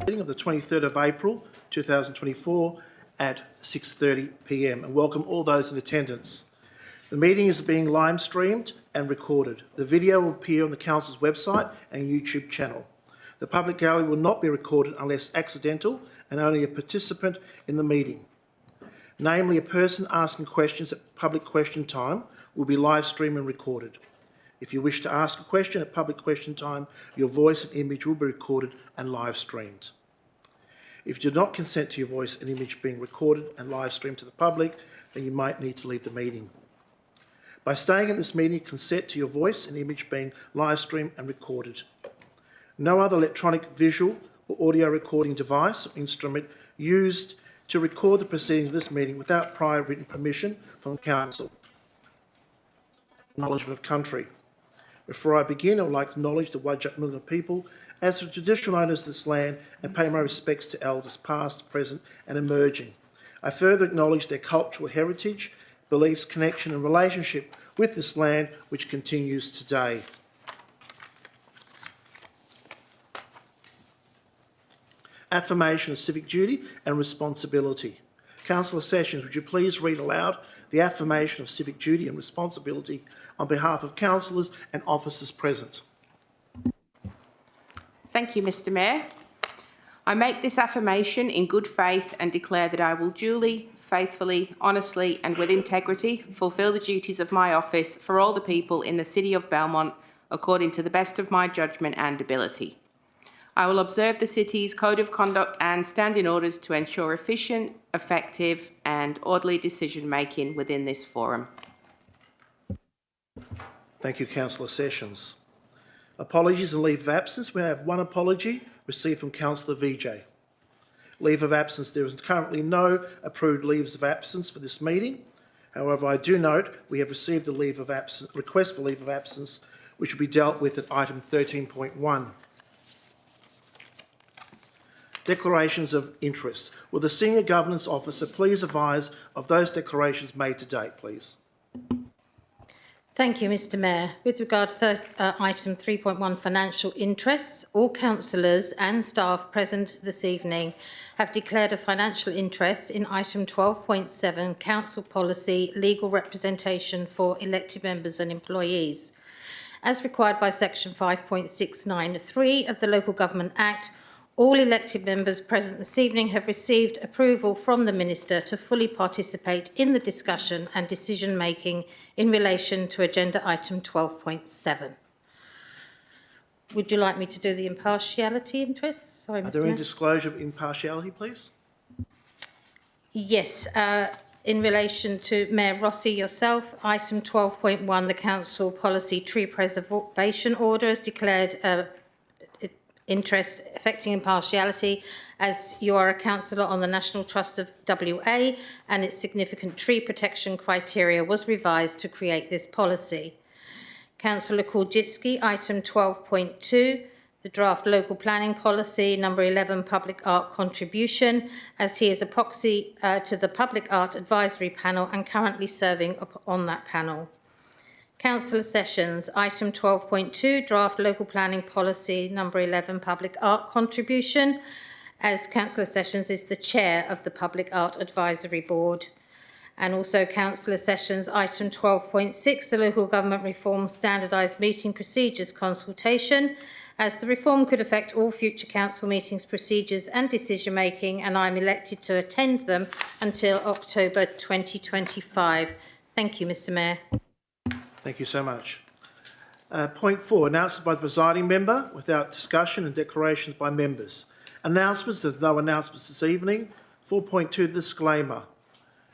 meeting of the 23rd of April 2024 at 6:30 p.m. and welcome all those in attendance. The meeting is being live streamed and recorded. The video will appear on the Council's website and YouTube channel. The public gallery will not be recorded unless accidental and only a participant in the meeting. Namely, a person asking questions at public question time will be live streamed and recorded. If you wish to ask a question at public question time, your voice and image will be recorded and live streamed. If you do not consent to your voice and image being recorded and live streamed to the public, then you might need to leave the meeting. By staying in this meeting, you consent to your voice and image being live streamed and recorded. No other electronic, visual or audio recording device or instrument used to record the proceedings of this meeting without prior written permission from Council. Acknowledgement of country. Before I begin, I would like to acknowledge the Whadjuk Noongar people as the traditional owners of this land and pay my respects to elders past, present and emerging. I further acknowledge their cultural heritage, beliefs, connection and relationship with this land which continues today. Affirmation of civic duty and responsibility. Councillor Sessions, would you please read aloud the affirmation of civic duty and responsibility on behalf of councillors and officers present? Thank you, Mr. Mayor. I make this affirmation in good faith and declare that I will duly, faithfully, honestly and with integrity fulfil the duties of my office for all the people in the City of Belmont according to the best of my judgment and ability. I will observe the City's Code of Conduct and standing orders to ensure efficient, effective and orderly decision-making within this forum. Thank you, Councillor Sessions. Apologies and leave of absence. We have one apology received from Councillor VJ. Leave of absence. There is currently no approved leaves of absence for this meeting. However, I do note we have received a leave of absence, request for leave of absence, which will be dealt with at item 13.1. Declarations of interest. Will the Senior Governance Officer please advise of those declarations made to date, please? Thank you, Mr. Mayor. With regard to item 3.1, financial interests, all councillors and staff present this evening have declared a financial interest in item 12.7, council policy, legal representation for elected members and employees. As required by section 5.693 of the Local Government Act, all elected members present this evening have received approval from the Minister to fully participate in the discussion and decision-making in relation to agenda item 12.7. Would you like me to do the impartiality interest? Sorry, Mr. Are there any Mayor. disclosure of impartiality, please? Yes. In relation to Mayor Rossi, yourself, item 12.1, the Council Policy Tree Preservation Order has declared interest affecting impartiality as you are a councillor on the National Trust of WA and its significant tree protection criteria was revised to create this policy. Councillor Kulczycki, item 12.2, the draft local planning policy, number 11, public art contribution, as he is a proxy to the Public Art Advisory Panel and currently serving on that panel. Councillor Sessions, item 12.2, draft local planning policy, number 11, public art contribution, as Councillor Sessions is the chair of the Public Art Advisory Board. And also Councillor Sessions, item 12.6, the local government reform standardised meeting procedures consultation, as the reform could affect all future council meetings, procedures and decision making, and I'm elected to attend them until October 2025. Thank you, Mr. Mayor. Thank you so much. Point 4, announcements by the presiding member without discussion and declarations by members. Announcements, there's no announcements this evening. 4.2, disclaimer.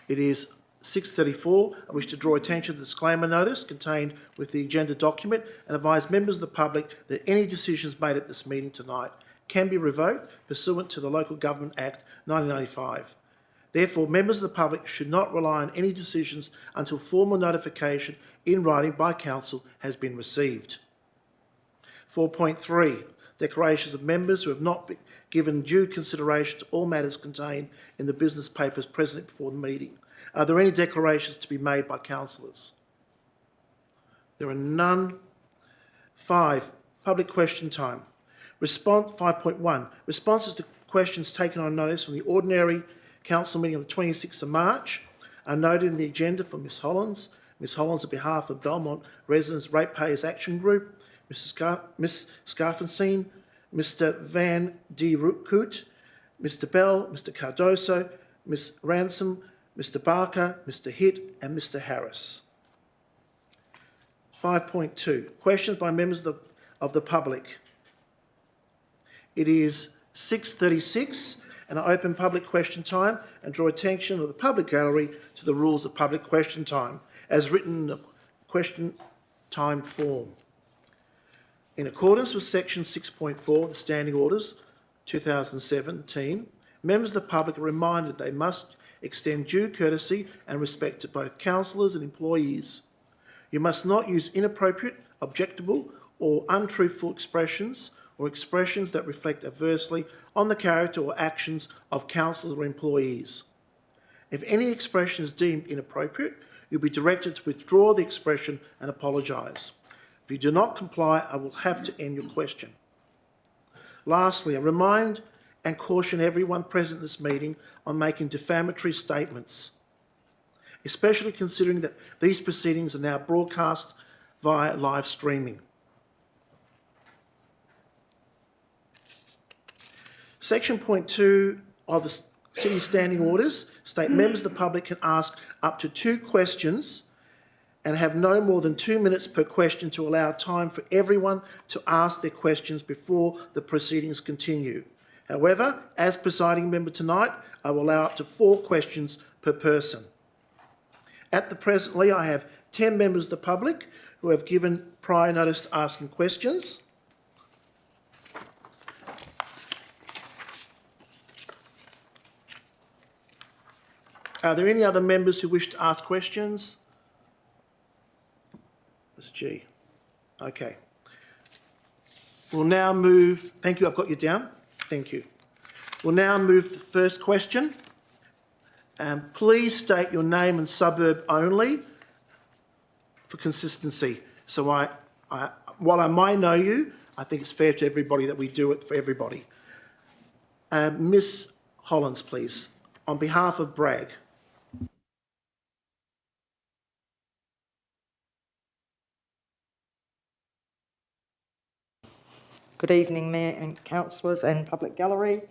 It is 6:34. I wish to draw attention to the disclaimer notice contained with the agenda document and advise members of the public that any decisions made at this meeting tonight can be revoked pursuant to the Local Government Act 1995. Therefore, members of the public should not rely on any decisions until formal notification in writing by Council has been received. 4.3, declarations of members who have not been given due consideration to all matters contained in the business papers present before the meeting. Are there any declarations to be made by councillors? There are none. 5, public question time. 5.1, responses to questions taken on notice from the ordinary council meeting of the 26th of March are noted in the agenda for Ms Hollands. Ms Hollands, on behalf of Belmont Residents Ratepayers Action Group, Ms Scarfenstein, Mr Van de Koot, Mr Bell, Mr Cardoso, Ms Ransom, Mr Barker, Mr Hitt and Mr Harris. 5.2. Questions by members of the public. It is 6:36 and I open public question time and draw attention of the public gallery to the rules of public question time as written in the question time form. In accordance with section 6.4 of the Standing Orders 2017, members of the public are reminded they must extend due courtesy and respect to both councillors and employees. You must not use inappropriate, objectionable or untruthful expressions or expressions that reflect adversely on the character or actions of councillors or employees. If any expression is deemed inappropriate, you'll be directed to withdraw the expression and apologise. If you do not comply, I will have to end your question. Lastly, I remind and caution everyone present in this meeting on making defamatory statements, especially considering that these proceedings are now broadcast via live streaming. Section 0.2 of the City Standing Orders state members of the public can ask up to 2 questions and have no more than 2 minutes per question to allow time for everyone to ask their questions before the proceedings continue. However, as presiding member tonight, I will allow up to 4 questions per person. Presently, I have 10 members of the public who have given prior notice to asking questions. Are there any other members who wish to ask questions? That's G. Okay. We'll now move... Thank you, I've got you down. Thank you. We'll now move to the first question. Please state your name and suburb only for consistency. So while I might know you, I think it's fair to everybody that we do it for everybody. Ms Hollands, please, on behalf of Bragg. Good evening, Mayor and councillors and public gallery.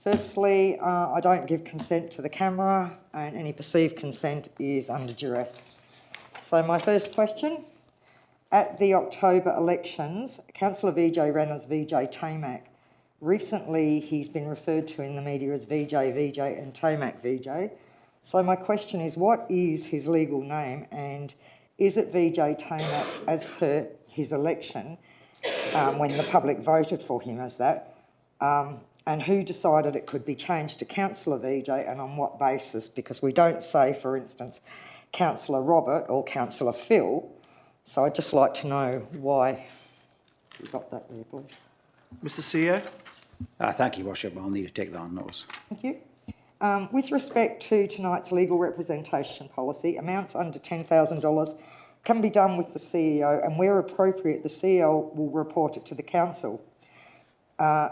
Firstly, I don't give consent to the camera and any perceived consent is under duress. So my first question, at the October elections, Councillor VJ ran as VJ Tamac. Recently, he's been referred to in the media as VJ and Tamac VJ. So my question is, what is his legal name and is it VJ Tamac as per his election when the public voted for him as that? And who decided it could be changed to Councillor VJ and on what basis? Because we don't say, for instance, Councillor Robert or Councillor Phil. So I'd just like to know why you got that there, please. Mr CEO. Thank you, Worship. I'll need to take that on notice. Thank you. With respect to tonight's legal representation policy, amounts under $10,000 can be done with the CEO and where appropriate, the CEO will report it to the council.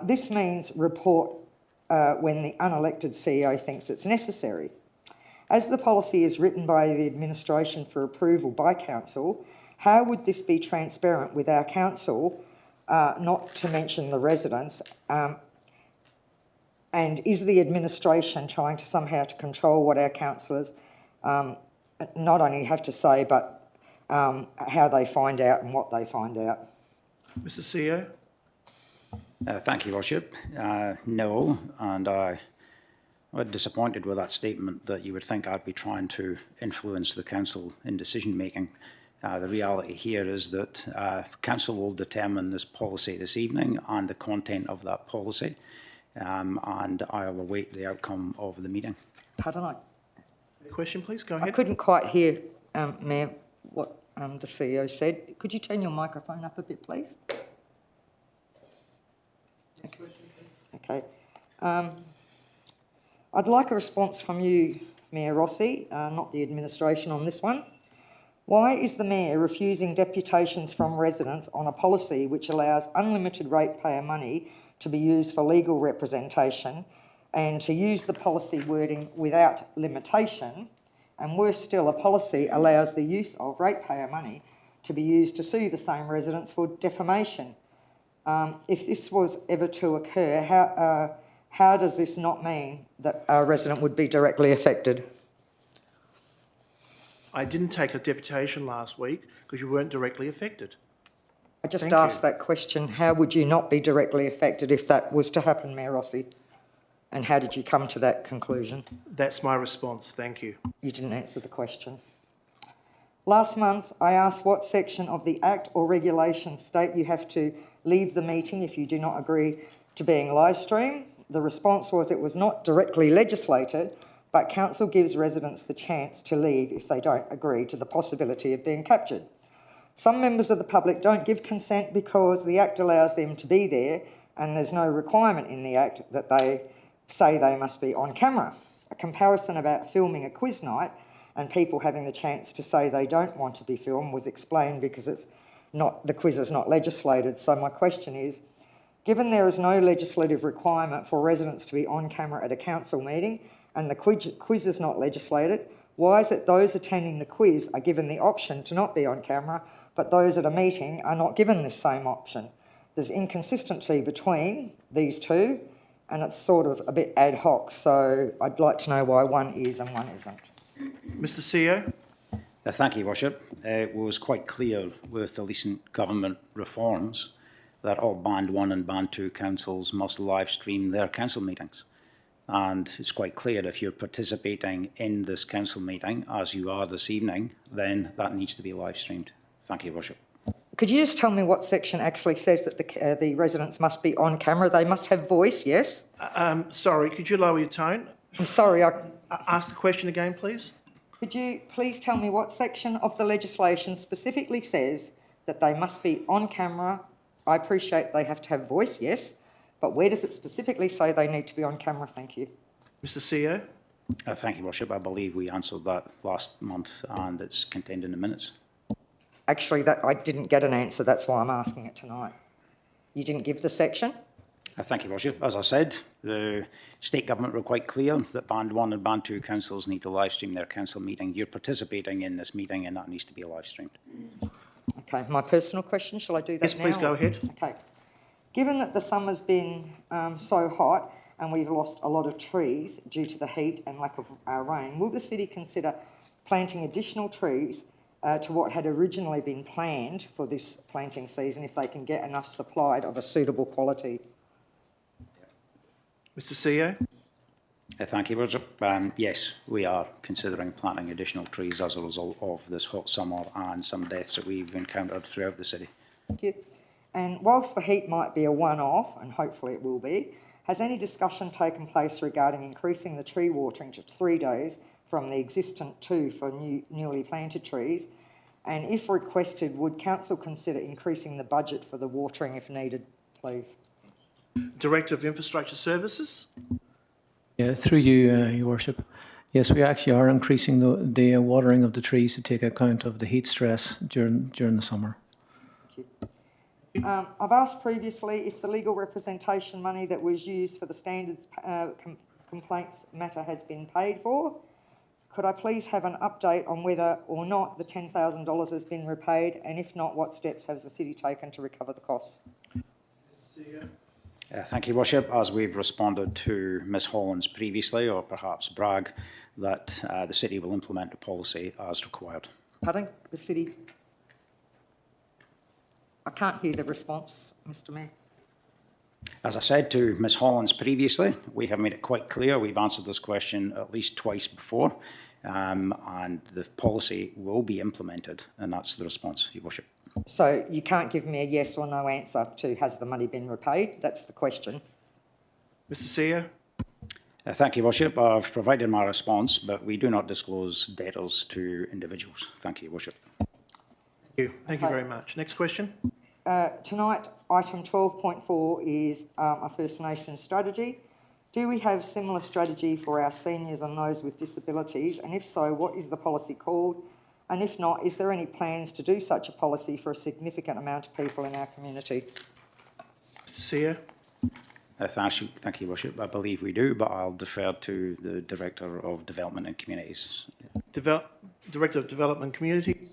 This means report when the unelected CEO thinks it's necessary. As the policy is written by the administration for approval by council, how would this be transparent with our council, not to mention the residents? And is the administration trying to somehow to control what our councillors not only have to say, but how they find out and what they find out? Mr CEO. Thank you, Worship. No, and I was disappointed with that statement that you would think I'd be trying to influence the council in decision making. The reality here is that council will determine this policy this evening and the content of that policy, and I'll await the outcome of the meeting. Pardon? Question, please. Go ahead. I couldn't quite hear, Mayor, what the CEO said. Could you turn your microphone up a bit, please? Okay. I'd like a response from you, Mayor Rossi, not the administration on this one. Why is the Mayor refusing deputations from residents on a policy which allows unlimited ratepayer money to be used for legal representation and to use the policy wording without limitation, and worse still, a policy allows the use of ratepayer money to be used to sue the same residents for defamation. If this was ever to occur, how does this not mean that a resident would be directly affected? I didn't take a deputation last week because you weren't directly affected. I just Thank asked you. that question, how would you not be directly affected if that was to happen, Mayor Rossi? And how did you come to that conclusion? That's my response. Thank you. You didn't answer the question. Last month, I asked what section of the Act or regulation state you have to leave the meeting if you do not agree to being live streamed. The response was it was not directly legislated, but council gives residents the chance to leave if they don't agree to the possibility of being captured. Some members of the public don't give consent because the Act allows them to be there and there's no requirement in the Act that they say they must be on camera. A comparison about filming a quiz night and people having the chance to say they don't want to be filmed was explained because the quiz is not legislated. So my question is, given there is no legislative requirement for residents to be on camera at a council meeting and the quiz is not legislated, why is it those attending the quiz are given the option to not be on camera, but those at a meeting are not given this same option? There's inconsistency between these two, and it's sort of a bit ad hoc, so I'd like to know why one is and one isn't. Mr. CEO? Thank you, Worship. It was quite clear with the recent government reforms that all Band 1 and Band 2 councils must live stream their council meetings. And it's quite clear if you're participating in this council meeting, as you are this evening, then that needs to be live streamed. Thank you, Worship. Could you just tell me what section actually says that the residents must be on camera? They must have voice, yes? Sorry, could you lower your tone? I'm sorry, Ask the question again, please. could you please tell me what section of the legislation specifically says that they must be on camera? I appreciate they have to have voice, yes, but where does it specifically say they need to be on camera? Thank you. Mr. CEO? Thank you, Worship. I believe we answered that last month and it's contained in the minutes. Actually, that I didn't get an answer, that's why I'm asking it tonight. You didn't give the section? Thank you, Worship. As I said, the state government were quite clear that Band 1 and Band 2 councils need to live stream their council meeting. You're participating in this meeting and that needs to be live streamed. Okay, my personal question, shall I do that Yes, now? please go ahead. Okay. Given that the summer's been so hot and we've lost a lot of trees due to the heat and lack of rain, will the city consider planting additional trees to what had originally been planned for this planting season if they can get enough supplied of a suitable quality? Mr. CEO? Thank you, Worship. Yes, we are considering planting additional trees as a result of this hot summer and some deaths that we've encountered throughout the city. Thank you. And whilst the heat might be a one-off, and hopefully it will be, has any discussion taken place regarding increasing the tree watering to 3 days from the existent 2 for newly planted trees? And if requested, would council consider increasing the budget for the watering if needed, please? Director of Infrastructure Services? Yeah, through you, Your Worship. Yes, we actually are increasing the watering of the trees to take account of the heat stress during the summer. Thank you. I've asked previously if the legal representation money that was used for the standards complaints matter has been paid for. Could I please have an update on whether or not the $10,000 has been repaid, and if not, what steps has the city taken to recover the costs? Thank you, Worship. As we've responded to Ms Hollands previously, or perhaps Bragg, that the city will implement the policy as required. Pardon? The city? I can't hear the response, Mr Mayor. As I said to Ms Hollands previously, we have made it quite clear, we've answered this question at least twice before, and the policy will be implemented, and that's the response, Your Worship. So you can't give me a yes or no answer to has the money been repaid? That's the question. Mr. CEO? Thank you, Worship. I've provided my response, but we do not disclose debtors to individuals. Thank you, Worship. Thank you very much. Next question? Tonight, item 12.4 is a First Nations strategy. Do we have similar strategy for our seniors and those with disabilities? And if so, what is the policy called? And if not, is there any plans to do such a policy for a significant amount of people in our community? Mr. CEO? Thank you, Worship. I believe we do, but I'll defer to the Director of Development and Communities. Director of Development Community.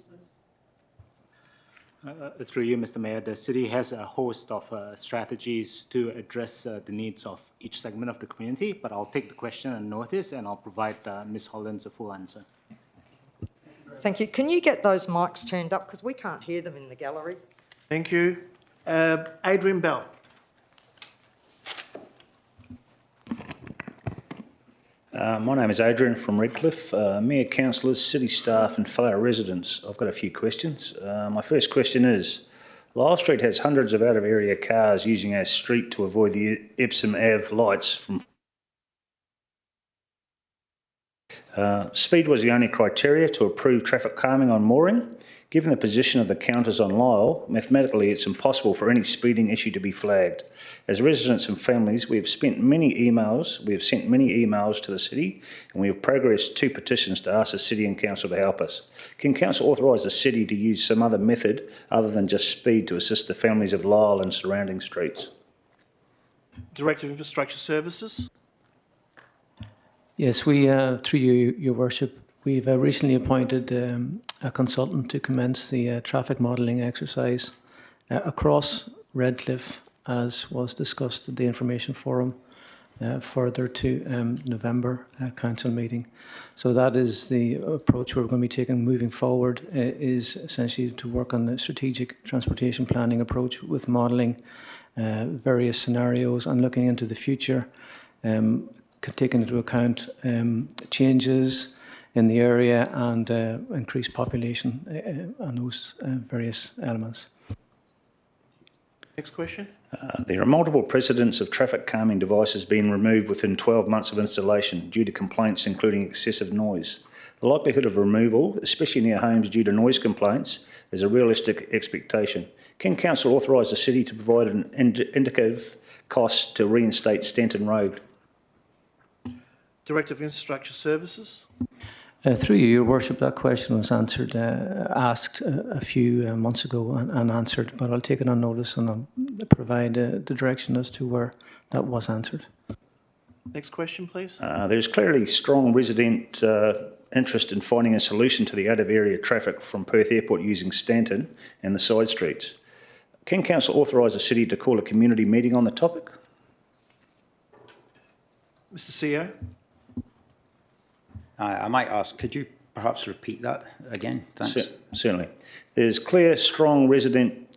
Through you, Mr. Mayor, the city has a host of strategies to address the needs of each segment of the community, but I'll take the question and notice, and I'll provide Ms. Hollins a full answer. Thank you. Can you get those mics turned up, because we can't hear them in the gallery? Thank you. Adrian Bell. My name is Adrian from Redcliffe. Mayor, councillors, city staff and fellow residents, I've got a few questions. My first question is, Lyle Street has hundreds of out-of-area cars using our street to avoid the Epsom Ave lights from... Speed was the only criteria to approve traffic calming on mooring. Given the position of the counters on Lyle, mathematically it's impossible for any speeding issue to be flagged. As residents and families, we have sent many emails to the city, and we have progressed 2 petitions to ask the city and council to help us. Can council authorise the city to use some other method other than just speed to assist the families of Lyle and surrounding streets? Director of Infrastructure Services. Yes, we, through you, Your Worship, we've recently appointed a consultant to commence the traffic modelling exercise across Redcliffe, as was discussed at the information forum, further to November council meeting. So that is the approach we're going to be taking moving forward, is essentially to work on a strategic transportation planning approach with modelling various scenarios and looking into the future, taking into account changes in the area and increased population and those various elements. Next question. There are multiple precedents of traffic calming devices being removed within 12 months of installation due to complaints including excessive noise. The likelihood of removal, especially near homes due to noise complaints, is a realistic expectation. Can council authorise the city to provide an indicative cost to reinstate Stanton Road? Director of Infrastructure Services. Through you, Your Worship, that question was asked a few months ago and answered, but I'll take it on notice and I'll provide the direction as to where that was answered. Next question, please. There's clearly strong resident interest in finding a solution to the out-of-area traffic from Perth Airport using Stanton and the side streets. Can council authorise the city to call a community meeting on the topic? Mr. CEO. I might ask, could you perhaps repeat that again? Thanks. Certainly. There's clear, strong resident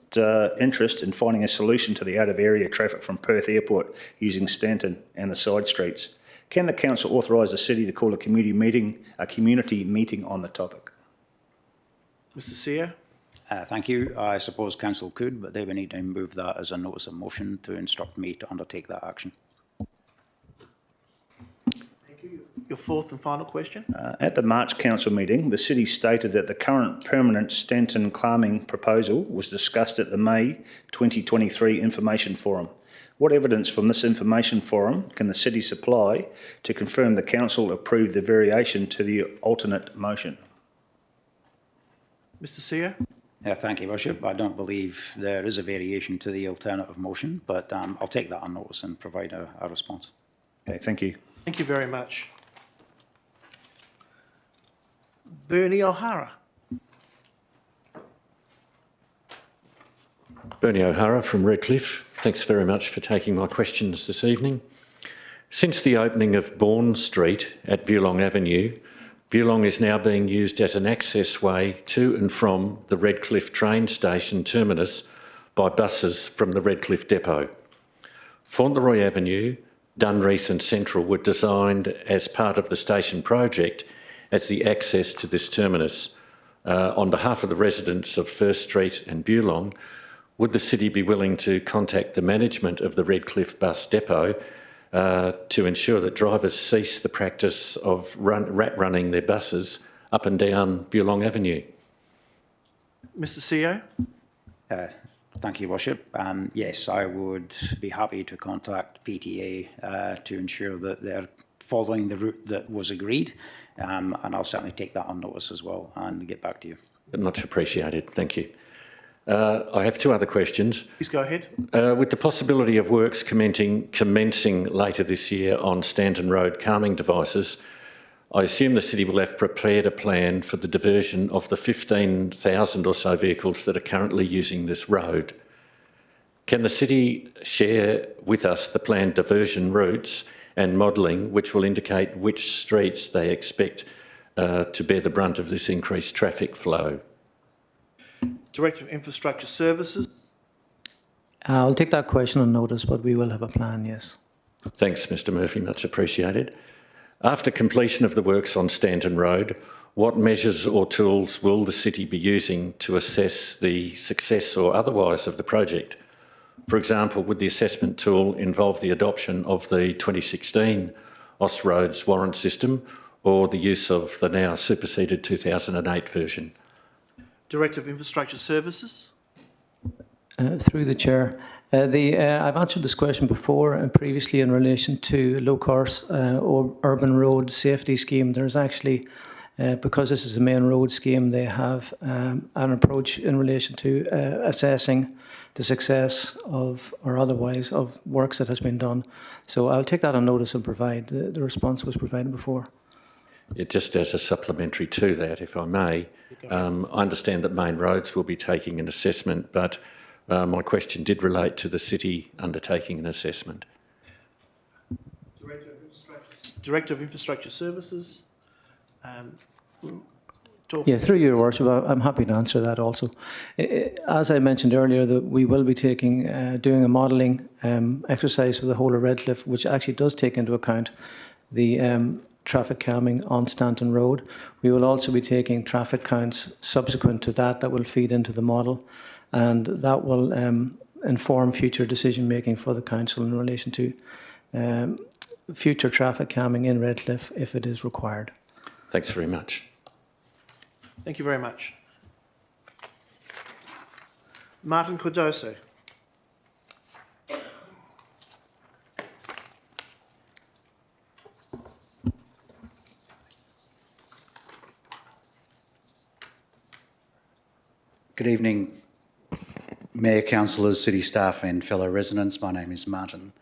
interest in finding a solution to the out-of-area traffic from Perth Airport using Stanton and the side streets. Can the council authorise the city to call a community meeting on the topic? Mr. CEO. Thank you. I suppose council could, but they would need to move that as a notice of motion to instruct me to undertake that action. Your fourth and final question. At the March council meeting, the city stated that the current permanent Stanton calming proposal was discussed at the May 2023 information forum. What evidence from this information forum can the city supply to confirm the council approved the variation to the alternate motion? Mr. CEO. Thank you, Worship. I don't believe there is a variation to the alternative motion, but I'll take that on notice and provide a response. Okay, thank you. Thank you very much. Bernie O'Hara. Bernie O'Hara from Redcliffe. Thanks very much for taking my questions this evening. Since the opening of Bourne Street at Bulong Avenue, Bulong is now being used as an access way to and from the Redcliffe train station terminus by buses from the Redcliffe depot. Fauntleroy Avenue, Dunreath and Central were designed as part of the station project as the access to this terminus. On behalf of the residents of First Street and Bulong, would the city be willing to contact the management of the Redcliffe bus depot to ensure that drivers cease the practice of rat running their buses up and down Bulong Avenue? Mr. CEO. Thank you, Worship. Yes, I would be happy to contact PTA to ensure that they're following the route that was agreed, and I'll certainly take that on notice as well and get back to you. Much appreciated. Thank you. I have two other questions. Please go ahead. With the possibility of works commencing later this year on Stanton Road calming devices, I assume the city will have prepared a plan for the diversion of the 15,000 or so vehicles that are currently using this road. Can the city share with us the planned diversion routes and modelling which will indicate which streets they expect to bear the brunt of this increased traffic flow? Director of Infrastructure Services. I'll take that question on notice, but we will have a plan, yes. Thanks, Mr Murphy, much appreciated. After completion of the works on Stanton Road, what measures or tools will the city be using to assess the success or otherwise of the project? For example, would the assessment tool involve the adoption of the 2016 Austroads warrant system or the use of the now superseded 2008 version? Director of Infrastructure Services. Through the chair. I've answered this question before and previously in relation to low-cost or urban road safety scheme. There's actually, because this is a main road scheme, they have an approach in relation to assessing the success of, or otherwise, of works that has been done. So I'll take that on notice and provide. The response was provided before. Just as a supplementary to that, if I may, I understand that Main Roads will be taking an assessment, but my question did relate to the city undertaking an assessment. Director of Infrastructure Services. Yeah, through your worship, I'm happy to answer that also. As I mentioned earlier, that we will be doing a modelling exercise for the whole of Redcliffe, which actually does take into account the traffic calming on Stanton Road. We will also be taking traffic counts subsequent to that will feed into the model, and that will inform future decision making for the council in relation to future traffic calming in Redcliffe if it is required. Thanks very much. Thank you very much. Martin Cordoso. Good evening, Mayor, councillors, city staff and fellow residents. My name is Martin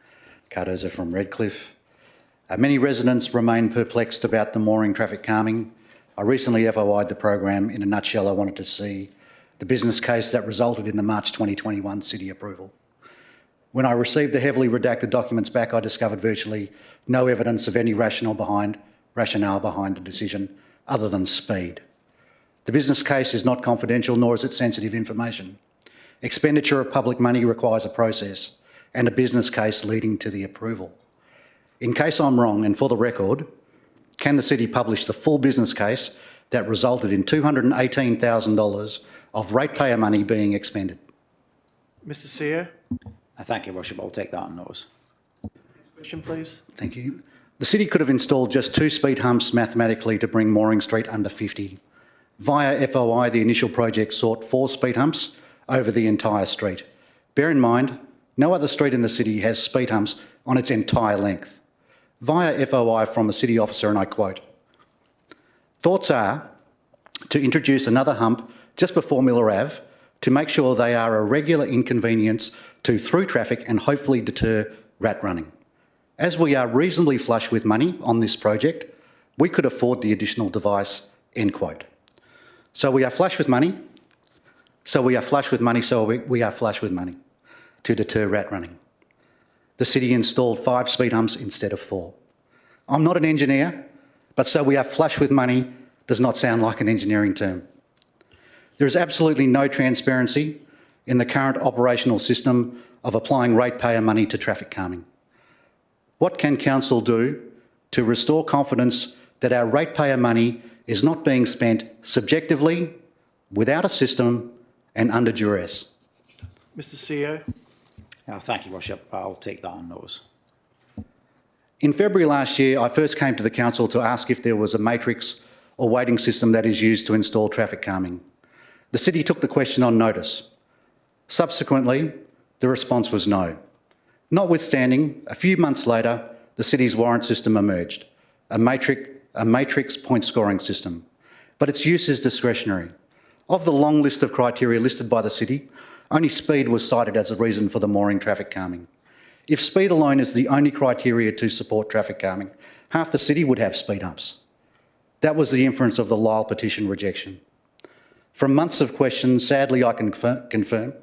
Cardozo from Redcliffe. Many residents remain perplexed about the mooring traffic calming. I recently FOI'd the program. In a nutshell, I wanted to see the business case that resulted in the March 2021 city approval. When I received the heavily redacted documents back, I discovered virtually no evidence of any rationale behind the decision other than speed. The business case is not confidential, nor is it sensitive information. Expenditure of public money requires a process and a business case leading to the approval. In case I'm wrong, and for the record, can the city publish the full business case that resulted in $218,000 of ratepayer money being expended? Mr. CEO. Thank you, Worship. I'll take that on notice. Next question, please. Thank you. The city could have installed just 2 speed humps mathematically to bring Mooring Street under 50. Via FOI, the initial project sought 4 speed humps over the entire street. Bear in mind, no other street in the city has speed humps on its entire length. Via FOI from a city officer, and I quote, "Thoughts are to introduce another hump just before Miller Ave to make sure they are a regular inconvenience to through traffic and hopefully deter rat running. As we are reasonably flush with money on this project, we could afford the additional device," end quote. So we are flush with money, we are flush with money to deter rat running. The city installed 5 speed humps instead of 4. I'm not an engineer, but so we are flush with money does not sound like an engineering term. There is absolutely no transparency in the current operational system of applying ratepayer money to traffic calming. What can council do to restore confidence that our ratepayer money is not being spent subjectively, without a system and under duress? Mr. CEO. Thank you, Worship. I'll take that on notice. In February last year, I first came to the council to ask if there was a matrix or weighting system that is used to install traffic calming. The city took the question on notice. Subsequently, the response was no. Notwithstanding, a few months later, the city's warrant system emerged, a matrix point scoring system, but its use is discretionary. Of the long list of criteria listed by the city, only speed was cited as a reason for the mooring traffic calming. If speed alone is the only criteria to support traffic calming, half the city would have speed humps. That was the inference of the Lyle petition rejection. From months of questions, sadly I can confirm,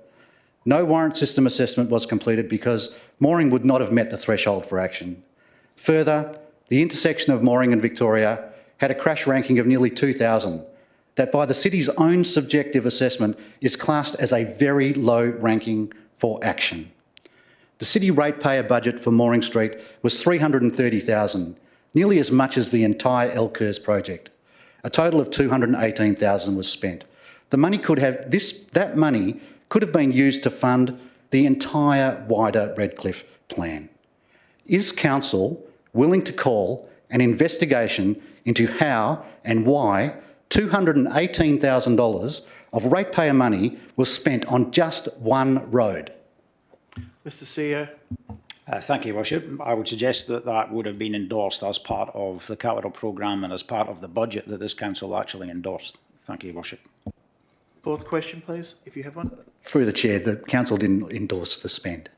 no warrant system assessment was completed because mooring would not have met the threshold for action. Further, the intersection of mooring and Victoria had a crash ranking of nearly 2,000, that by the city's own subjective assessment is classed as a very low ranking for action. The city ratepayer budget for Mooring Street was $330,000, nearly as much as the entire Elkhurst project. A total of $218,000 was spent. That money could have been used to fund the entire wider Redcliffe plan. Is council willing to call an investigation into how and why $218,000 of ratepayer money was spent on just one road? Mr. CEO. Thank you, Worship. I would suggest that that would have been endorsed as part of the capital programme and as part of the budget that this council actually endorsed. Thank you, Worship. Fourth question, please, if you have one. Through the chair, the council didn't endorse the spend.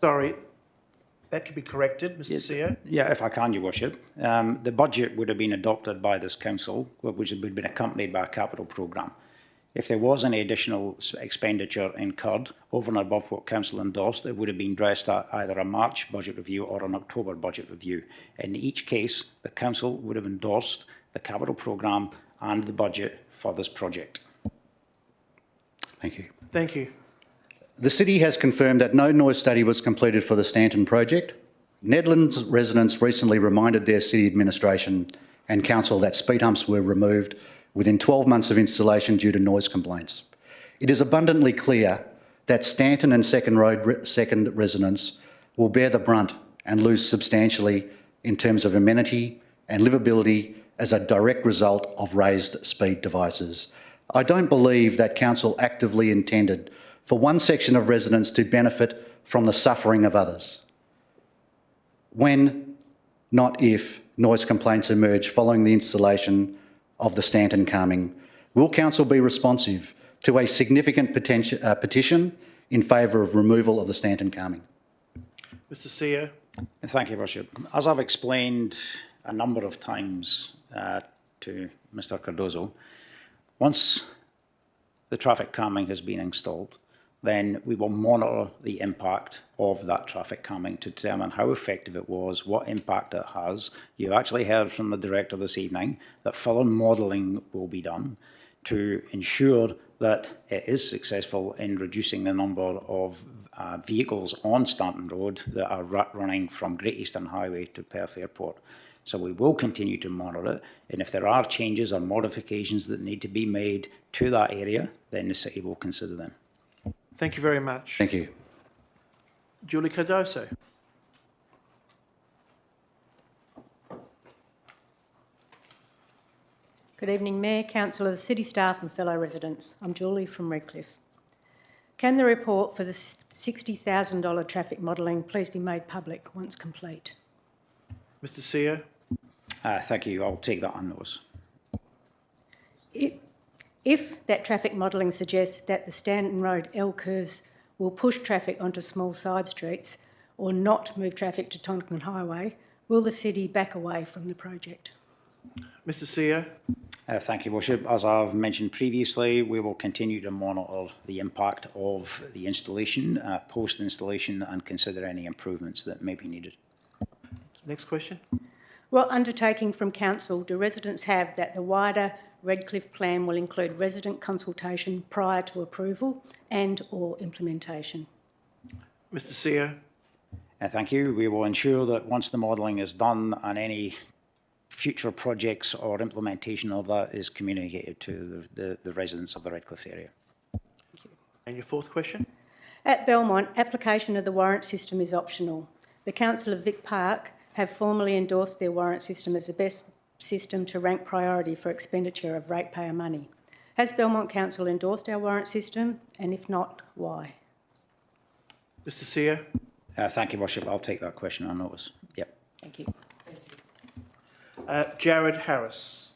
Sorry, that could be corrected, Mr. CEO. Yeah, if I can, Your Worship. The budget would have been adopted by this council, which would have been accompanied by a capital programme. If there was any additional expenditure incurred over and above what council endorsed, it would have been addressed at either a March budget review or an October budget review. In each case, the council would have endorsed the capital programme and the budget for this project. Thank you. Thank you. The city has confirmed that no noise study was completed for the Stanton project. Nedlands residents recently reminded their city administration and council that speed humps were removed within 12 months of installation due to noise complaints. It is abundantly clear that Stanton and Second residents will bear the brunt and lose substantially in terms of amenity and livability as a direct result of raised speed devices. I don't believe that council actively intended for one section of residents to benefit from the suffering of others. When, not if, noise complaints emerge following the installation of the Stanton calming, will council be responsive to a significant petition in favour of removal of the Stanton calming? Mr. CEO. Thank you, Worship. As I've explained a number of times to Mr. Cardozo, once the traffic calming has been installed, then we will monitor the impact of that traffic calming to determine how effective it was, what impact it has. You actually heard from the director this evening that further modelling will be done to ensure that it is successful in reducing the number of vehicles on Stanton Road that are running from Great Eastern Highway to Perth Airport. So we will continue to monitor it, and if there are changes or modifications that need to be made to that area, then the city will consider them. Thank you very much. Thank you. Julie Cardoso. Good evening, Mayor, Councillors, City staff and fellow residents. I'm Julie from Redcliffe. Can the report for the $60,000 traffic modelling please be made public once complete? Mr. CEO. Thank you. I'll take that on notice. If that traffic modelling suggests that the Stanton Road Elkhurst will push traffic onto small side streets or not move traffic to Tonkin Highway, will the city back away from the project? Mr. CEO. Thank you, Worship. As I've mentioned previously, we will continue to monitor the impact of the installation, post-installation, and consider any improvements that may be needed. Next question. What undertaking from Council do residents have that the wider Redcliffe plan will include resident consultation prior to approval and/or implementation? Mr. CEO. Thank you. We will ensure that once the modelling is done and any future projects or implementation of that is communicated to the residents of the Redcliffe area. Thank you. And your fourth question? At Belmont, application of the warrant system is optional. The Council of Vic Park have formally endorsed their warrant system as the best system to rank priority for expenditure of ratepayer money. Has Belmont Council endorsed our warrant system, and if not, why? Mr. CEO. Thank you, Worship. I'll take that question on notice. Yep. Thank you. Jared Harris.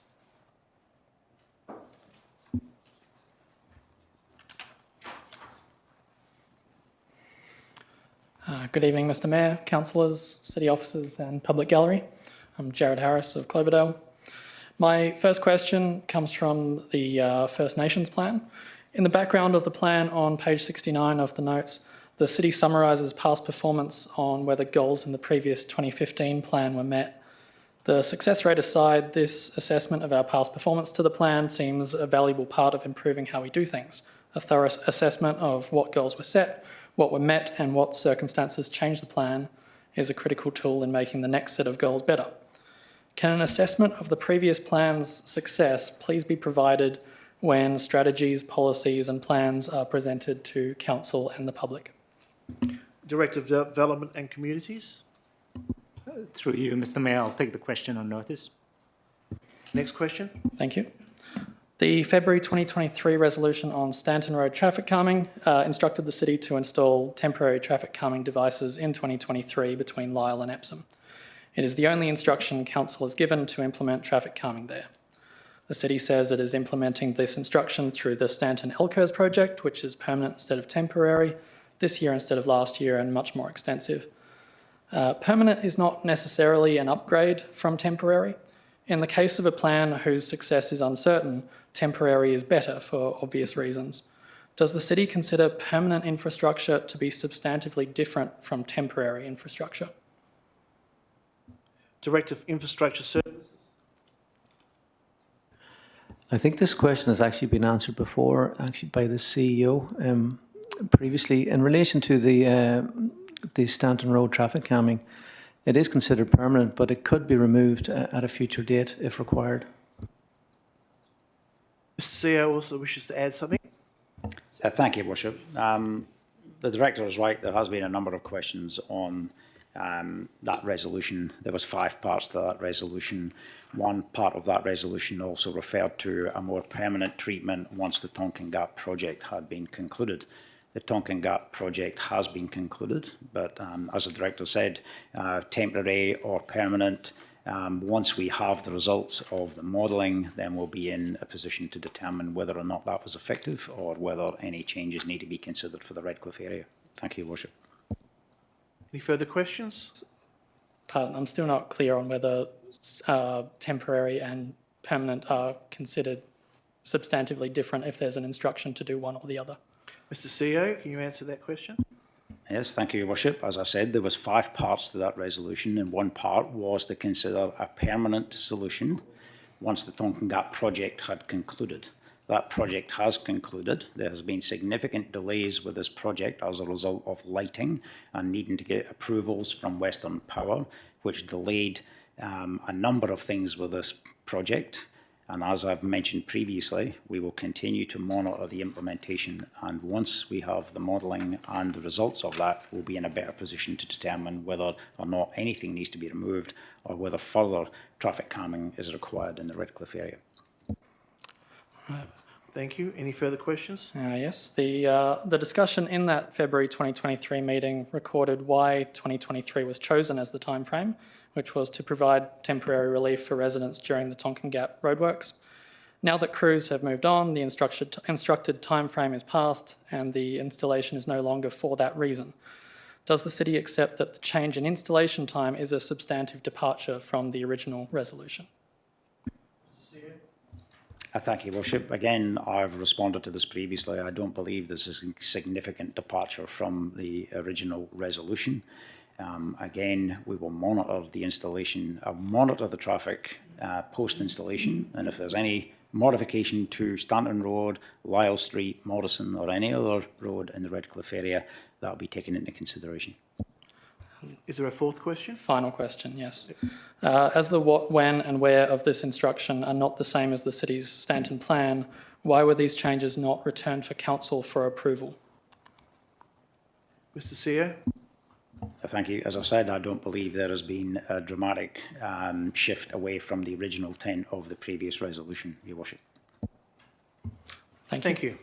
Good evening, Mr Mayor, councillors, city officers and public gallery. I'm Jared Harris of Cloverdale. My first question comes from the First Nations plan. In the background of the plan on page 69 of the notes, the city summarises past performance on whether goals in the previous 2015 plan were met. The success rate aside, this assessment of our past performance to the plan seems a valuable part of improving how we do things. A thorough assessment of what goals were set, what were met and what circumstances changed the plan is a critical tool in making the next set of goals better. Can an assessment of the previous plan's success please be provided when strategies, policies and plans are presented to council and the public? Director of Development and Communities. Through you, Mr Mayor, I'll take the question on notice. Next question. Thank you. The February 2023 resolution on Stanton Road traffic calming instructed the city to install temporary traffic calming devices in 2023 between Lyell and Epsom. It is the only instruction council has given to implement traffic calming there. The city says it is implementing this instruction through the Stanton Elkers project, which is permanent instead of temporary, this year instead of last year, and much more extensive. Permanent is not necessarily an upgrade from temporary. In the case of a plan whose success is uncertain, temporary is better for obvious reasons. Does the city consider permanent infrastructure to be substantively different from temporary infrastructure? Director of Infrastructure Services. I think this question has actually been answered before, actually by the CEO previously. In relation to the Stanton Road traffic calming, it is considered permanent, but it could be removed at a future date if required. Mr CEO also wishes to add something. Thank you, Worship. The Director is right. There has been a number of questions on that resolution. There was 5 parts to that resolution. One part of that resolution also referred to a more permanent treatment once the Tonkin Gap project had been concluded. The Tonkin Gap project has been concluded, but as the Director said, temporary or permanent, once we have the results of the modelling, then we'll be in a position to determine whether or not that was effective or whether any changes need to be considered for the Redcliffe area. Thank you, Your Worship. Any further questions? Pardon, I'm still not clear on whether temporary and permanent are considered substantively different if there's an instruction to do one or the other. Mr CEO, can you answer that question? Yes, thank you, Your Worship. As I said, there was 5 parts to that resolution, and one part was to consider a permanent solution once the Tonkin Gap project had concluded. That project has concluded. There has been significant delays with this project as a result of lighting and needing to get approvals from Western Power, which delayed a number of things with this project. And as I've mentioned previously, we will continue to monitor the implementation, and once we have the modelling and the results of that, we'll be in a better position to determine whether or not anything needs to be removed or whether further traffic calming is required in the Redcliffe area. Thank you. Any further questions? Yes, the discussion in that February 2023 meeting recorded why 2023 was chosen as the time frame, which was to provide temporary relief for residents during the Tonkin Gap roadworks. Now that crews have moved on, the instructed time frame is passed and the installation is no longer for that reason. Does the city accept that the change in installation time is a substantive departure from the original resolution? Thank you, Worship. Again, I've responded to this previously. I don't believe this is a significant departure from the original resolution. Again, we will monitor the installation, monitor the traffic post-installation, and if there's any modification to Stanton Road, Lyell Street, Morrison, or any other road in the Redcliffe area, that will be taken into consideration. Is there a 4th question? Final question, yes. As the what, when and where of this instruction are not the same as the city's Stanton plan, why were these changes not returned for council for approval? Mr CEO? Thank you. As I've said, I don't believe there has been a dramatic shift away from the original intent of the previous resolution, Your Worship. Thank you.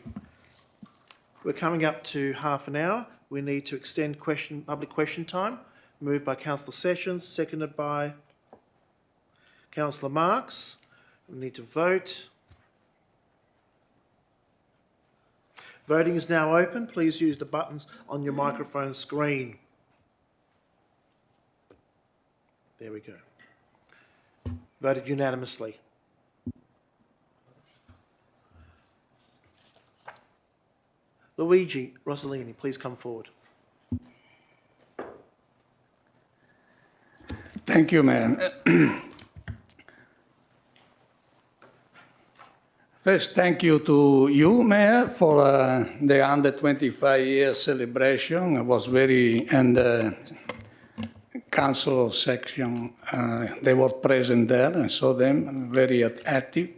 We're coming up to half an hour. We need to extend public question time. Moved by Councillor Sessions, seconded by Councillor Marx. We need to vote. Voting is now open. Please use the buttons on your microphone screen. There we go. Voted unanimously. Luigi Rossellini, please come forward. Thank you, Mayor. First, thank you to you, Mayor, for the under 25 years celebration. It was very, and council section, they were present there. I saw them very active.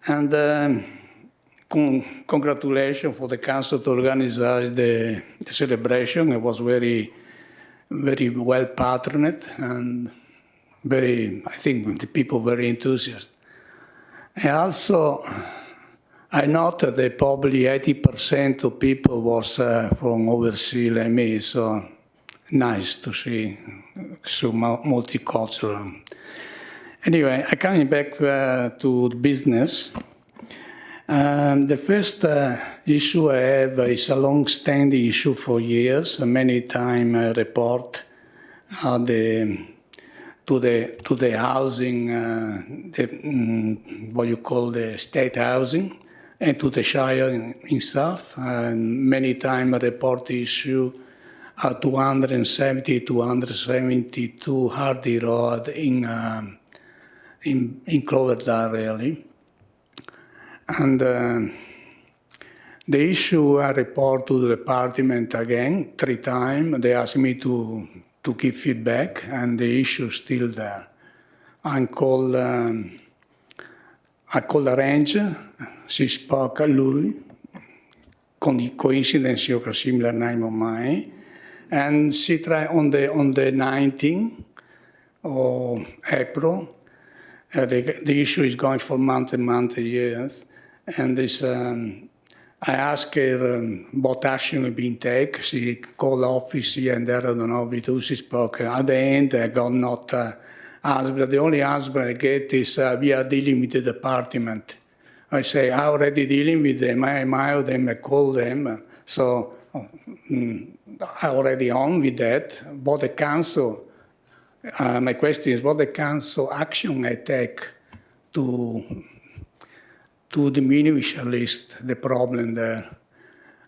And congratulations for the council to organize the celebration. It was very well patroned and I think the people very enthusiastic. And also, I noted that probably 80% of people was from overseas like me, so nice to see so multicultural. Anyway, I coming back to the business. The first issue I have is a long-standing issue for years. Many times I report to the housing, what you call the state housing, and to the Shire itself. Many times I report the issue 272 Hardy Road in Cloverdale, really. And the issue I report to the department again 3 times. They asked me to give feedback, and the issue is still there. I called a ranger, si spoke a lui, con di coincidence io ho a similar name of mine, and she tried on the 19th of April. The issue is going for months and months, years, and this. I asked her what action had been taken. She called the office here and there, I don't know, with who she spoke. At the end, I got not answer. The only answer I get is, we are dealing with the department. I say, I already dealing with them. I emailed them, I called them. So I already on with that. But the council, my question is, what the council action I take to diminish at least the problem there.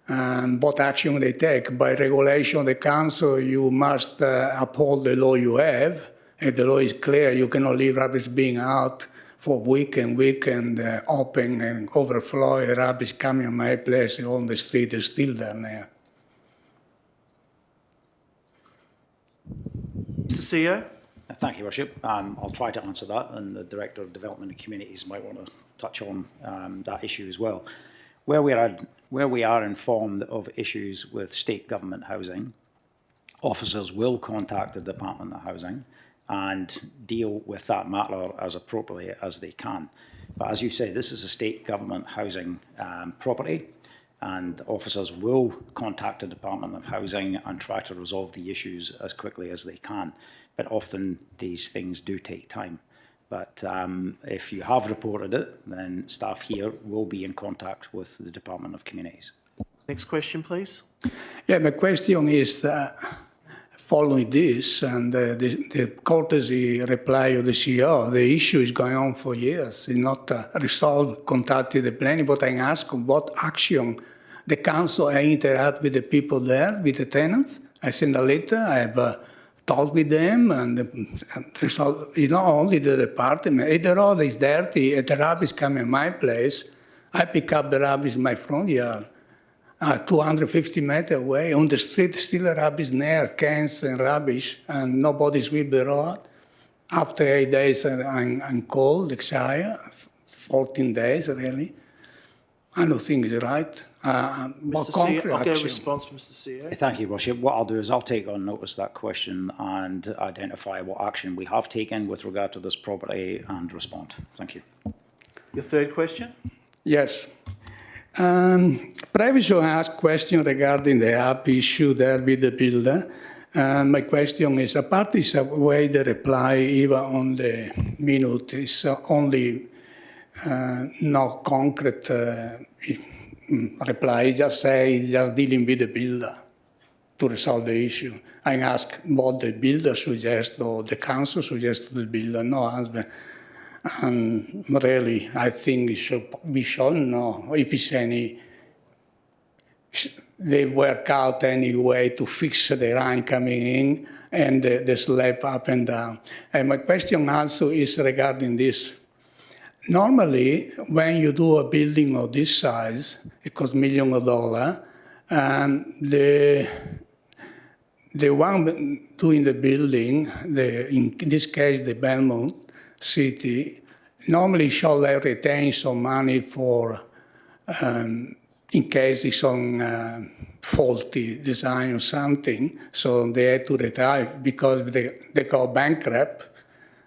And what action they take? By regulation of the council, you must uphold the law you have. And the law is clear, you cannot leave rubbish being out for week and open and overflow, rubbish coming on my place on the street is still there now. Mr. CEO? Thank you, Worship. I'll try to answer that, and the Director of Development and Communities might want to touch on that issue as well. Where we are informed of issues with state government housing, officers will contact the Department of Housing and deal with that matter as appropriately as they can. But as you say, this is a state government housing property, and officers will contact the Department of Housing and try to resolve the issues as quickly as they can. But often these things do take time. But if you have reported it, then staff here will be in contact with the Department of Communities. Next question, please. Yeah, my question is, following this and the courtesy reply of the CEO, the issue is going on for years. It's not resolved, contacted the planning, but I ask what action the council interact with the people there, with the tenants. I send a letter, I have talked with them, and it's not only the department. If the road is dirty, if the rubbish comes in my place, I pick up the rubbish in my front yard. 250 meters away, on the street, still rubbish there, cans and rubbish, and nobody sweep the road. After 8 days, I'm called the Shire, 14 days really. I don't think it's right. Mr. CEO, I'll get a response from Mr. CEO. Thank you, Worship. What I'll do is I'll take on notice that question and identify what action we have taken with regard to this property and respond. Thank you. Your third question? Yes. Previously, I asked a question regarding the app issue there with the builder. My question is, apart is a way the reply even on the minute is only no concrete reply, just say just dealing with the builder. to resolve the issue. I asked what the builder suggests or the council suggests to the builder, no answer. And really, I think we should know if it's they work out any way to fix the line coming in and the slab up and down. And my question also is regarding this. Normally, when you do a building of this size, it costs millions of dollars, and the one doing the building, in this case, the Belmont city, normally shall retain some money for, in case it's on faulty design or something, so they had to retire because they go bankrupt.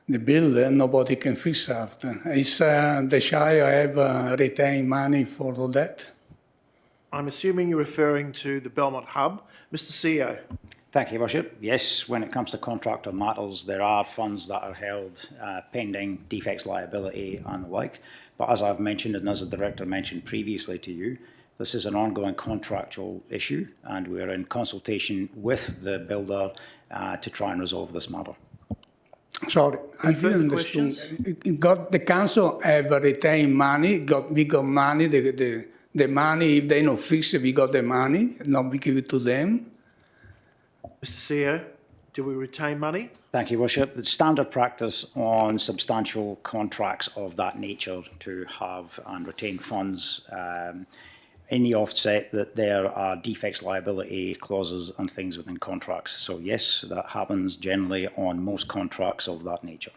The builder, nobody can fix after. Is the Shire ever retain money for all that? I'm assuming you're referring to the Belmont Hub. Mr. CEO. Thank you, Worship. Yes, when it comes to contractor matters, there are funds that are held pending defects liability and the like. But as I've mentioned, and as the Director mentioned previously to you, this is an ongoing contractual issue, and we're in consultation with the builder to try and resolve this matter. Sorry, I didn't understand. The council ever retain money? We got money, the money, if they don't fix it, we got the money, not we give it to them? Mr. CEO, do we retain money? Thank you, Worship. It's standard practice on substantial contracts of that nature to have and retain funds in the offset that there are defects liability clauses and things within contracts. So yes, that happens generally on most contracts of that nature.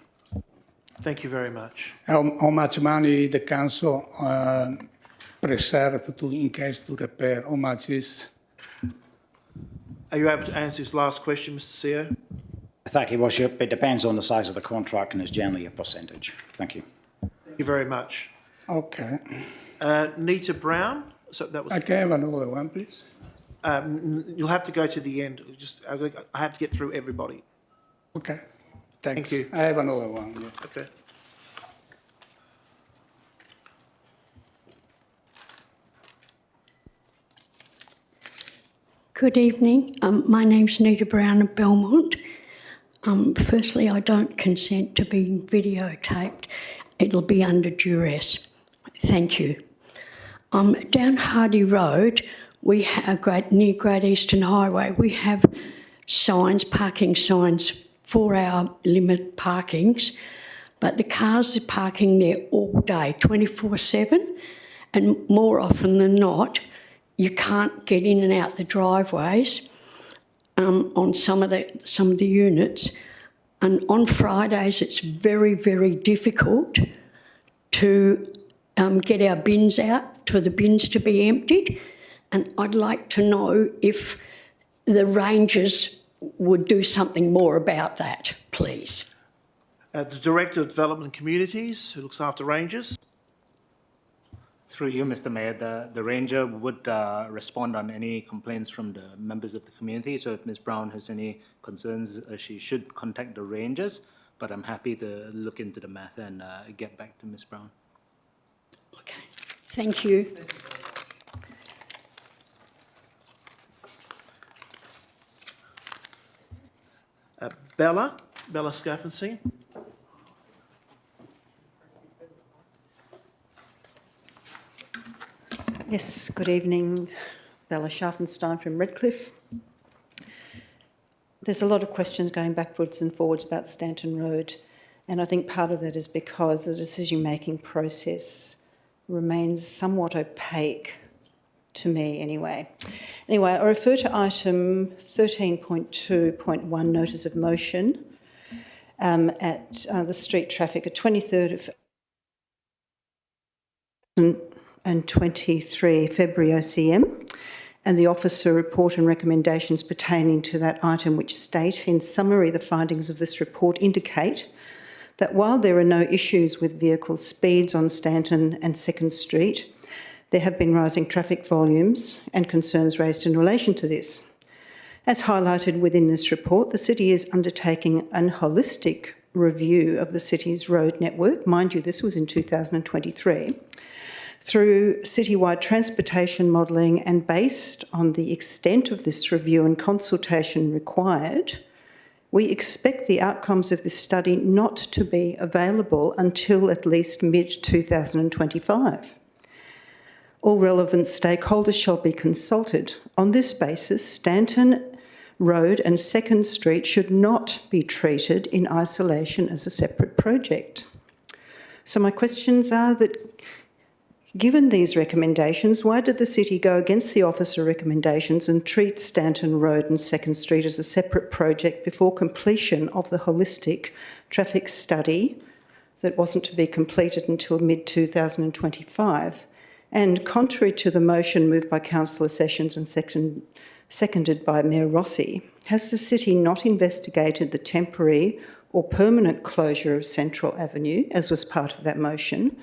Thank you very much. How much money the council preserve in case to repair? How much is? Are you able to answer this last question, Mr. CEO? Thank you, Worship. It depends on the size of the contract and is generally a percentage. Thank you. Thank you very much. Okay. Nita Brown. So that was. I can have another one, please. You'll have to go to the end. I have to get through everybody. Okay. Thank you. I have another one. Yeah. Okay. Good evening. My name's Nita Brown of Belmont. Firstly, I don't consent to being videotaped. It'll be under duress. Thank you. Down Hardy Road, we have near Great Eastern Highway, we have signs, parking signs, 4-hour limit parkings, but the cars are parking there all day, 24/7, and more often than not, you can't get in and out the driveways on some of the units, and on Fridays it's very, very difficult to get our bins out, for the bins to be emptied, and I'd like to know if the rangers would do something more about that, please. The Director of Development and Communities, who looks after rangers. Through you, Mr. Mayor, the ranger would respond on any complaints from the members of the community. So if Ms. Brown has any concerns, she should contact the rangers, but I'm happy to look into the matter and get back to Ms. Brown. Okay, thank you. Bella Scaffenstein. Yes, good evening. Bella Scharfenstein from Redcliffe. There's a lot of questions going backwards and forwards about Stanton Road, and I think part of that is because the decision-making process remains somewhat opaque, to me anyway. Anyway, I refer to item 13.2.1, notice of motion, at the street traffic at 23rd of and 23 February OCM, and the officer report and recommendations pertaining to that item, which state, in summary, the findings of this report indicate that while there are no issues with vehicle speeds on Stanton and 2nd Street, there have been rising traffic volumes and concerns raised in relation to this. As highlighted within this report, the City is undertaking a holistic review of the City's road network. Mind you, this was in 2023, Through citywide transportation modelling and based on the extent of this review and consultation required, we expect the outcomes of this study not to be available until at least mid-2025. All relevant stakeholders shall be consulted. On this basis, Stanton Road and 2nd Street should not be treated in isolation as a separate project. So my questions are that, given these recommendations, why did the City go against the officer recommendations and treat Stanton Road and 2nd Street as a separate project before completion of the holistic traffic study that wasn't to be completed until mid-2025? And contrary to the motion moved by Councillor Sessions and seconded by Mayor Rossi, has the City not investigated the temporary or permanent closure of Central Avenue, as was part of that motion,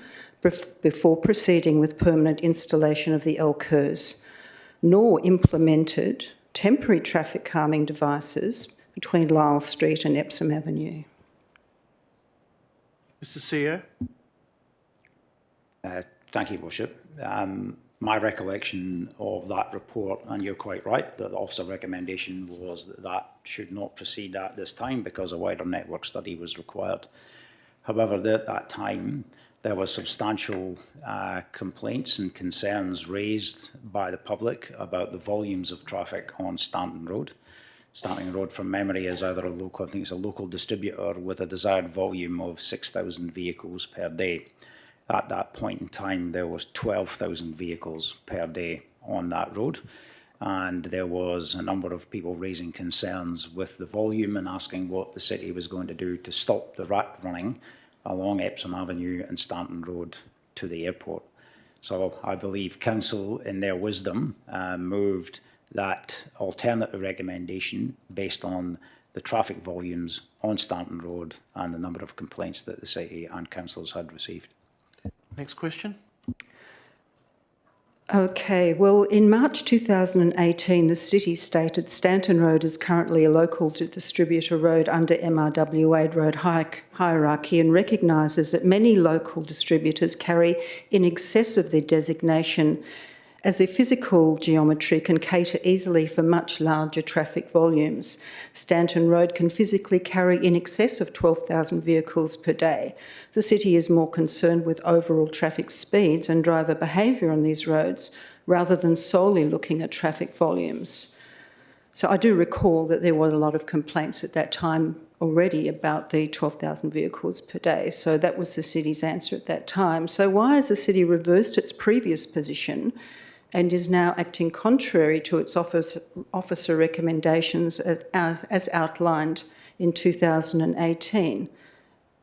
before proceeding with permanent installation of the LCURS, nor implemented temporary traffic calming devices between Lyell Street and Epsom Avenue? Mr. CEO. Thank you, Worship. My recollection of that report, and you're quite right, that the officer recommendation was that that should not proceed at this time because a wider network study was required. However, at that time, there were substantial complaints and concerns raised by the public about the volumes of traffic on Stanton Road. Stanton Road, from memory, is either a local, I think it's a local distributor with a desired volume of 6,000 vehicles per day. At that point in time, there was 12,000 vehicles per day on that road. And there was a number of people raising concerns with the volume and asking what the City was going to do to stop the rat running along Epsom Avenue and Stanton Road to the airport. So I believe Council, in their wisdom, moved that alternative recommendation based on the traffic volumes on Stanton Road and the number of complaints that the City and councillors had received. Next question. Okay, well, in March 2018, the City stated Stanton Road is currently a local distributor road under MRWA road hierarchy and recognises that many local distributors carry in excess of their designation as their physical geometry can cater easily for much larger traffic volumes. Stanton Road can physically carry in excess of 12,000 vehicles per day. The City is more concerned with overall traffic speeds and driver behaviour on these roads rather than solely looking at traffic volumes. So I do recall that there were a lot of complaints at that time already about the 12,000 vehicles per day. So that was the City's answer at that time. So why has the City reversed its previous position and is now acting contrary to its officer recommendations as outlined in 2018?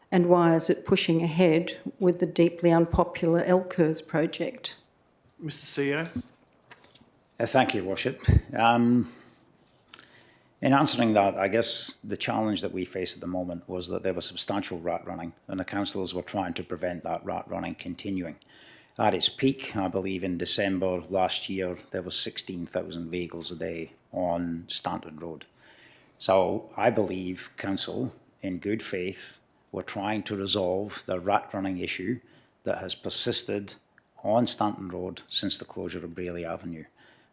And why is it pushing ahead with the deeply unpopular LCURS project? Mr. CEO. Thank you, Worship. In answering that, I guess the challenge that we faced at the moment was that there was substantial rat running, and the councillors were trying to prevent that rat running continuing. At its peak, I believe in December last year, there was 16,000 vehicles a day on Stanton Road. So I believe Council, in good faith, were trying to resolve the rat running issue that has persisted on Stanton Road since the closure of Brayley Avenue.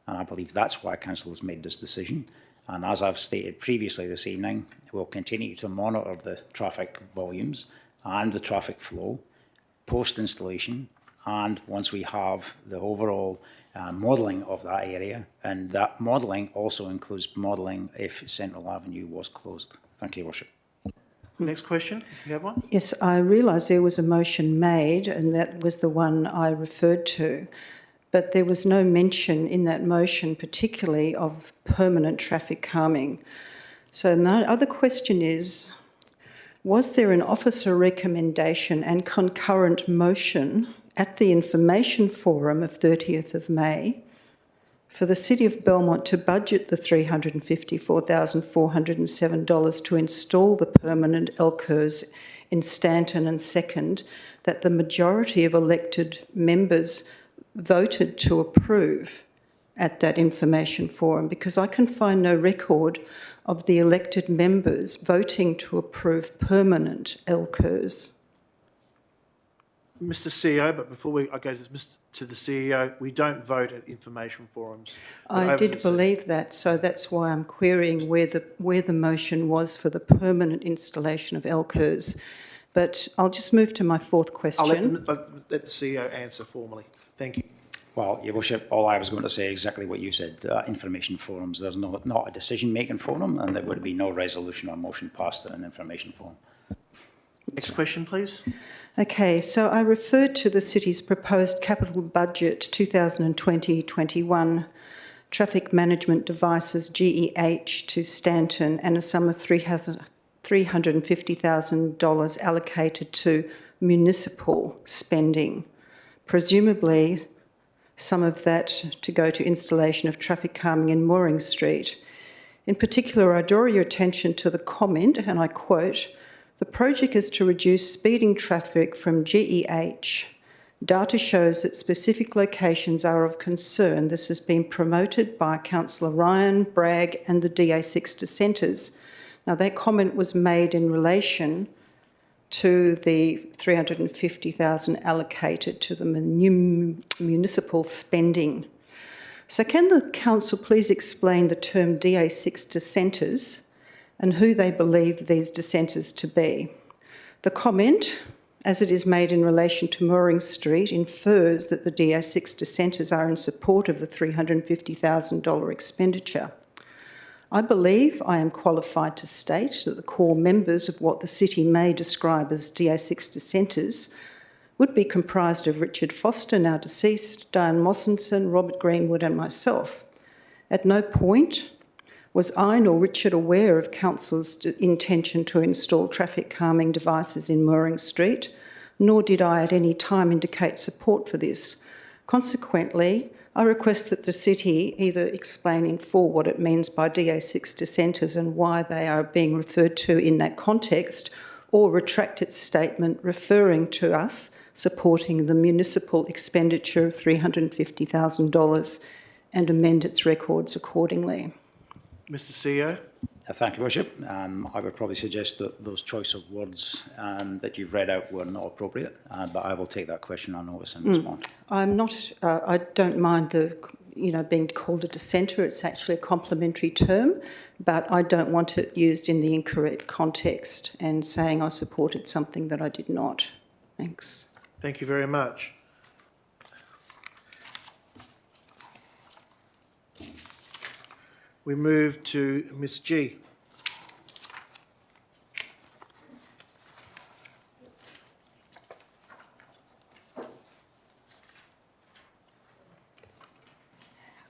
And I believe that's why Council has made this decision. And as I've stated previously this evening, we'll continue to monitor the traffic volumes and the traffic flow post-installation, and once we have the overall modelling of that area, and that modelling also includes modelling if Central Avenue was closed. Thank you, Worship. Next question, if you have one. Yes, I realise there was a motion made, and that was the one I referred to, but there was no mention in that motion particularly of permanent traffic calming. So the other question is, was there an officer recommendation and concurrent motion at the information forum of 30th of May for the City of Belmont to budget the $354,407 to install the permanent LCURS in Stanton and 2nd, that the majority of elected members voted to approve at that information forum? Because I can find no record of the elected members voting to approve permanent LCURS. Mr. CEO, but before I go to the CEO, we don't vote at information forums. I did believe that, so that's why I'm querying where the motion was for the permanent installation of LCERS. But I'll just move to my fourth question. I'll let the CEO answer formally. Thank you. Well, Your Worship, all I was going to say exactly what you said. Information forums, there's not a decision-making forum, and there would be no resolution or motion passed at an information forum. Next question, please. Okay, so I referred to the City's proposed capital budget 2020-21 traffic management devices GEH to Stanton and a sum of $350,000 allocated to municipal spending. Presumably, some of that to go to installation of traffic calming in Mooring Street. In particular, I draw your attention to the comment, and I quote, "The project is to reduce speeding traffic from GEH. Data shows that specific locations are of concern. This has been promoted by Councillor Ryan, Bragg and the DA6 dissenters." Now, that comment was made in relation to the $350,000 allocated to the municipal spending. So can the council please explain the term DA6 dissenters and who they believe these dissenters to be? The comment, as it is made in relation to Mooring Street, infers that the DA6 dissenters are in support of the $350,000 expenditure. I believe I am qualified to state that the core members of what the City may describe as DA6 dissenters would be comprised of Richard Foster, now deceased, Diane Mossinson, Robert Greenwood and myself. At no point was I nor Richard aware of Council's intention to install traffic calming devices in Mooring Street, nor did I at any time indicate support for this. Consequently, I request that the City either explain in full what it means by DA6 dissenters and why they are being referred to in that context, or retract its statement referring to us supporting the municipal expenditure of $350,000 and amend its records accordingly. Mr. CEO. Thank you, Worship. I would probably suggest that those choice of words that you've read out were not appropriate, but I will take that question on notice and respond. I'm not. I don't mind being called a dissenter. It's actually a complimentary term, but I don't want it used in the incorrect context and saying I supported something that I did not. Thanks. Thank you very much. We move to Ms. G.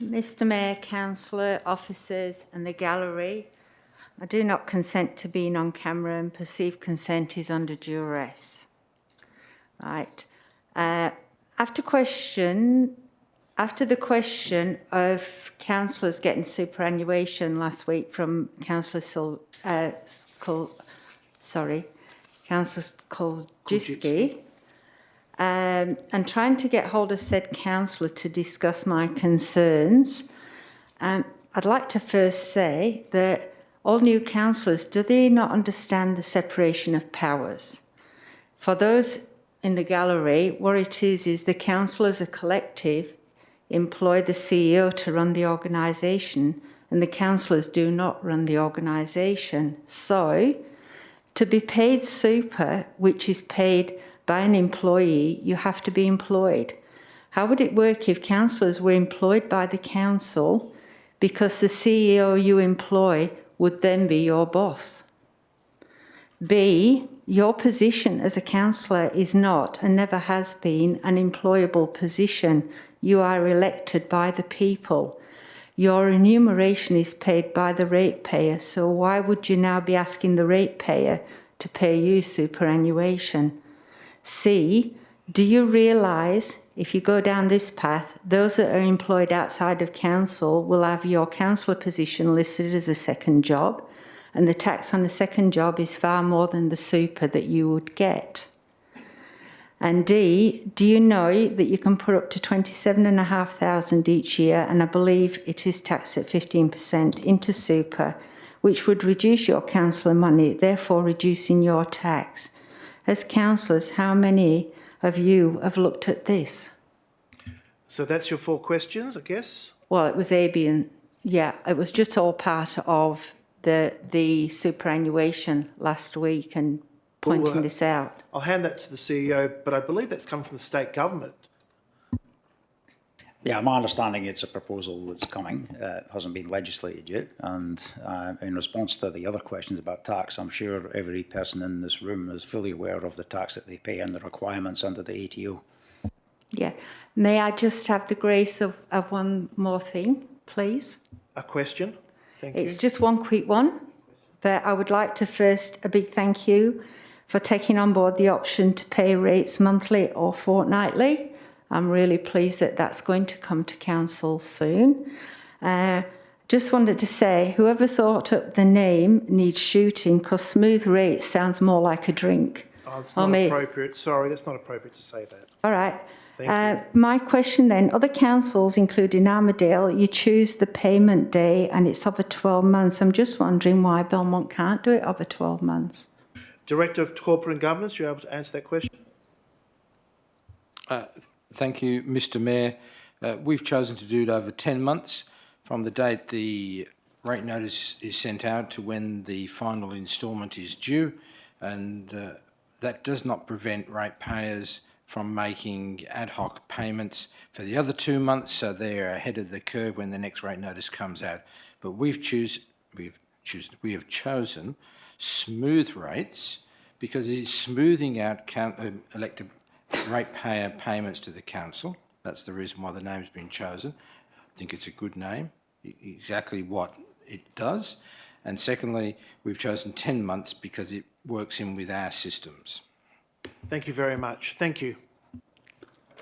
Mr. Mayor, Councillor, officers and the gallery, I do not consent to being on camera and perceived consent is under duress. Right. After the question of councillors getting superannuation last week from Councillor Koldziski, and trying to get hold of said councillor to discuss my concerns, I'd like to first say that all new councillors, do they not understand the separation of powers? For those in the gallery, what it is the council as a collective employ the CEO to run the organisation, and the councillors do not run the organisation. So, to be paid super, which is paid by an employee, you have to be employed. How would it work if councillors were employed by the council because the CEO you employ would then be your boss? B, your position as a councillor is not and never has been an employable position. You are elected by the people. Your remuneration is paid by the ratepayer, so why would you now be asking the ratepayer to pay you superannuation? C, do you realise if you go down this path, those that are employed outside of council will have your councillor position listed as a second job, and the tax on the second job is far more than the super that you would get? And D, do you know that you can put up to $27,500 each year, and I believe it is taxed at 15% into super, which would reduce your councillor money, therefore reducing your tax? As councillors, how many of you have looked at this? So that's your 4 questions, I guess? Well, it was ABN. Yeah, it was just all part of the superannuation last week and pointing this out. I'll hand that to the CEO, but I believe that's come from the state government. Yeah, my understanding it's a proposal that's coming. It hasn't been legislated yet. And in response to the other questions about tax, I'm sure every person in this room is fully aware of the tax that they pay and the requirements under the ATO. Yeah. May I just have the grace of one more thing, please? A question? Thank you. It's just one quick one, but I would like to first a big thank you for taking on board the option to pay rates monthly or fortnightly. I'm really pleased that that's going to come to council soon. Just wanted to say, whoever thought up the name needs shooting, because smooth rates sounds more like a drink. Oh, it's not appropriate. Sorry, that's not appropriate to say that. All right. Thank My question then, other councils, including Armadale, you choose the payment day and it's over 12 months. I'm just wondering why Belmont can't do it over 12 months. Director of Corporate and Governance, you're able to answer that question? Thank you, Mr Mayor. We've chosen to do it over 10 months from the date the rate notice is sent out to when the final instalment is due, and that does not prevent ratepayers from making ad hoc payments for the other 2 months, so they're ahead of the curve when the next rate notice comes out. But we have chosen smooth rates because it is smoothing out elected ratepayer payments to the council. That's the reason why the name's been chosen. I think it's a good name, exactly what it does. And secondly, we've chosen 10 months because it works in with our systems. Thank you very much. Thank you.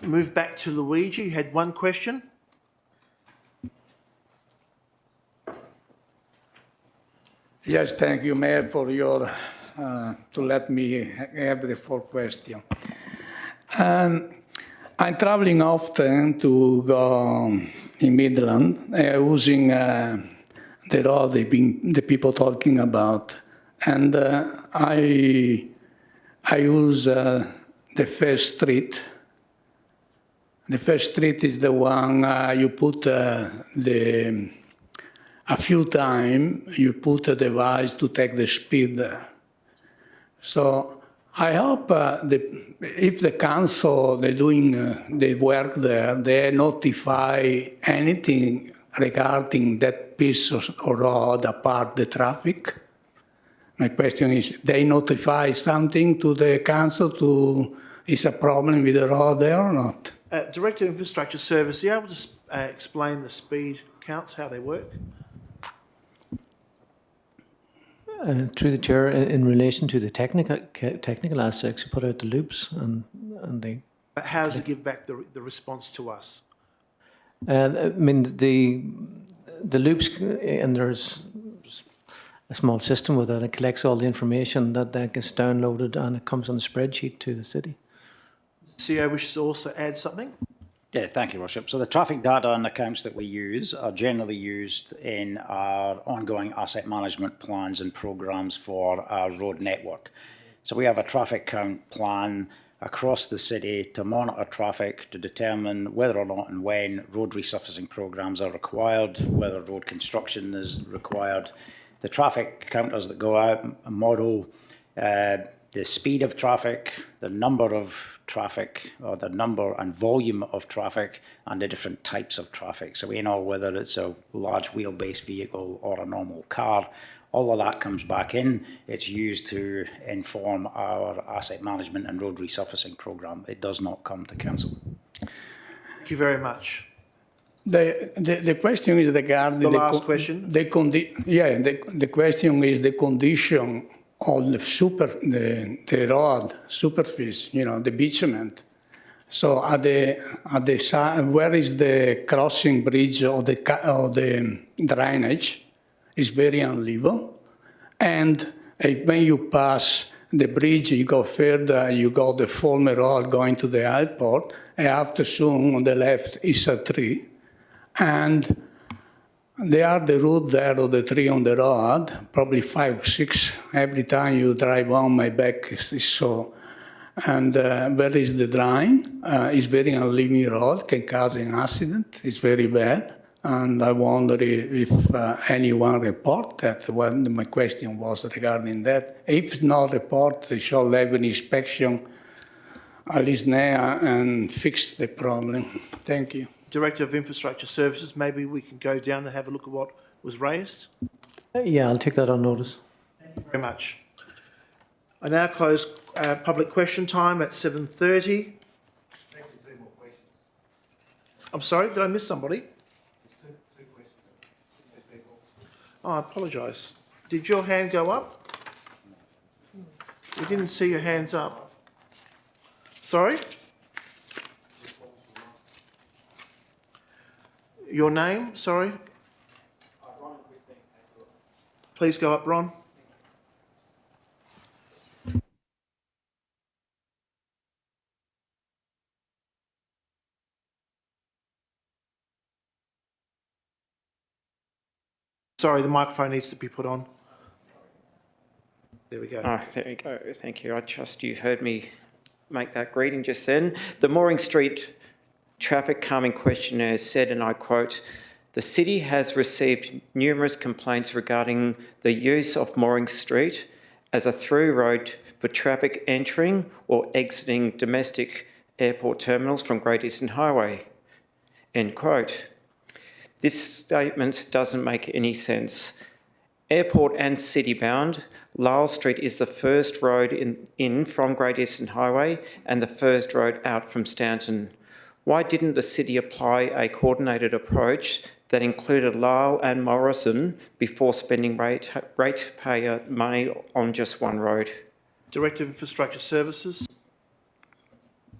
Move back to Luigi. You had one question. Yes, thank you, Mayor, for your to let me have the 4 questions. I'm traveling often to go in Midland, using the road the people talking about, and I use the first street. The first street is the one you put a few times you put a device to take the speed. So I hope if the council they're doing the work there, they notify anything regarding that piece of road apart the traffic. My question is, they notify something to the council is a problem with the road there or not? Director of Infrastructure Service, are you able to explain the speed counts, how they work? Through the chair, in relation to the technical aspects, you put out the loops and they. But how does it give back the response to us? I mean the loops, and there's a small system with that. It collects all the information that gets downloaded and it comes on a spreadsheet to the city. CEO wishes to also add something. Yeah, thank you, Worship. So the traffic data and accounts that we use are generally used in our ongoing asset management plans and programs for our road network. So we have a traffic count plan across the city to monitor traffic, to determine whether or not and when road resurfacing programs are required, whether road construction is required. The traffic counters that go out model the speed of traffic, the number of traffic, or the number and volume of traffic, and the different types of traffic. So we know whether it's a large wheelbase vehicle or a normal car. All of that comes back in. It's used to inform our asset management and road resurfacing program. It does not come to council. Thank you very much. The question is regarding the last question. The question is the condition of the road superfice, the bitumen. So at the side, where is the crossing bridge or the drainage is very uneven, and when you pass the bridge, you go further, you go the former road going to the airport, and after soon on the left is a tree, and there are the root there of the tree on the road, probably 5 or 6. Every time you drive on, my back is so. And where is the drain? It's very unliving road, can cause an accident. It's very bad. And I wonder if anyone report that. When my question was regarding that. If not report, they shall have an inspection at least now and fix the problem. Thank you. Director of Infrastructure Services, maybe we can go down and have a look at what was raised. Yeah, I'll take that on notice. Thank you very much. I now close public question time at 7:30. I'm sorry, did I miss somebody? Oh, I apologise. Did your hand go up? We didn't see your hands up. Sorry? Your name, sorry? Please go up, Ron. Sorry, the microphone needs to be put on. There we go. Oh, there we go. Thank you. I trust you heard me make that greeting just then. The Mooring Street traffic calming questionnaire said, and I quote, "The city has received numerous complaints regarding the use of Mooring Street as a through road for traffic entering or exiting domestic airport terminals from Great Eastern Highway." End quote. This statement doesn't make any sense. Airport and city-bound, Lyell Street is the first road in from Great Eastern Highway and the first road out from Stanton. Why didn't the city apply a coordinated approach that included Lyell and Morrison before spending ratepayer money on just one road? Director of Infrastructure Services.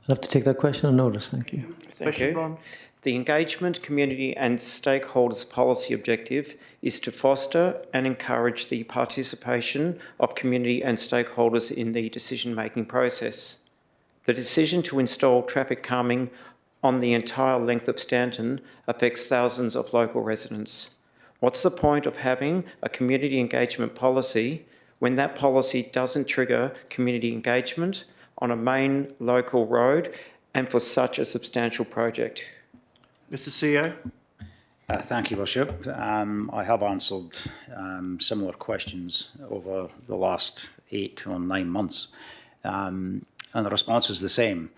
I'll have to take that question on notice. Thank you. Thank you. The engagement, community and stakeholders policy objective is to foster and encourage the participation of community and stakeholders in the decision-making process. The decision to install traffic calming on the entire length of Stanton affects thousands of local residents. What's the point of having a community engagement policy when that policy doesn't trigger community engagement on a main local road and for such a substantial project? Mr. CEO. Thank you, Worship. I have answered similar questions over the last 8 or 9 months, and the response is the same.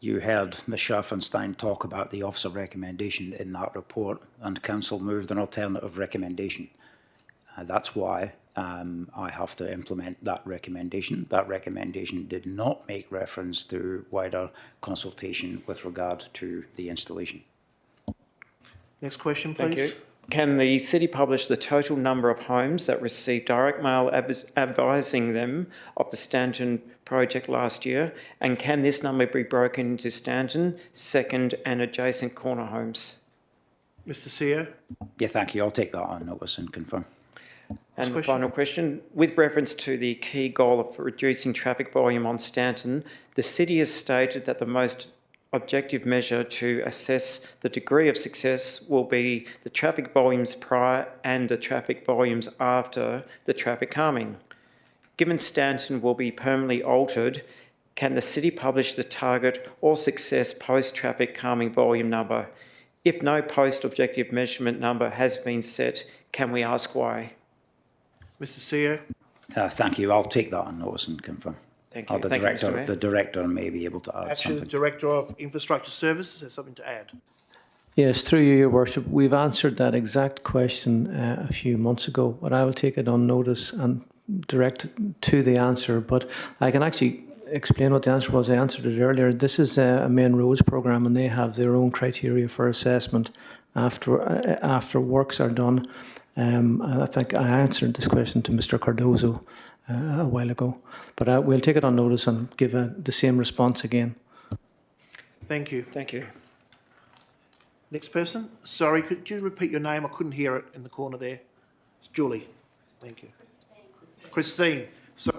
You heard Ms. Schaffenstein talk about the officer recommendation in that report, and Council moved an alternative recommendation. That's why I have to implement that recommendation. That recommendation did not make reference to wider consultation with regard to the installation. Next question, please. Thank you. Can the city publish the total number of homes that received direct mail advising them of the Stanton project last year? And can this number be broken into Stanton, second and adjacent corner homes? Mr. CEO. Yeah, thank you. I'll take that on notice and confirm. And the final question, with reference to the key goal of reducing traffic volume on Stanton, the city has stated that the most objective measure to assess the degree of success will be the traffic volumes prior and the traffic volumes after the traffic calming. Given Stanton will be permanently altered, can the city publish the target or success post-traffic calming volume number? If no post-objective measurement number has been set, can we ask why? Mr. CEO. Thank you. I'll take that on notice and confirm. Thank you. The director may be able to add Actually, something. the Director of Infrastructure Services has something to add. Yes, through you, Your Worship. We've answered that exact question a few months ago, but I will take it on notice and direct to the answer. But I can actually explain what the answer was. I answered it earlier. This is a main roads programme, and they have their own criteria for assessment after works are done. I think I answered this question to Mr. Cardozo a while ago, but we'll take it on notice and give the same response again. Thank you. Thank you. Next person. Sorry, could you repeat your name? I couldn't hear it in the corner there. It's Julie. Thank you. Christine. Sorry.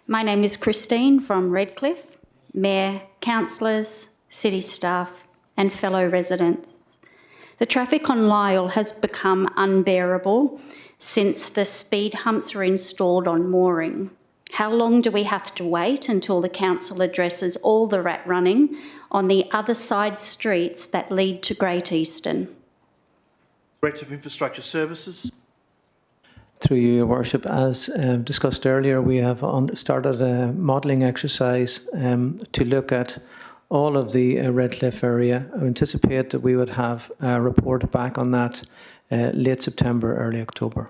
My name is Christine from Redcliffe. Mayor, councillors, city staff and fellow residents. The traffic on Lyell has become unbearable since the speed humps were installed on mooring? How long do we have to wait until the council addresses all the rat running on the other side streets that lead to Great Eastern? Director of Infrastructure Services. Through you, Your Worship, as discussed earlier, we have started a modelling exercise to look at all of the Redcliffe area. I anticipate that we would have a report back on that late September, early October.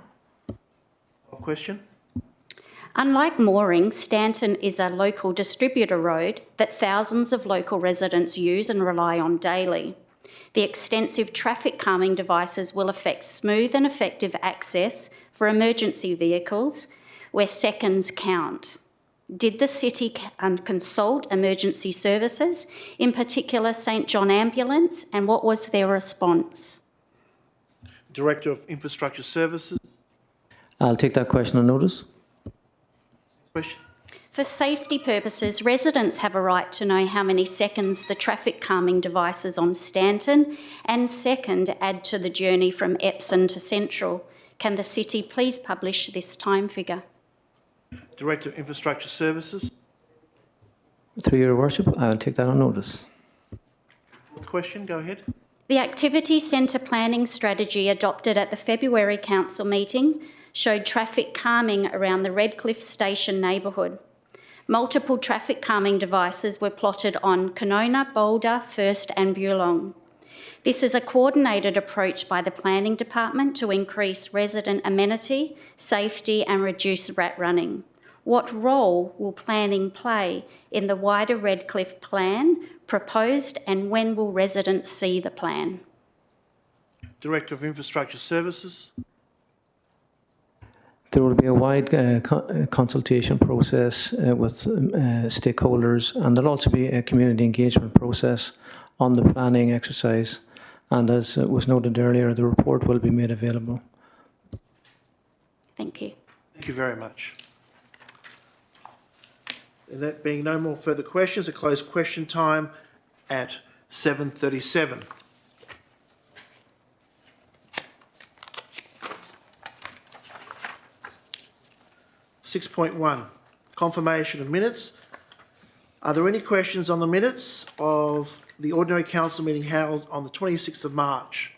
Question? Unlike mooring, Stanton is a local distributor road that thousands of local residents use and rely on daily. The extensive traffic calming devices will affect smooth and effective access for emergency vehicles where seconds count. Did the city consult emergency services, in particular St John Ambulance, and what was their response? Director of Infrastructure Services. I'll take that question on notice. Question? For safety purposes, residents have a right to know how many seconds the traffic calming devices on Stanton and second add to the journey from Epsom to Central. Can the city please publish this time figure? Director of Infrastructure Services. Through Your Worship, I'll take that on notice. Fourth question, go ahead. The Activity Centre planning strategy adopted at the February council meeting showed traffic calming around the Redcliffe Station neighbourhood. Multiple traffic calming devices were plotted on Canona, Boulder, First and Bulong. This is a coordinated approach by the Planning Department to increase resident amenity, safety and reduce rat running. What role will planning play in the wider Redcliffe plan proposed, and when will residents see the plan? Director of Infrastructure Services. There will be a wide consultation process with stakeholders, and there'll also be a community engagement process on the planning exercise. And as was noted earlier, the report will be made available. Thank you. Thank you very much. And that being no more further questions, a closed question time at 7:37. Six point one, confirmation of minutes. Are there any questions on the minutes of the ordinary council meeting held on the 26th of March?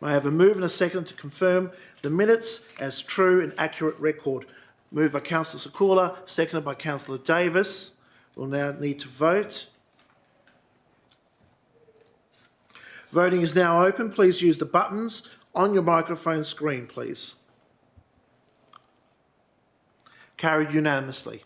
May I have a move and a second to confirm the minutes as true and accurate record? Moved by Councillor Sakula, seconded by Councillor Davis. We'll now need to vote. Voting is now open. Please use the buttons on your microphone screen, please. Carried unanimously.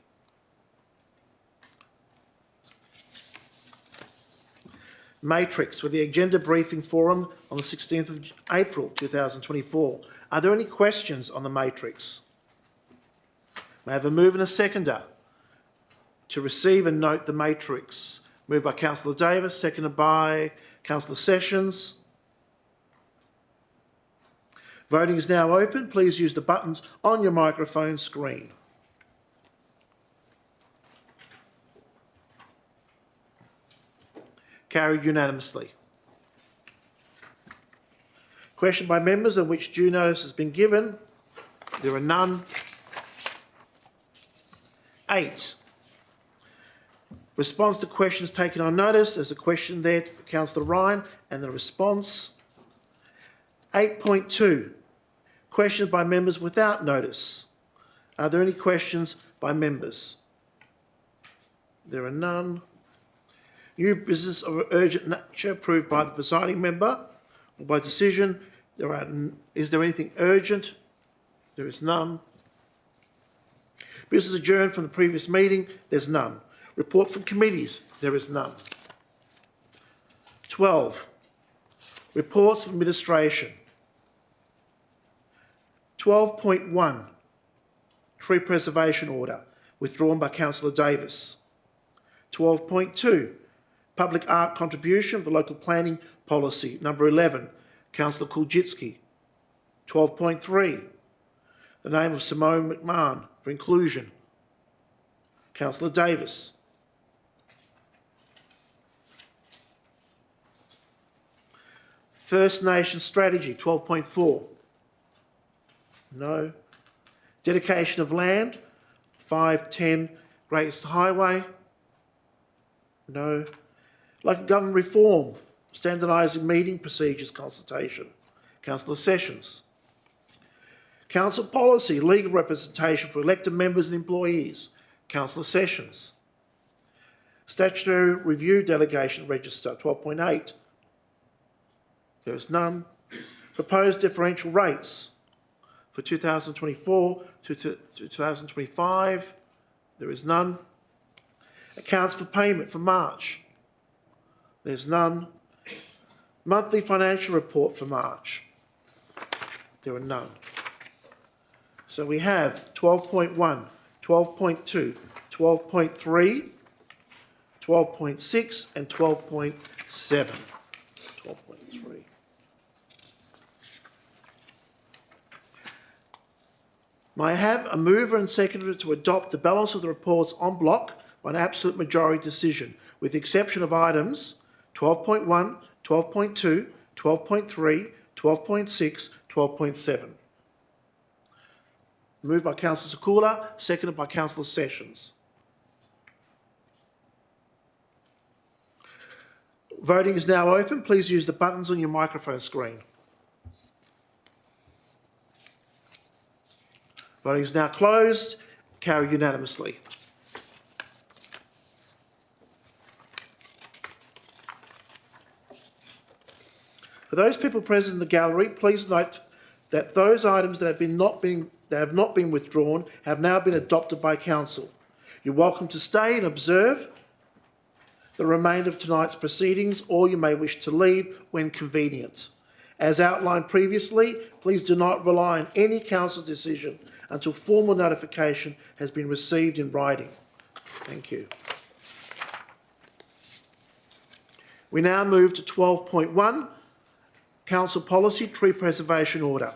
Matrix for the Agenda Briefing Forum on the 16th of April 2024. Are there any questions on the matrix? May I have a move and a seconder to receive and note the matrix? Moved by Councillor Davis, seconded by Councillor Sessions. Voting is now open. Please use the buttons on your microphone screen. Carried unanimously. Question by members on which due notice has been given. There are none. 8. Response to questions taken on notice. There's a question there for Councillor Ryan and the response. 8.2. Questions by members without notice. Are there any questions by members? There are none. New business of urgent nature approved by the presiding member or by decision. Is there anything urgent? There is none. Business adjourned from the previous meeting. There's none. Report from committees. There is none. 12. Reports of administration. 12.1. Tree preservation order withdrawn by Councillor Davis. 12.2. Public art contribution for local planning policy, number 11, Councillor Kuljitsky. 12.3, the name of Simone McMahon for inclusion, Councillor Davis. First Nations strategy, 12.4, No. Dedication of land, 510 Greatest Highway. No. Local government reform, standardising meeting procedures consultation. Councillor Sessions. Council policy, legal representation for elected members and employees. Councillor Sessions. Statutory review delegation register, 12.8. There is none. Proposed differential rates for 2024 to 2025. There is none. Accounts for payment for March. There's none. Monthly financial report for March. There are none. So we have 12.1, 12.2, 12.3, 12.6 and 12.7. 12.3. May I have a mover and seconder to adopt the balance of the reports en bloc by an absolute majority decision, with the exception of items 12.1, 12.2, 12.3, 12.6, 12.7. Moved by Councillor Sakula, seconded by Councillor Sessions. Voting is now open. Please use the buttons on your microphone screen. Voting is now closed. Carried unanimously. For those people present in the gallery, please note that those items that have not been withdrawn have now been adopted by Council. You're welcome to stay and observe the remainder of tonight's proceedings, or you may wish to leave when convenient. As outlined previously, please do not rely on any council decision until formal notification has been received in writing. Thank you. We now move to 12.1, Council Policy Tree Preservation Order.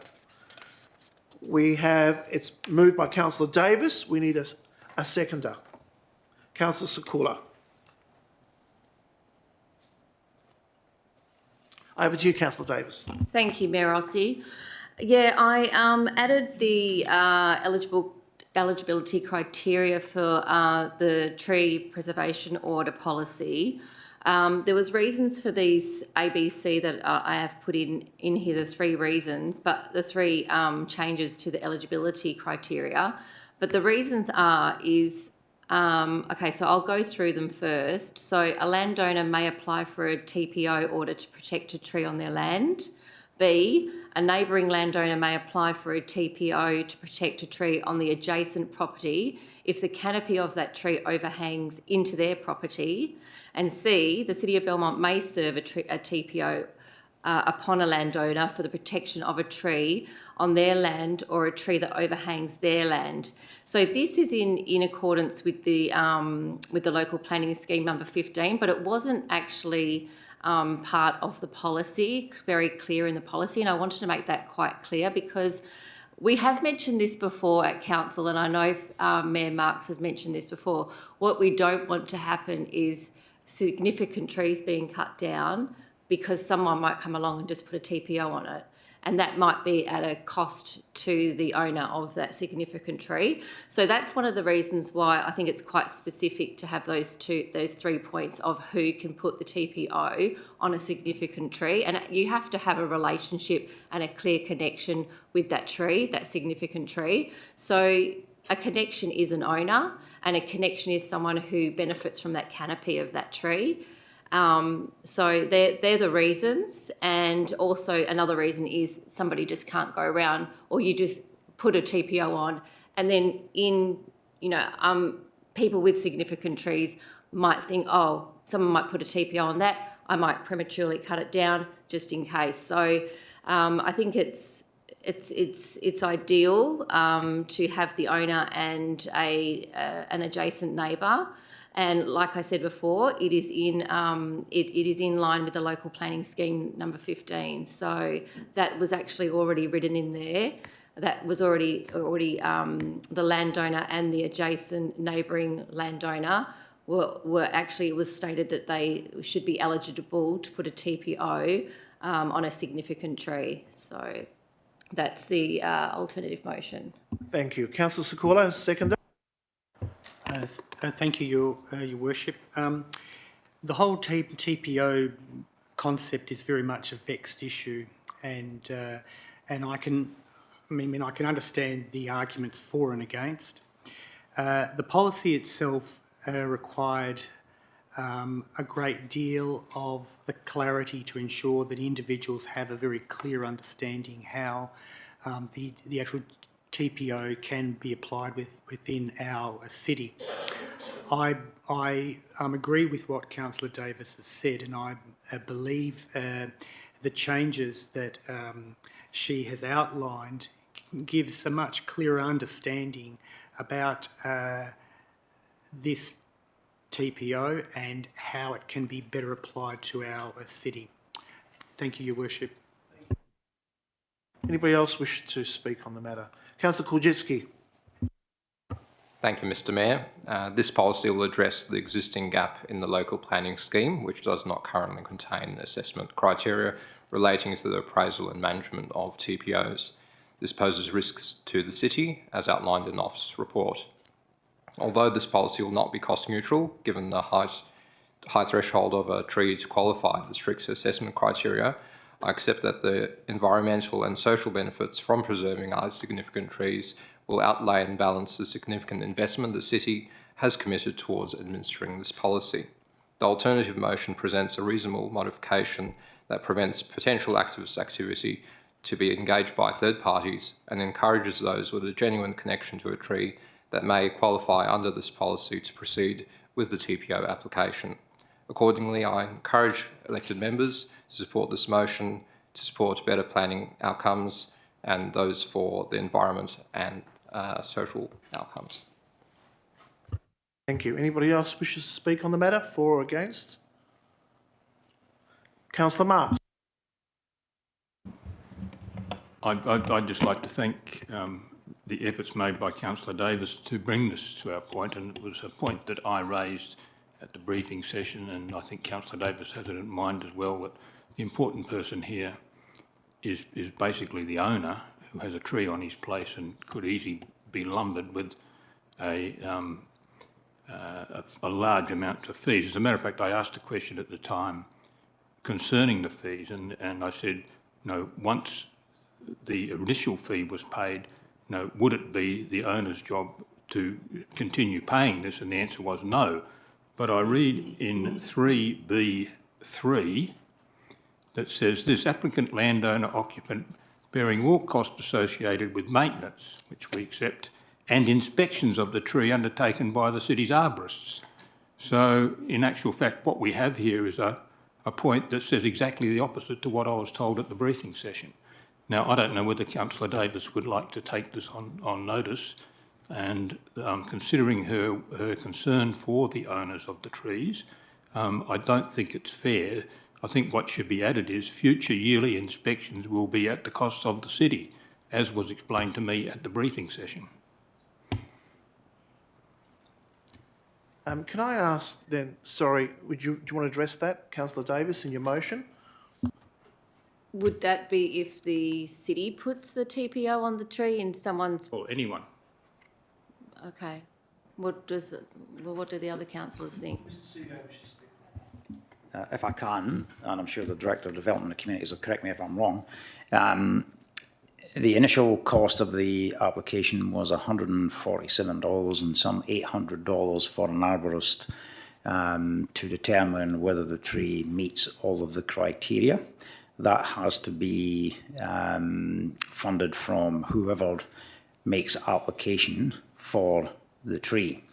It's moved by Councillor Davis. We need a seconder. Councillor Sakula. Over to you, Councillor Davis. Thank you, Mayor Rossi. Yeah, I added the eligibility criteria for the tree preservation order policy. There was reasons for these ABC that I have put in here, the three reasons, but the three changes to the eligibility criteria. But the reasons okay, so I'll go through them first. So a landowner may apply for a TPO order to protect a tree on their land. B, a neighbouring landowner may apply for a TPO to protect a tree on the adjacent property if the canopy of that tree overhangs into their property. And C, the City of Belmont may serve a TPO upon a landowner for the protection of a tree on their land or a tree that overhangs their land. So this is in accordance with the local planning scheme number 15, but it wasn't actually part of the policy, very clear in the policy, and I wanted to make that quite clear because we have mentioned this before at council, and I know Mayor Marks has mentioned this before. What we don't want to happen is significant trees being cut down because someone might come along and just put a TPO on it. And that might be at a cost to the owner of that significant tree. So that's one of the reasons why I think it's quite specific to have those 3 points of who can put the TPO on a significant tree. And you have to have a relationship and a clear connection with that tree, that significant tree. So a connection is an owner, and a connection is someone who benefits from that canopy of that tree. So they're the reasons, and also another reason is somebody just can't go around, or you just put a TPO on, and then people with significant trees might think, oh, someone might put a TPO on that, I might prematurely cut it down just in case. So I think it's ideal to have the owner and an adjacent neighbour. And like I said before, it is in line with the local planning scheme number 15. So that was actually already written in there. That was already the landowner and the adjacent neighbouring landowner were actually, it was stated that they should be eligible to put a TPO on a significant tree. So That's the alternative motion. Thank you. Councillor Sikora, seconder. Thank you, Your Worship. The whole TPO concept is very much a vexed issue, and I can understand the arguments for and against. The policy itself required a great deal of the clarity to ensure that individuals have a very clear understanding how the actual TPO can be applied within our city. I agree with what Councillor Davis has said, and I believe the changes that she has outlined gives a much clearer understanding about this TPO and how it can be better applied to our city. Thank you, Your Worship. Anybody else wish to speak on the matter? Councillor Kulczycki. Thank you, Mr. Mayor. This policy will address the existing gap in the local planning scheme, which does not currently contain assessment criteria relating to the appraisal and management of TPOs. This poses risks to the city, as outlined in the officer's report. Although this policy will not be cost neutral, given the high threshold of a tree to qualify the strict assessment criteria, I accept that the environmental and social benefits from preserving our significant trees will outlay and balance the significant investment the city has committed towards administering this policy. The alternative motion presents a reasonable modification that prevents potential activist activity to be engaged by third parties and encourages those with a genuine connection to a tree that may qualify under this policy to proceed with the TPO application. Accordingly, I encourage elected members to support this motion to support better planning outcomes and those for the environment and social outcomes. Thank you. Anybody else wishes to speak on the matter, for or against? Councillor Marx. I'd just like to thank the efforts made by Councillor Davis to bring this to our point, and it was a point that I raised at the briefing session, and I think Councillor Davis has it in mind as well, that the important person here is basically the owner, who has a tree on his place and could easily be lumbered with a large amount of fees. As a matter of fact, I asked a question at the time concerning the fees, and I said, once the initial fee was paid, would it be the owner's job to continue paying this? And the answer was no. But I read in 3B3 that says this applicant, landowner, occupant bearing all costs associated with maintenance, which we accept, and inspections of the tree undertaken by the city's arborists. So in actual fact, what we have here is a point that says exactly the opposite to what I was told at the briefing session. Now, I don't know whether Councillor Davis would like to take this on notice, and considering her concern for the owners of the trees, I don't think it's fair. I think what should be added is future yearly inspections will be at the cost of the city, as was explained to me at the briefing session. Can I ask then, sorry, do you want to address that, Councillor Davis, in your motion? Would that be if the city puts the TPO on the tree and someone's... Or anyone. Okay. What do the other councillors think? If I can, and I'm sure the Director of Development and Communities will correct me if I'm wrong, the initial cost of the application was $147 and some $800 for an arborist to determine whether the tree meets all of the criteria. That has to be funded from whoever makes application for the tree.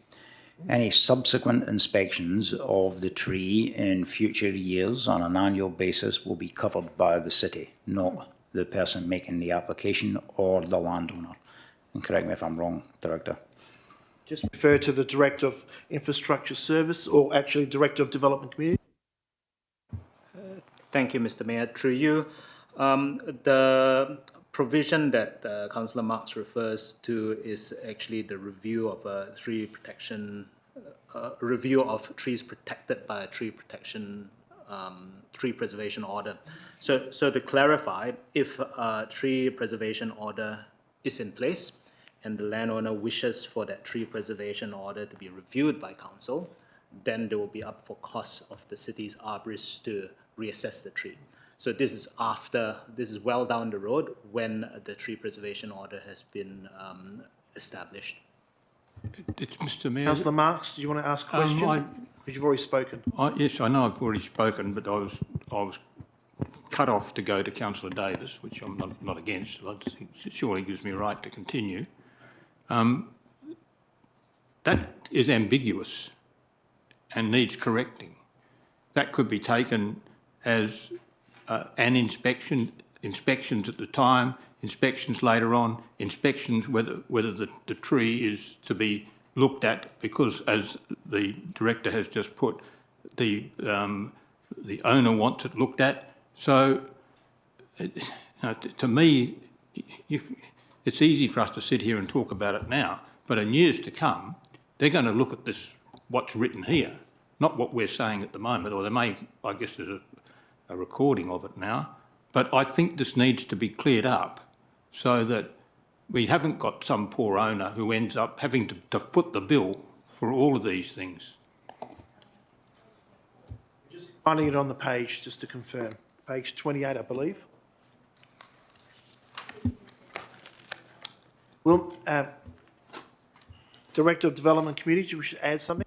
Any subsequent inspections of the tree in future years on an annual basis will be covered by the city, not the person making the application or the landowner. And correct me if I'm wrong, Director. Just refer to the Director of Infrastructure Service, or actually Director of Development Community. Thank you, Mr. Mayor. Through you, the provision that Councillor Marx refers to is actually the review of tree protection, review of trees protected by a tree protection tree preservation order. So to clarify, if a tree preservation order is in place and the landowner wishes for that tree preservation order to be reviewed by council, then they will be up for costs of the city's arborists to reassess the tree. So this is well down the road when the tree preservation order has been established. It's Mr. Mayor. Councillor Marks, do you want to ask a question? Because you've already spoken. Yes, I know I've already spoken, but I was cut off to go to Councillor Davis, which I'm not against. I think it surely gives me a right to continue. That is ambiguous and needs correcting. That could be taken as an inspection, inspections at the time, inspections later on, inspections whether the tree is to be looked at, because as the director has just put, the owner wants it looked at. So to me, it's easy for us to sit here and talk about it now, but in years to come, they're going to look at this, what's written here, not what we're saying at the moment, or there may, I guess there's a recording of it now, but I think this needs to be cleared up so that we haven't got some poor owner who ends up having to foot the bill for all of these things. Just finding it on the page, just to confirm. Page 28, I believe. Will, Director of Development Community, do you wish to add something?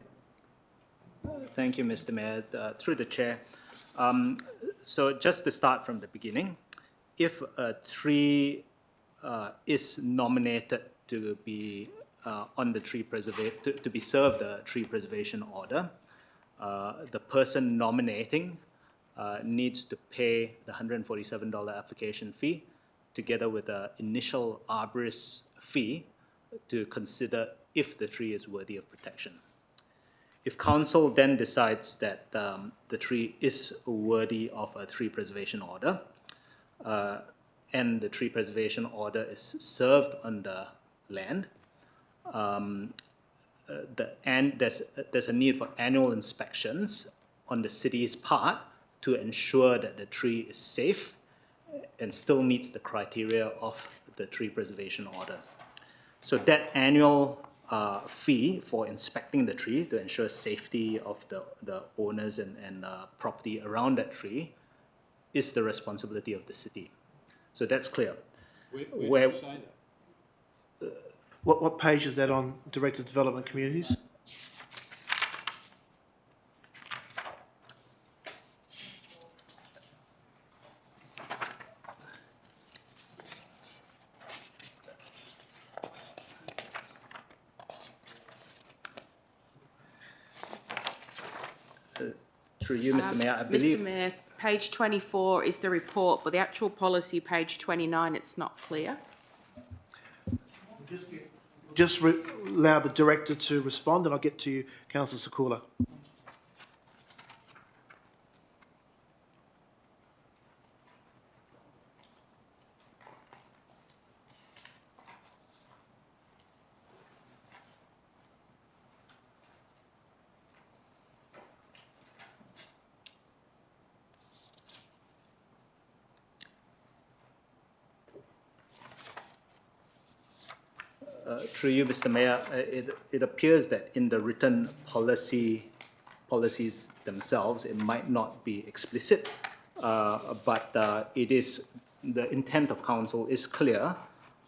Thank you, Mr. Mayor. Through the chair. So just to start from the beginning, if a tree is nominated to be on the tree to be served a tree preservation order, the person nominating needs to pay the $147 application fee together with the initial arborist fee to consider if the tree is worthy of protection. If council then decides that the tree is worthy of a tree preservation order, and the tree preservation order is served on the land, there's a need for annual inspections on the city's part to ensure that the tree is safe and still meets the criteria of the tree preservation order. So that annual fee for inspecting the tree to ensure safety of the owners and property around that tree is the responsibility of the city. So that's clear. Where do you say that? What page is that on, Director of Development Communities? Through you, Mr. Mayor, I believe. Mr. Mayor, page 24 is the report, but the actual policy, page 29, it's not clear. Just allow the Director to respond, and I'll get to you, Councillor Sakula. Through you, Mr. Mayor, it appears that in the written policies themselves, it might not be explicit, but it is, the intent of council is clear.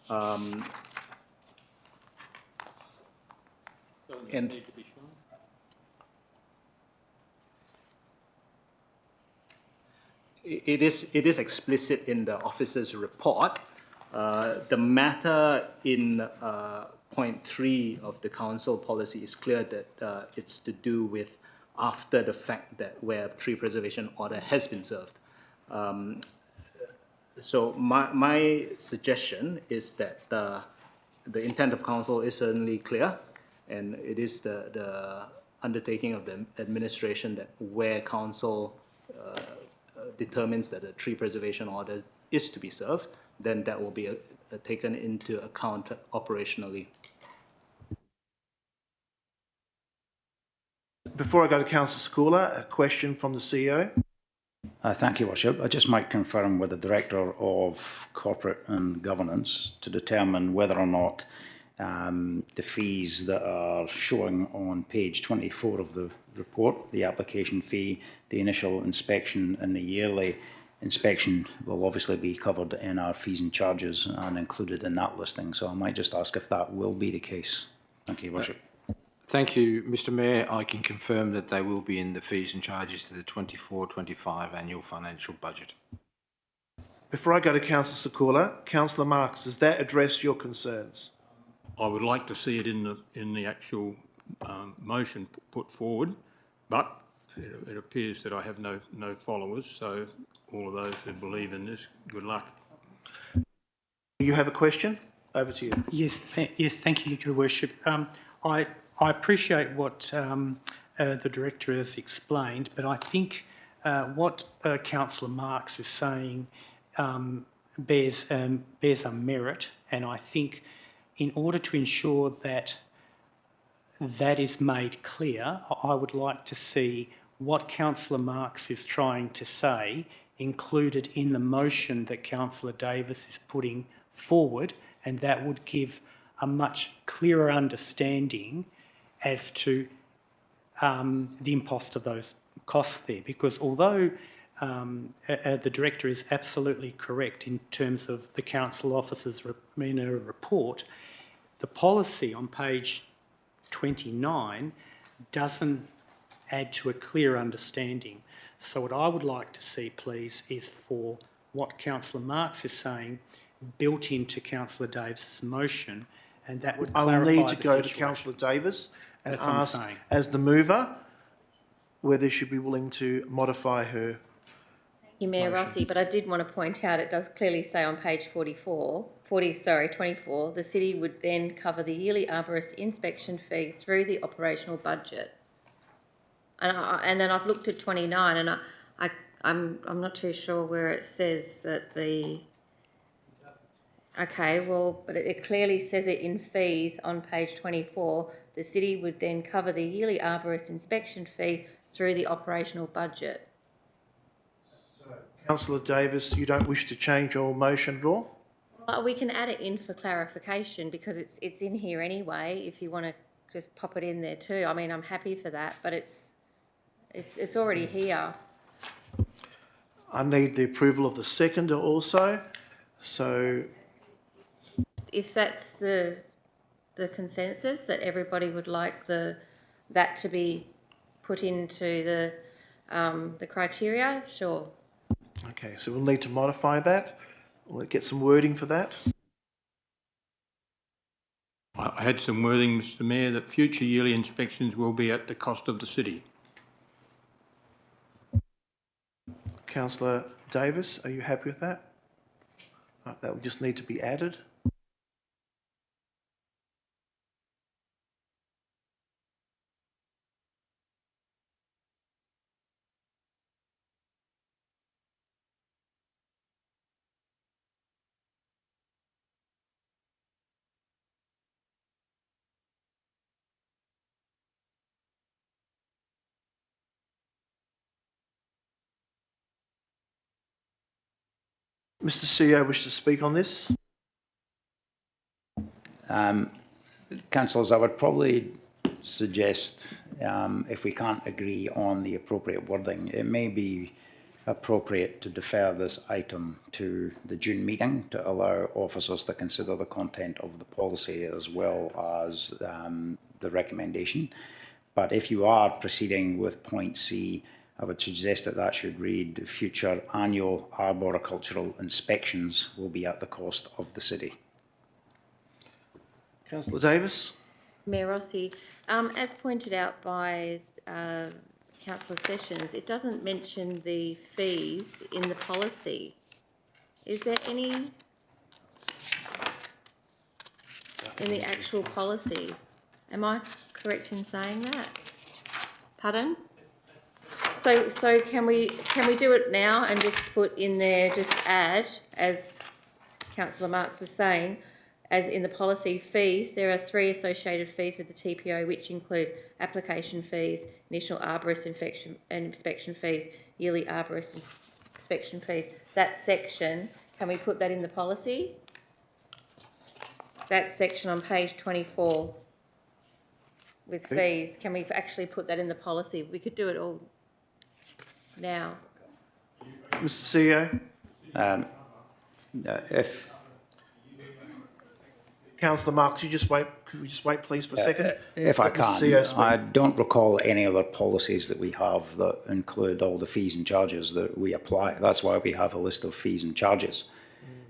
And it is explicit in the officer's report. The matter in point 3 of the council policy is clear that it's to do with after the fact that where a tree preservation order has been served. So my suggestion is that the intent of council is certainly clear, and it is the undertaking of the administration that where council determines that a tree preservation order is to be served, then that will be taken into account operationally. Before I go to Councillor Sakula, a question from the CEO. Thank you, Worship. I just might confirm with the Director of Corporate and Governance to determine whether or not the fees that are showing on page 24 of the report, the application fee, the initial inspection and the yearly inspection will obviously be covered in our fees and charges and included in that listing. So I might just ask if that will be the case. Thank you, Worship. Thank you, Mr Mayor. I can confirm that they will be in the fees and charges to the 24-25 annual financial budget. Before I go to Councillor Sakula, Councillor Marx, does that address your concerns? I would like to see it in the actual motion put forward, but it appears that I have no followers, so all of those who believe in this, good luck. You have a question? Over to you. Yes, thank you, Your Worship. I appreciate what the Director has explained, but I think what Councillor Marx is saying bears a merit, and I think in order to ensure that that is made clear, I would like to see what Councillor Marx is trying to say included in the motion that Councillor Davis is putting forward, and that would give a much clearer understanding as to the impost of those costs there. Because although the Director is absolutely correct in terms of the Council Officer's report, the policy on page 29 doesn't add to a clear understanding. So what I would like to see, please, is for what Councillor Marx is saying built into Councillor Davis's motion, and that would clarify the situation. I will need to go to Councillor Davis and ask, as the mover, whether she'd be willing to modify her. Thank you, Mayor Rossi, but I did want to point out it does clearly say on page 24, the city would then cover the yearly arborist inspection fee through the operational budget. And then I've looked at 29, and I'm not too sure where it says that the. Okay, well, but it clearly says it in fees on page 24. The city would then cover the yearly arborist inspection fee through the operational budget. So, Councillor Davis, you don't wish to change your motion at all? Well, we can add it in for clarification because it's in here anyway. If you want to just pop it in there too, I mean, I'm happy for that, but it's already here. I need the approval of the seconder also. So, if that's the consensus that everybody would like that to be put into the criteria, sure. Okay, so we'll need to modify that. We'll get some wording for that. I had some wording, Mr Mayor, that future yearly inspections will be at the cost of the city. Councillor Davis, are you happy with that? That will just need to be added. Mr CEO, wish to speak on this? Councillors, I would probably suggest if we can't agree on the appropriate wording, it may be appropriate to defer this item to the June meeting to allow officers to consider the content of the policy as well as the recommendation. But if you are proceeding with point C, I would suggest that should read future annual arboricultural inspections will be at the cost of the city. Councillor Davis. Mayor Rossi, as pointed out by Councillor Sessions, it doesn't mention the fees in the policy. Is there any in the actual policy? Am I correct in saying that? Pardon? So can we do it now and just put in there, just add, as Councillor Marx was saying, as in the policy fees, there are 3 associated fees with the TPO, which include application fees, initial arborist inspection fees, yearly arborist inspection fees. That section, can we put that in the policy? That section on page 24 with fees, can we actually put that in the policy? We could do it all now. Mr. CEO? If Councillor Mark, could we just wait please for a second? If I Let the CEO can, speak. I don't recall any other policies that we have that include all the fees and charges that we apply. That's why we have a list of fees and charges.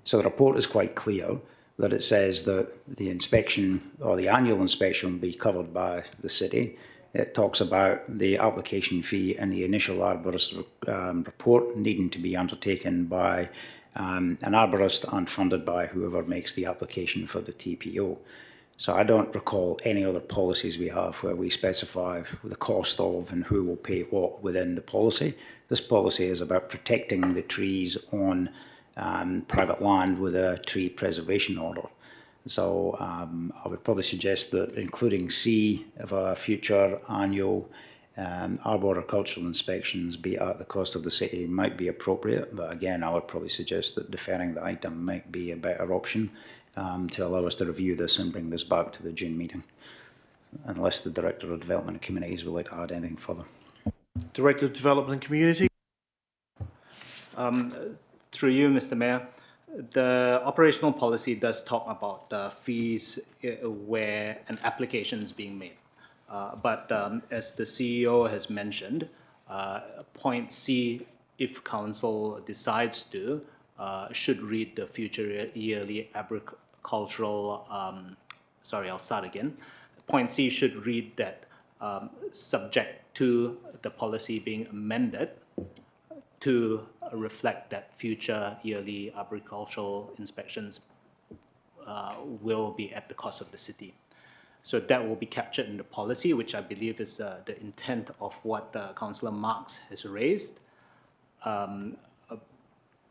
So the report is quite clear that it says that the inspection or the annual inspection will be covered by the city. It talks about the application fee and the initial arborist report needing to be undertaken by an arborist and funded by whoever makes the application for the TPO. So I don't recall any other policies we have where we specify the cost of and who will pay what within the policy. This policy is about protecting the trees on private land with a tree preservation order. So I would probably suggest that including C of a future annual arboricultural inspections be at the cost of the city might be appropriate, but again I would probably suggest that deferring the item might be a better option to allow us to review this and bring this back to the June meeting, unless the Director of Development and Communities would like to add anything further. Director of Development and Community. Through you, Mr. Mayor, the operational policy does talk about fees where an application is being made. But as the CEO has mentioned, point C, if council decides to, should read the future yearly agricultural, sorry, I'll start again. Point C should read that subject to the policy being amended to reflect that future yearly agricultural inspections will be at the cost of the city. So that will be captured in the policy, which I believe is the intent of what Councillor Marx has raised,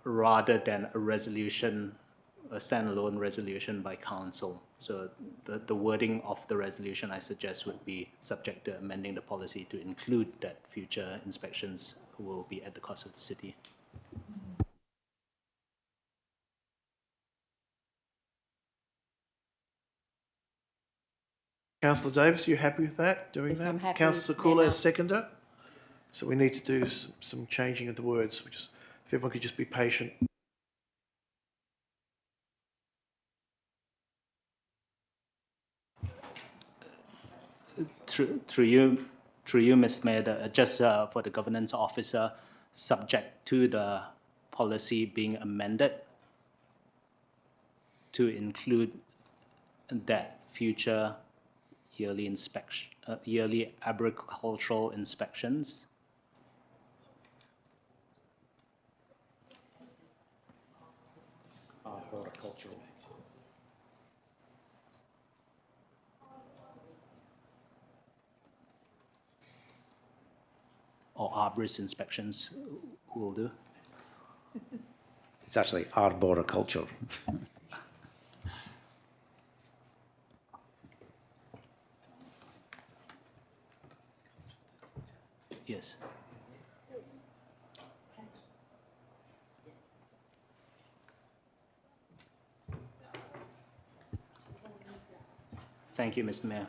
rather than a resolution, a standalone resolution by council. So the wording of the resolution I suggest would be subject to amending the policy to include that future inspections will be at the cost of the city. Councillor Davis, are you happy with that, doing Yes, that? I'm happy. Councillor Kula as seconder. So we need to do some changing of the words, which is, if everyone could just be patient. Through you, Mr. Mayor, just for the governance officer, subject to the policy being amended to include that future yearly inspection, yearly agricultural inspections. Horticultural. Or arborist inspections will do. It's actually arboriculture. Yes. Thank you, Mr. Mayor.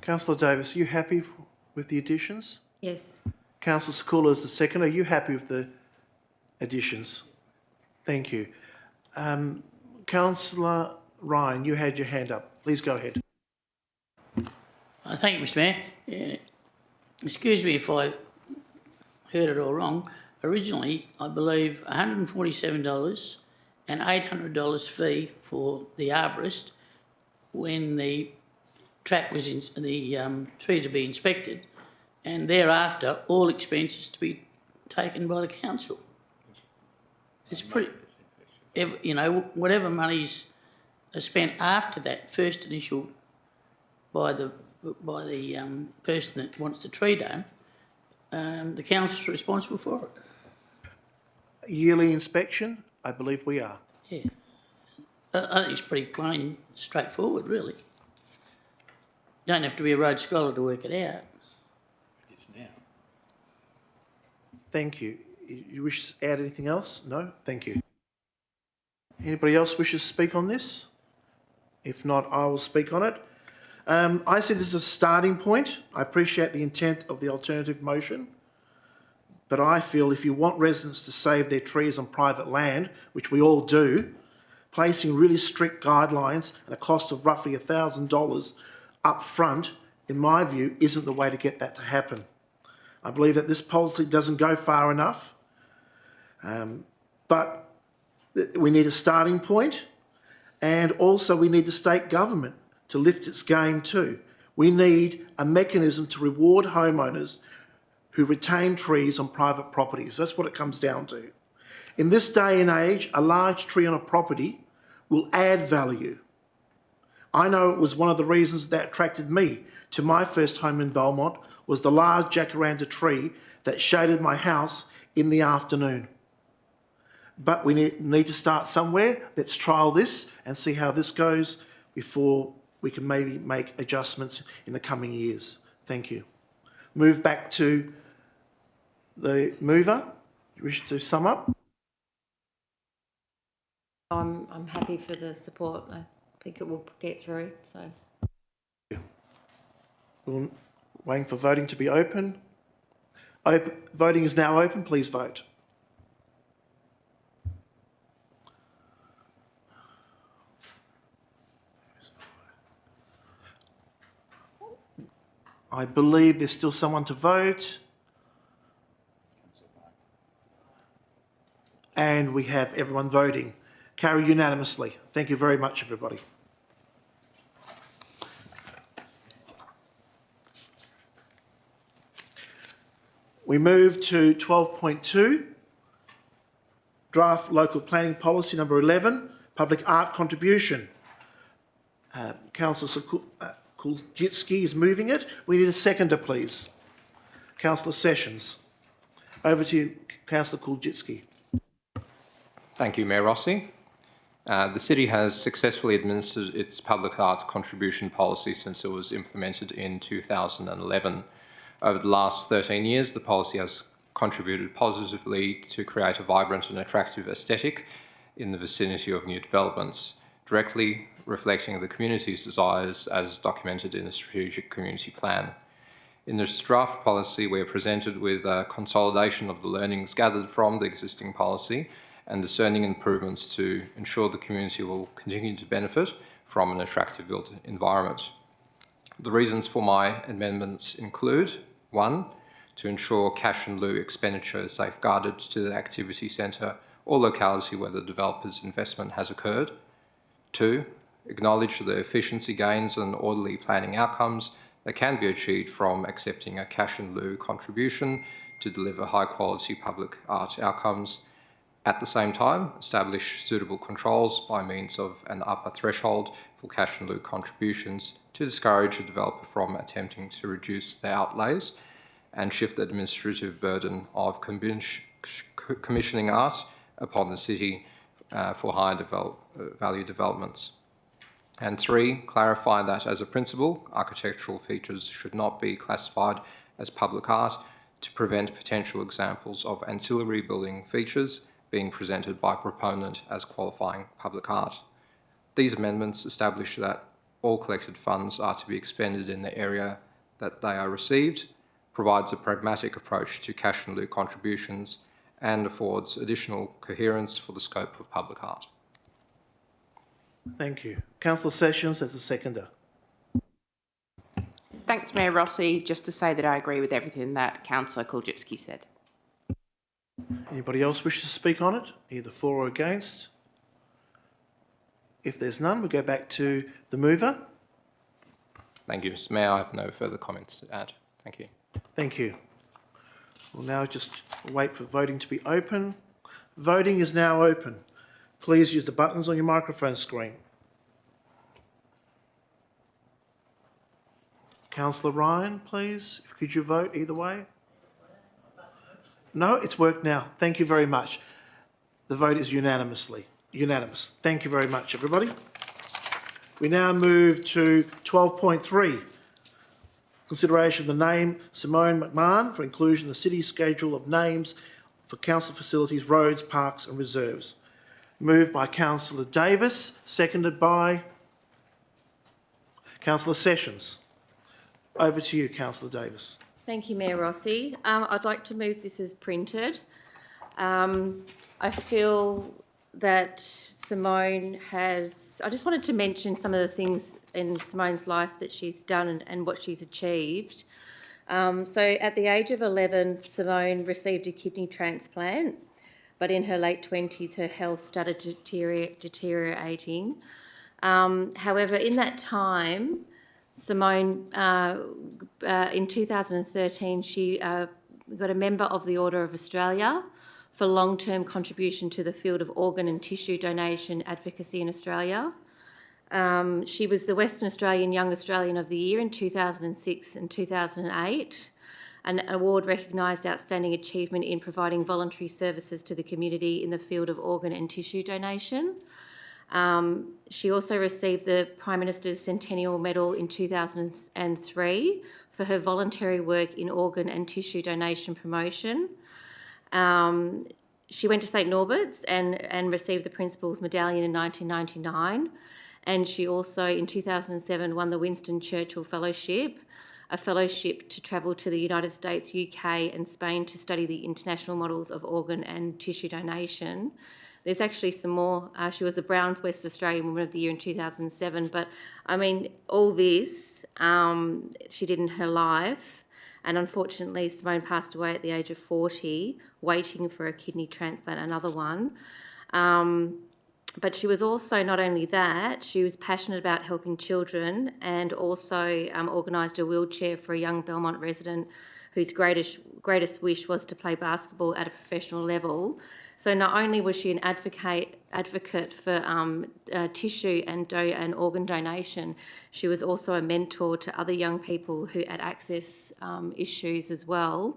Councillor Davis, are you happy with the additions? Yes. Councillor Sekula is the second. Are you happy with the additions? Thank you. Councillor Ryan, you had your hand up. Please go ahead. Thank you, Mr. Mayor. Excuse me if I heard it all wrong. Originally, I believe $147 and $800 fee for the arborist when the track was in the tree to be inspected, and thereafter all expenses to be taken by the council. It's pretty. whatever monies are spent after that first initial by the person that wants the tree done, the council's responsible for it. Yearly inspection, I believe we are. Yeah. I think it's pretty plain, straightforward, really. Don't have to be a road scholar to work it out. Thank you. You wish to add anything else? No? Thank you. Anybody else wishes to speak on this? If not, I will speak on it. I see this as a starting point. I appreciate the intent of the alternative motion, but I feel if you want residents to save their trees on private land, which we all do, placing really strict guidelines at a cost of roughly $1,000 up front, in my view, isn't the way to get that to happen. I believe that this policy doesn't go far enough, but we need a starting point, and also we need the state government to lift its game too. We need a mechanism to reward homeowners who retain trees on private properties. That's what it comes down to. In this day and age, a large tree on a property will add value. I know it was one of the reasons that attracted me to my first home in Belmont was the large jacaranda tree that shaded my house in the afternoon. But we need to start somewhere. Let's trial this and see how this goes before we can maybe make adjustments in the coming years. Thank you. Move back to the mover. You wish to sum up? I'm happy for the support. I think it will get through. So. We're waiting for voting to be open. Voting is now open. Please vote. I believe there's still someone to vote. And we have everyone voting. Carry unanimously. Thank you very much, everybody. We move to 12.2, Draft Local Planning Policy number 11, Public Art Contribution. Councillor Kuljitsky is moving it. We need a seconder, please. Councillor Sessions. Over to you, Councillor Kuljitsky. Thank you, Mayor Rossi. The City has successfully administered its public art contribution policy since it was implemented in 2011. Over the last 13 years, the policy has contributed positively to create a vibrant and attractive aesthetic in the vicinity of new developments, directly reflecting the community's desires as documented in the Strategic Community Plan. In this draft policy, we are presented with a consolidation of the learnings gathered from the existing policy and discerning improvements to ensure the community will continue to benefit from an attractive built environment. The reasons for my amendments include: 1, to ensure cash and lieu expenditure is safeguarded to the activity centre or locality where the developer's investment has occurred. 2, acknowledge the efficiency gains and orderly planning outcomes that can be achieved from accepting a cash and lieu contribution to deliver high quality public art outcomes. At the same time, establish suitable controls by means of an upper threshold for cash and lieu contributions to discourage a developer from attempting to reduce their outlays and shift the administrative burden of commissioning art upon the City for high value developments. And 3, clarify that as a principle, architectural features should not be classified as public art to prevent potential examples of ancillary building features being presented by proponent as qualifying public art. These amendments establish that all collected funds are to be expended in the area that they are received, provides a pragmatic approach to cash and lieu contributions, and affords additional coherence for the scope of public art. Thank you. Councillor Sessions as a seconder. Thanks, Mayor Rossi. Just to say that I agree with everything that Councillor Kuljitsky said. Anybody else wish to speak on it, either for or against? If there's none, we go back to the mover. Thank you, Mr. Mayor. I have no further comments to add. Thank you. Thank you. We'll now just wait for voting to be open. Voting is now open. please use the buttons on your microphone screen. Councillor Ryan, please, could you vote either way? No, it's worked now. Thank you very much. The vote is unanimous. Thank you very much, everybody. We now move to 12.3. Consideration of the name Simone McMahon for inclusion in the City's schedule of names for council facilities, roads, parks and reserves. Moved by Councillor Davis, seconded by Councillor Sessions. Over to you, Councillor Davis. Thank you, Mayor Rossi. I'd like to move this as printed. I feel that Simone has... I just wanted to mention some of the things in Simone's life that she's done and what she's achieved. So at the age of 11, Simone received a kidney transplant, but in her late 20s, her health started deteriorating. However, in that time, Simone, in 2013, she got a member of the Order of Australia for long-term contribution to the field of organ and tissue donation advocacy in Australia. She was the Western Australian Young Australian of the Year in 2006 and 2008, an award recognised outstanding achievement in providing voluntary services to the community in the field of organ and tissue donation. She also received the Prime Minister's Centennial Medal in 2003 for her voluntary work in organ and tissue donation promotion. She went to St Norbert's and received the Principal's Medallion in 1999. And she also, in 2007, won the Winston Churchill Fellowship, a fellowship to travel to the United States, UK and Spain to study the international models of organ and tissue donation. There's actually some more. She was the Browns West Australian Woman of the Year in 2007. But, I mean, all this she did in her life. And unfortunately, Simone passed away at the age of 40, waiting for a kidney transplant, another one. But she was also, not only that, she was passionate about helping children and also organised a wheelchair for a young Belmont resident whose greatest wish was to play basketball at a professional level. So not only was she an advocate for tissue and organ donation, she was also a mentor to other young people who had access issues as well.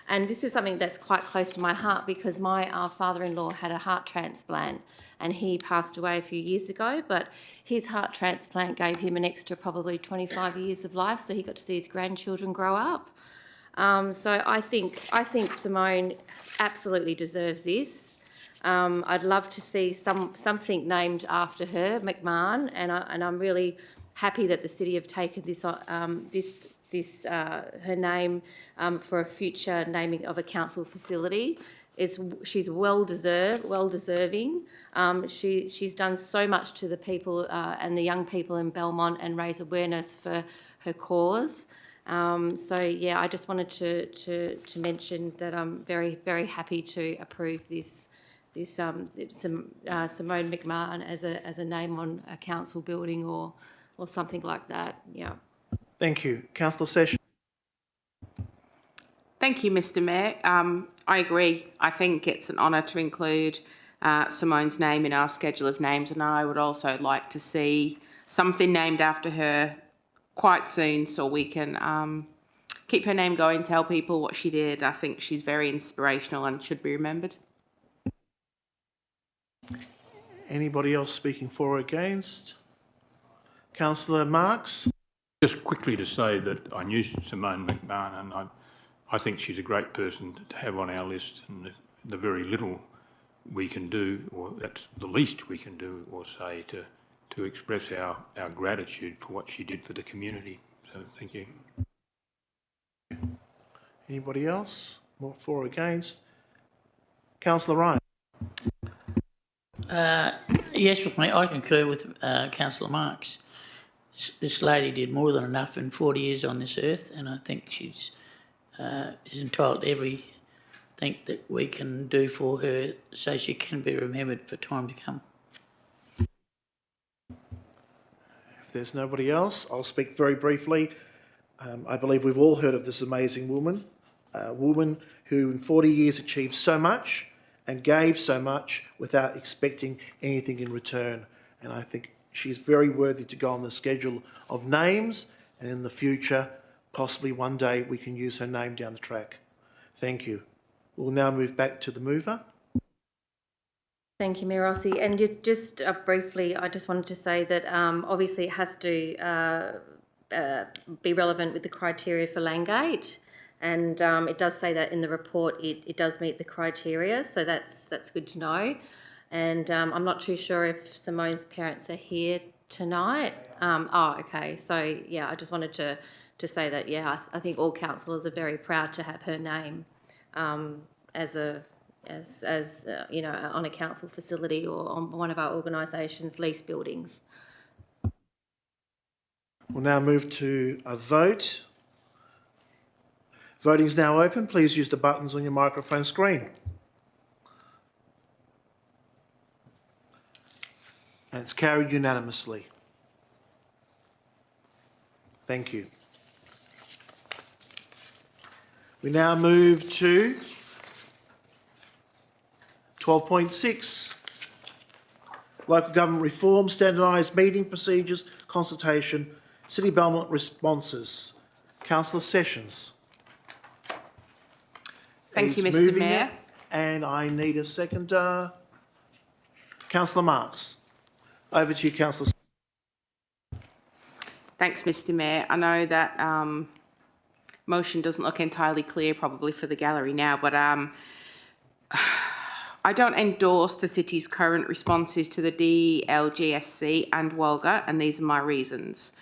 And this is something that's quite close to my heart because my father-in-law had a heart transplant and he passed away a few years ago, but his heart transplant gave him an extra probably 25 years of life, so he got to see his grandchildren grow up. So I think Simone absolutely deserves this. I'd love to see something named after her, McMahon, and I'm really happy that the city have taken this her name for a future naming of a council facility. She's well deserving. She's done so much to the people and the young people in Belmont and raise awareness for her cause. So yeah, I just wanted to mention that I'm very, very happy to approve this Simone McMahon as a name on a council building or something like that. Yeah. Thank you. Councillor Sessions. Thank you, Mr Mayor. I agree. I think it's an honour to include Simone's name in our schedule of names, and I would also like to see something named after her quite soon so we can keep her name going, tell people what she did. I think she's very inspirational and should be remembered. Anybody else speaking for or against? Councillor Marks. Just quickly to say that I knew Simone McMahon and I think she's a great person to have on our list, and the very little we can do, or that's the least we can do or say to express our gratitude for what she did for the community. So thank you. Anybody else? More for or against? Councillor Ryan. Yes, I concur with Councillor Marks. This lady did more than enough in 40 years on this earth, and I think she's is entitled to everything that we can do for her so she can be remembered for time to come. If there's nobody else, I'll speak very briefly. I believe we've all heard of this amazing woman, a woman who in 40 years achieved so much and gave so much without expecting anything in return. And I think she's very worthy to go on the schedule of names, and in the future, possibly one day, we can use her name down the track. Thank you. We'll now move back to the mover. Thank you, Mayor Rossi. And just briefly, I just wanted to say that obviously it has to be relevant with the criteria for Landgate, and it does say that in the report it does meet the criteria, so that's good to know. And I'm not too sure if Simone's parents are here tonight. Oh, okay. So yeah, I just wanted to say that I think all councillors are very proud to have her name as you know, on a council facility or on one of our organisation's leased buildings. We'll now move to a vote. Voting is now open. Please use the buttons on your microphone screen. And it's carried unanimously. Thank you. We now move to 12.6, Local Government Reform, Standardised Meeting Procedures, Consultation, City Belmont Responses. Councillor Sessions. Thank you, He's Mr. moving Mayor. it, and I need a second. Councillor Marks. Over to you, Councillor. Thanks, Mr. Mayor. I know that motion doesn't look entirely clear probably for the gallery now, but I don't endorse the city's current responses to the DLGSC and WOLGA, and these are my reasons.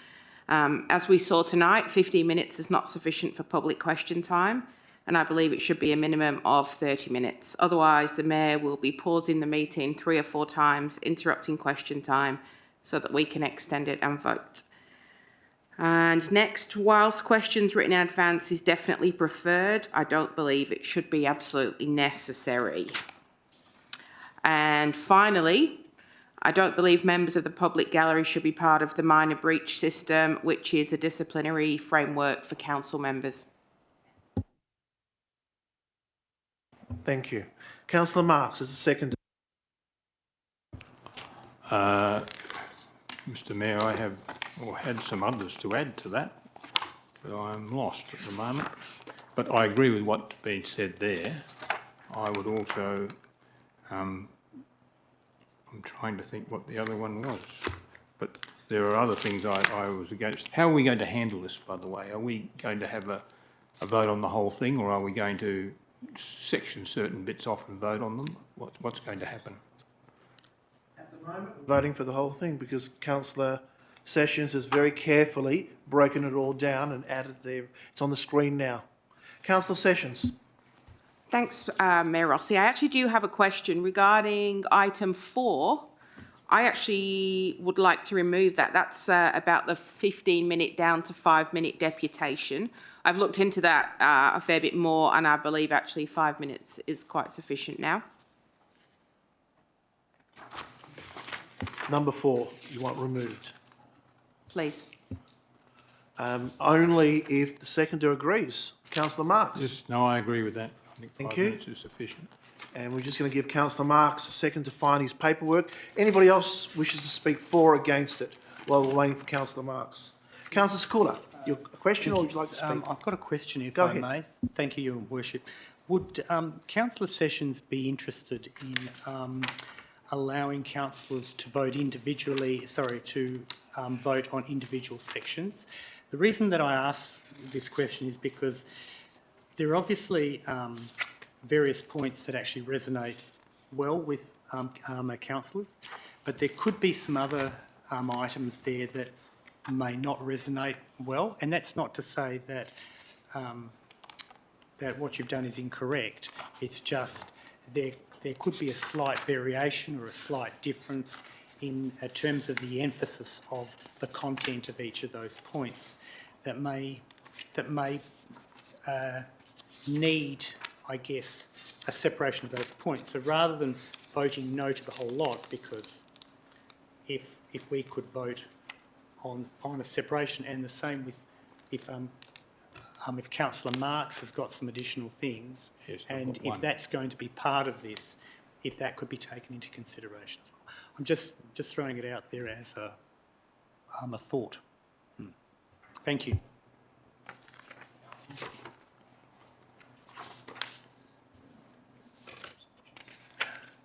As we saw tonight, 15 minutes is not sufficient for public question time, and I believe it should be a minimum of 30 minutes. Otherwise, the Mayor will be pausing the meeting 3 or 4 times, interrupting question time, so that we can extend it and vote. And next, whilst questions written in advance is definitely preferred, I don't believe it should be absolutely necessary. And finally, I don't believe members of the public gallery should be part of the minor breach system, which is a disciplinary framework for council members. Thank you. Councillor Marks is the second. Mr Mayor, I have had some others to add to that, but I'm lost at the moment. But I agree with what's been said there. I would also, I'm trying to think what the other one was, but there are other things I was against. How are we going to handle this, by the way? Are we going to have a vote on the whole thing, or are we going to section certain bits off and vote on them? What's going to happen? At the moment, we're voting for the whole thing because Councillor Sessions has very carefully broken it all down and added there. It's on the screen now. Councillor Sessions. Thanks, Mayor Rossi. I actually do have a question regarding item 4. I actually would like to remove that. That's about the 15-minute down to 5-minute deputation. I've looked into that a fair bit more, and I believe actually 5 minutes is quite sufficient now. Number 4, you want removed? Please. Only if the seconder agrees. Councillor Marks. Yes, no, I agree with that. I think Thank 5 you. minutes is sufficient. And we're just going to give Councillor Marks a second to find his paperwork. Anybody else wishes to speak for or against it while we're waiting for Councillor Marks? Councillor Sekula, your question, or would you like to speak? I've got a question, if Go I ahead. may. Thank you, Your Worship. Would Councillor Sessions be interested in allowing councillors to vote individually, vote on individual sections? The reason that I ask this question is because there are obviously various points that actually resonate well with councillors, but there could be some other items there that may not resonate well, and that's not to say that that what you've done is incorrect. It's just there could be a slight variation or a slight difference in terms of the emphasis of the content of each of those points that may need, I guess, a separation of those points. So rather than voting no to the whole lot, because if we could vote on a separation, and the same with if Councillor Marks has got some additional things, Yes, and I've got if that's going to be part of this, if that could be taken into consideration as well. I'm just throwing it out there as a thought. Thank you.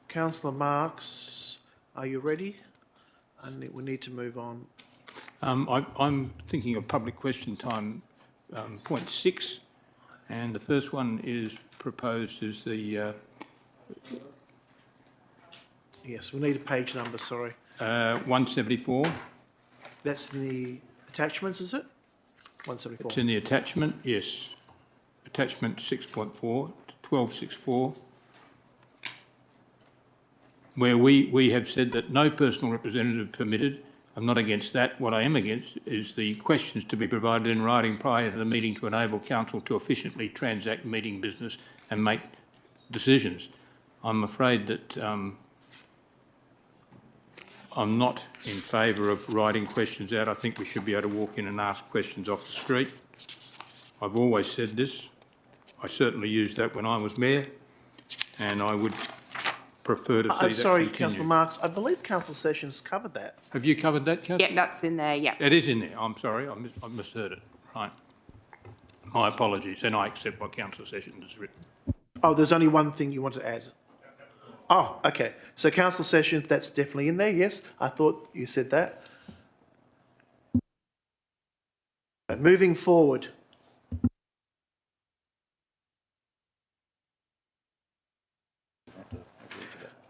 Councillor Marks, are you ready? We need to move on. I'm thinking of public question time, point 6, and the first one is proposed as the... Yes, we need a page number, sorry. 174. That's in the attachments, is it? 174. It's in the attachment, yes. Attachment 6.4, 1264, where we have said that no personal representative permitted. I'm not against that. What I am against is the questions to be provided in writing prior to the meeting to enable council to efficiently transact meeting business and make decisions. I'm afraid that I'm not in favour of writing questions out. I think we should be able to walk in and ask questions off the street. I've always said this. I certainly used that when I was mayor, and I would prefer to see that I'm sorry, continue. Councillor Marks. I believe Councillor Sessions covered that. Have you covered that, Councillor? Yeah, that's in there, yeah. It is in there. I'm sorry, I misheard it. Right. My apologies, and I accept what Councillor Sessions has written. Oh, there's only one thing you want to add. Oh, okay. So Councillor Sessions, that's definitely in there, yes. I thought you said that. Moving forward.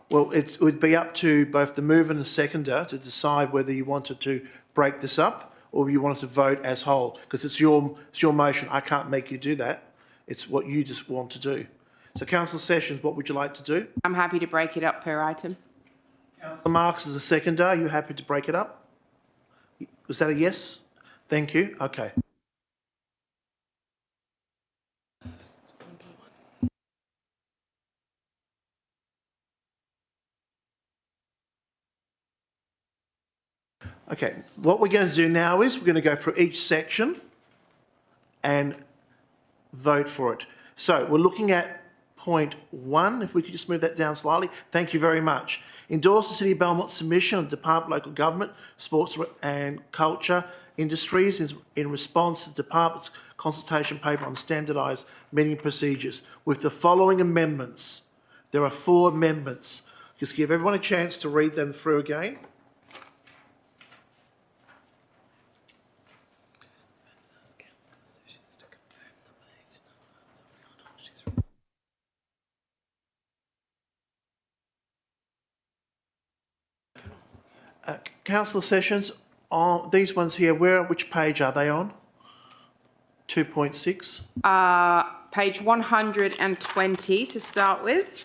Well, it would be up to both the mover and the seconder to decide whether you wanted to break this up or you wanted to vote as whole, because it's your motion. I can't make you do that. It's what you just want to do. So, Councillor Sessions, what would you like to do? I'm happy to break it up per item. Councillor Marks is a seconder. Are you happy to break it up? Was that a yes? Thank you. Okay. Okay, what we're going to do now is we're going to go through each section and vote for it. So we're looking at point 1, if we could just move that down slightly. Thank you very much. Endorse the City of Belmont submission of Department of Local Government, Sports and Culture Industries in response to the Department's consultation paper on standardised meeting procedures with the following amendments. There are 4 amendments. Just give everyone a chance to read them through again. Councillor Sessions, on these ones here, which page are they on? 2.6? Page 120 to start with.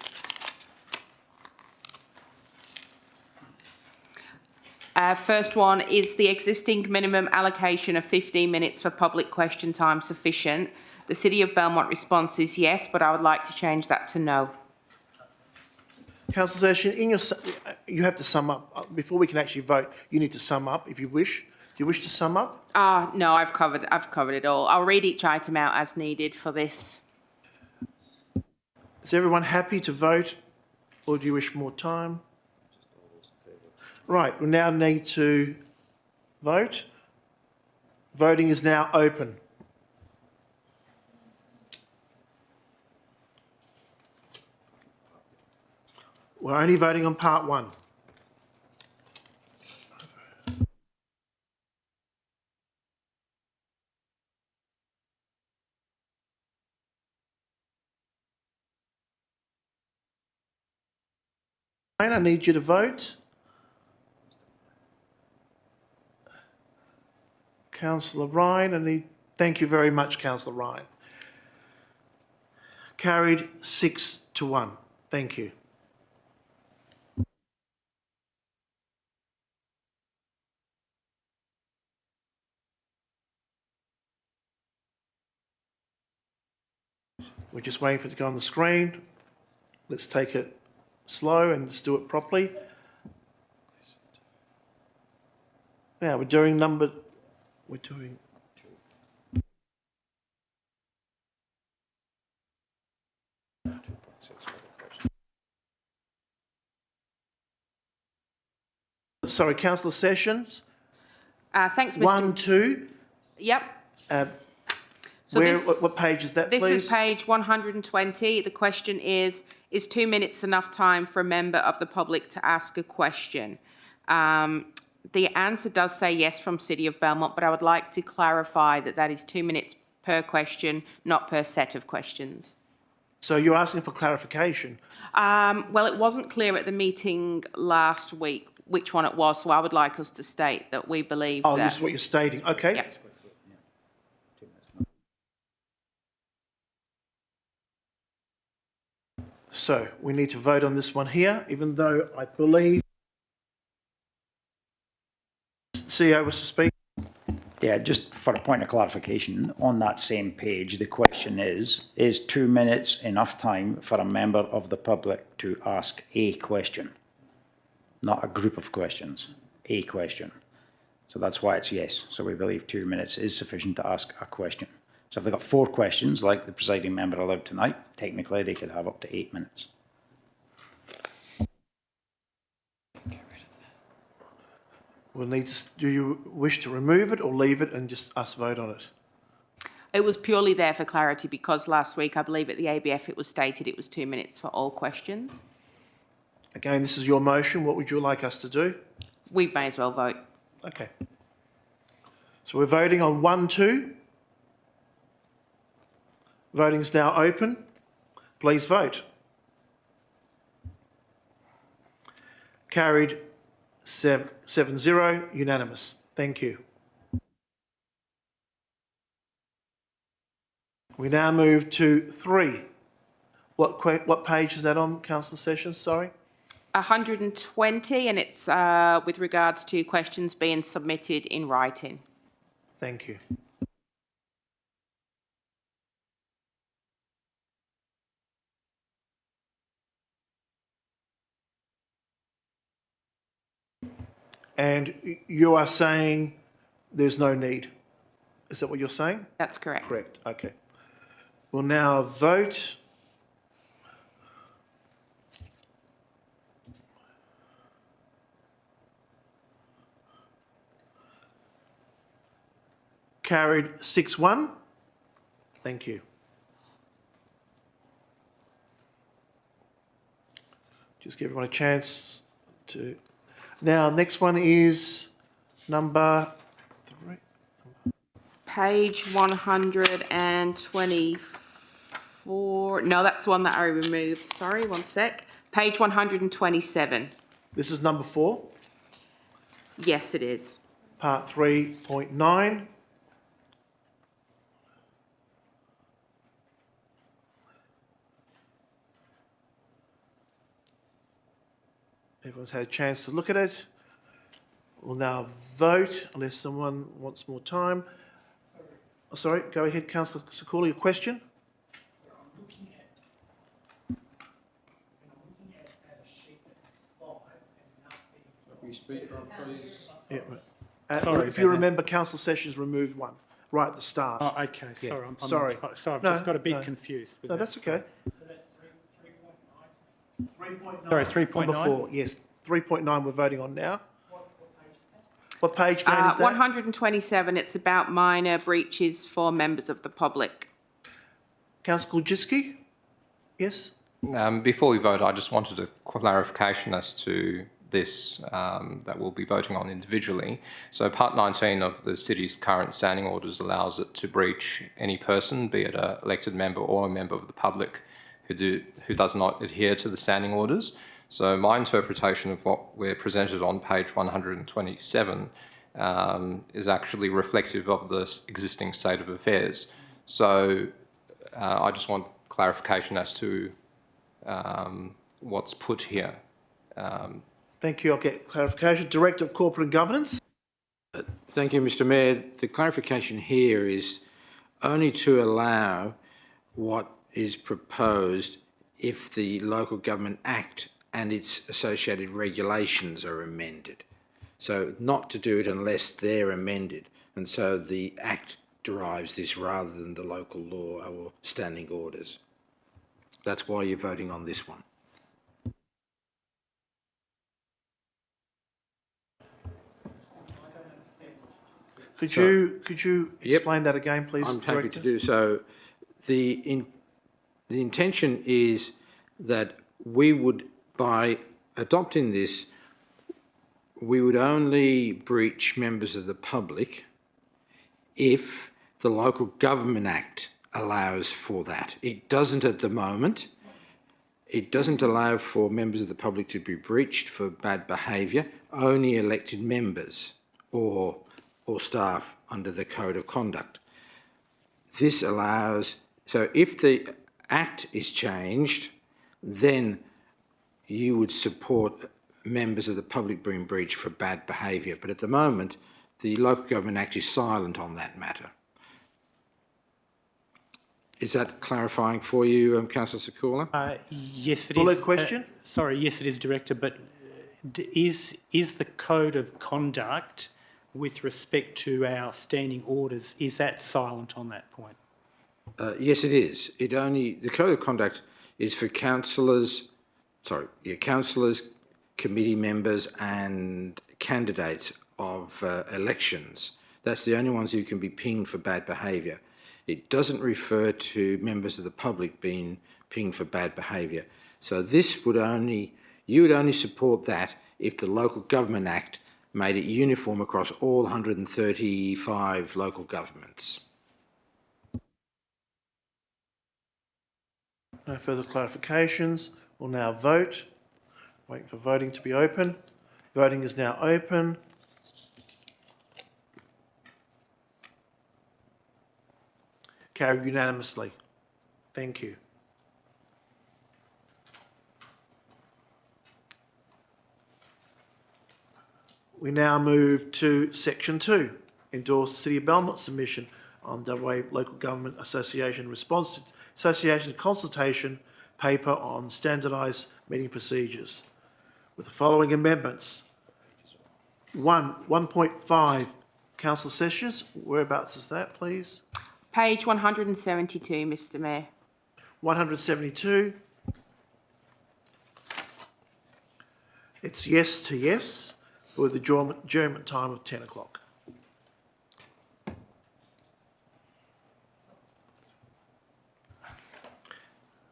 First one, is the existing minimum allocation of 15 minutes for public question time sufficient? The City of Belmont response is yes, but I would like to change that to no. Councillor Sessions, you have to sum up. Before we can actually vote, you need to sum up if you wish. Do you wish to sum up? No, I've covered it all. I'll read each item out as needed for this. Is everyone happy to vote, or do you wish more time? Right, we now need to vote. Voting is now open. We're only voting on part 1. I need you to vote. Councillor Ryan, thank you very much, Councillor Ryan. Carried 6-1. Thank you. We're just waiting for it to go on the screen. Let's take it slow and let's do it properly. Now we're doing Sorry, Councillor Sessions. Thanks, Mr. 1, 2. Yep. So What page is that, this please? is page 120. The question is 2 minutes enough time for a member of the public to ask a question? The answer does say yes from City of Belmont, but I would like to clarify that that is 2 minutes per question, not per set of questions. So you're asking for clarification? Well, it wasn't clear at the meeting last week which one it was, so I would like us to state that we believe that... Oh, this is what you're stating. Okay. Yep. So we need to vote on this one here, even though I believe CEO was to speak. Yeah, just for a point of clarification, on that same page, the question is 2 minutes enough time for a member of the public to ask a question? Not a group of questions, a question. So that's why it's yes. So we believe 2 minutes is sufficient to ask a question. So if they've got 4 questions, like the presiding member allowed tonight, technically they could have up to 8 minutes. We'll need to, do you wish to remove it or leave it and just us vote on it? It was purely there for clarity because last week, I believe at the ABF, it was stated it was 2 minutes for all questions. Again, this is your motion. What would you like us to do? We may as well vote. Okay. So we're voting on 1, 2. Voting is now open. Please vote. Carried 7-0, unanimous. Thank you. We now move to 3. What page is that on, Councillor Sessions? Sorry. 120, and it's with regards to questions being submitted in writing. Thank you. And you are saying there's no need. Is that what you're saying? That's correct. Correct. Okay. We'll now vote. Carried 6-1. Thank you. Just give everyone a chance to... Now, next one is number 3. Page 124. No, that's the one that I removed. Sorry, one sec. Page 127. This is number 4. Yes, it is. Part 3.9. Everyone's had a chance to look at it. We'll now vote unless someone wants more time. Oh, sorry, go ahead, Councillor Sakula, your question? Yeah, Sorry, if you remember, Councillor Sessions removed one right at the start. Oh, okay. Yeah. Sorry, Sorry. I've No, just got a bit no. confused. With No, that. that's okay. Sorry, 3.9? Number 4, yes. 3.9 we're voting on now. What page again is that? 127, it's about minor breaches for members of the public. Councillor Kulczycki? Yes? Before we vote, I just wanted a clarification as to this that we'll be voting on individually. So Part 19 of the City's current standing orders allows it to breach any person, be it an elected member or a member of the public, who does not adhere to the standing orders. So my interpretation of what we're presented on page 127 is actually reflective of the existing state of affairs. So I just want clarification as to what's put here. Thank you. I'll get clarification. Director of Corporate Governance. Thank you, Mr. Mayor. The clarification here is only to allow what is proposed if the Local Government Act and its associated regulations are amended. So not to do it unless they're amended. And so the Act derives this rather than the local law or standing orders. That's why you're voting on this one. Could you explain that again, please, I'm happy Director? to do so. The intention is that we would, by adopting this, we would only breach members of the public if the Local Government Act allows for that. It doesn't at the moment. It doesn't allow for members of the public to be breached for bad behaviour, only elected members or staff under the Code of Conduct. This allows, so if the Act is changed, then you would support members of the public being breached for bad behaviour. But at the moment, the Local Government Act is silent on that matter. Is that clarifying for you, Councillor Sakula? Yes, it is. Bullet question? Sorry, yes, it is, Director, but is the Code of Conduct with respect to our standing orders, is that silent on that point? Yes, it is. The Code of Conduct is for councillors, committee members and candidates of elections. That's the only ones who can be pinged for bad behaviour. It doesn't refer to members of the public being pinged for bad behaviour. So you would only support that if the Local Government Act made it uniform across all 135 local governments. No further clarifications. We'll now vote. Waiting for voting to be open. Voting is now open. Carried unanimously. Thank you. We now move to Section 2. Endorse the City of Belmont submission on WA Local Government Association response to Association consultation paper on standardised meeting procedures with the following amendments. 1.5, council sessions. Whereabouts is that, please? Page 172, Mr Mayor. 172. It's yes to yes with the adjournment time of 10 o'clock.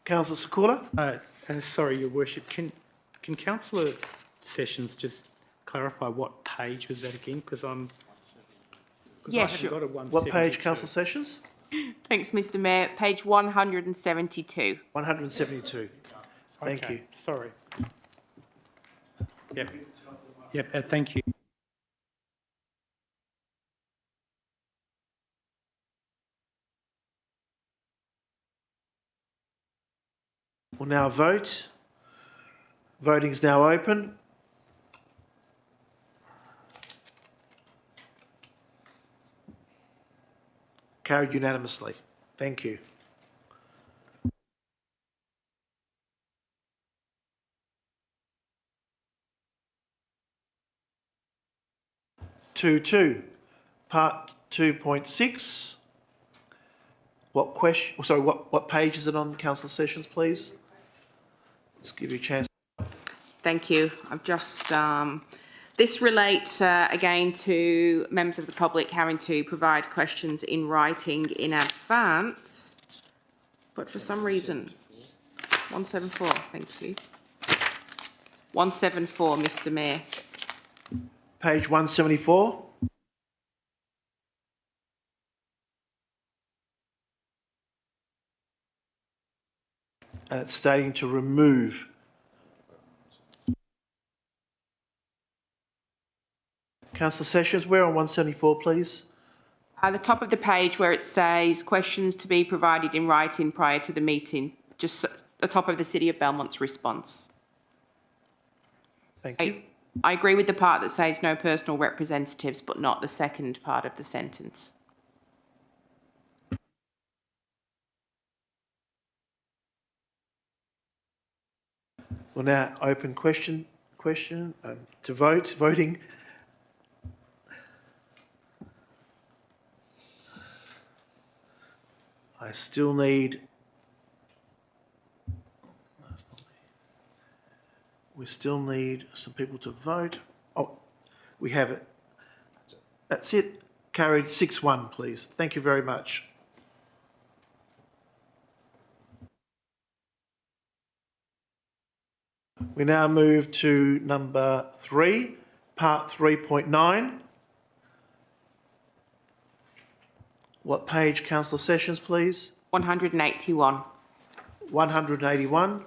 Councillor Sakula? Sorry, Your Worship, can Councillor Sessions just clarify what page was that again? Because Yeah, sure. What page, Councillor Sessions? Thanks, Mr Mayor. Page 172. 172. Thank you. Sorry. Yep. Yep, thank you. We'll now vote. Voting is now open. Carried unanimously. Thank you. Part 2.6. What page is it on, Councillor Sessions, please? Just give you a chance. Thank you. I've just, this relates again to members of the public having to provide questions in writing in advance, but for some reason, 174, thank you. 174, Mr Mayor. Page 174. And it's stating to remove. Councillor Sessions, where on 174, please? The top of the page where it says questions to be provided in writing prior to the meeting, just the top of the City of Belmont's response. Thank you. I agree with the part that says no personal representatives, but not the second part of the sentence. We'll now open question to voting. I still need. We still need some people to vote. Oh, we have it. That's it. Carried 6-1, please. Thank you very much. We now move to number 3, part 3.9. What page, Councillor Sessions, please? 181. 181.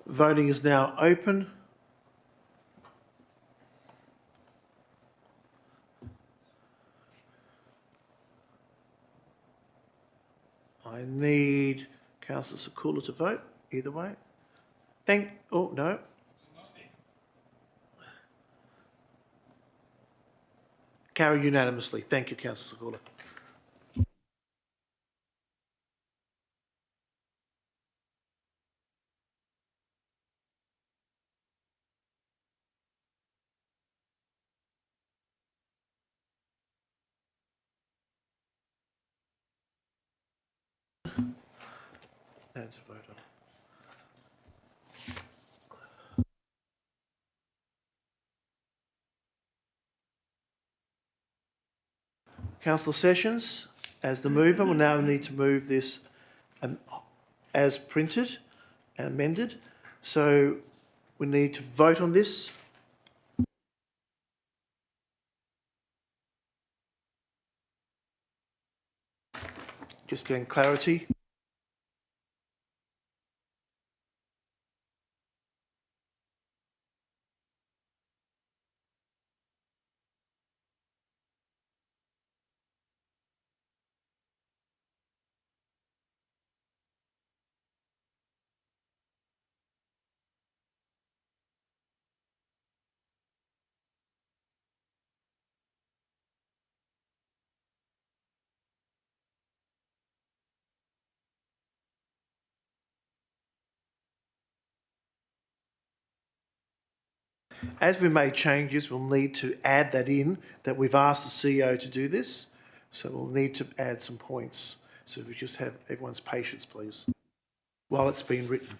Voting is now open. I need Councillor Sakula to vote, either way. Oh, no. Carried unanimously. Thank you, Councillor Sakula. And to vote on. Councillor Sessions, as the mover, will now need to move this as printed and amended. So we need to vote on this. Just getting clarity. As we made changes, we'll need to add that in, that we've asked the CEO to do this. So we'll need to add some points. So if we just have everyone's patience, please, while it's being written.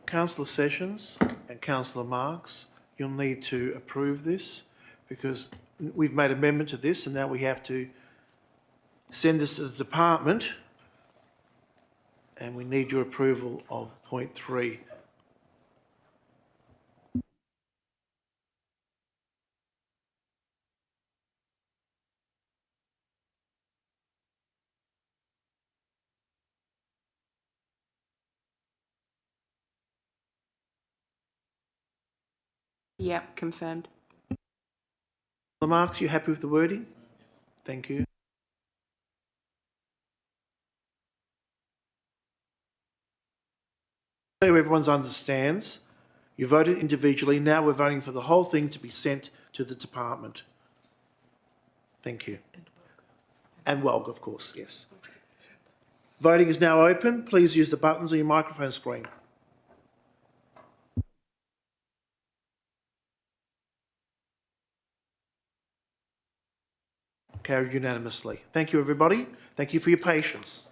Councillor Sessions and Councillor Marx, you'll need to approve this because we've made amendment to this and now we have to send this to the department and we need your approval of point 3. Yep, confirmed. Marks, you happy with the wording? Thank you. So everyone understands. You voted individually. Now we're voting for the whole thing to be sent to the department. Thank you. And WELG, of course, yes. Voting is now open. Please use the buttons on your microphone screen. Carried unanimously. Thank you, everybody. Thank you for your patience.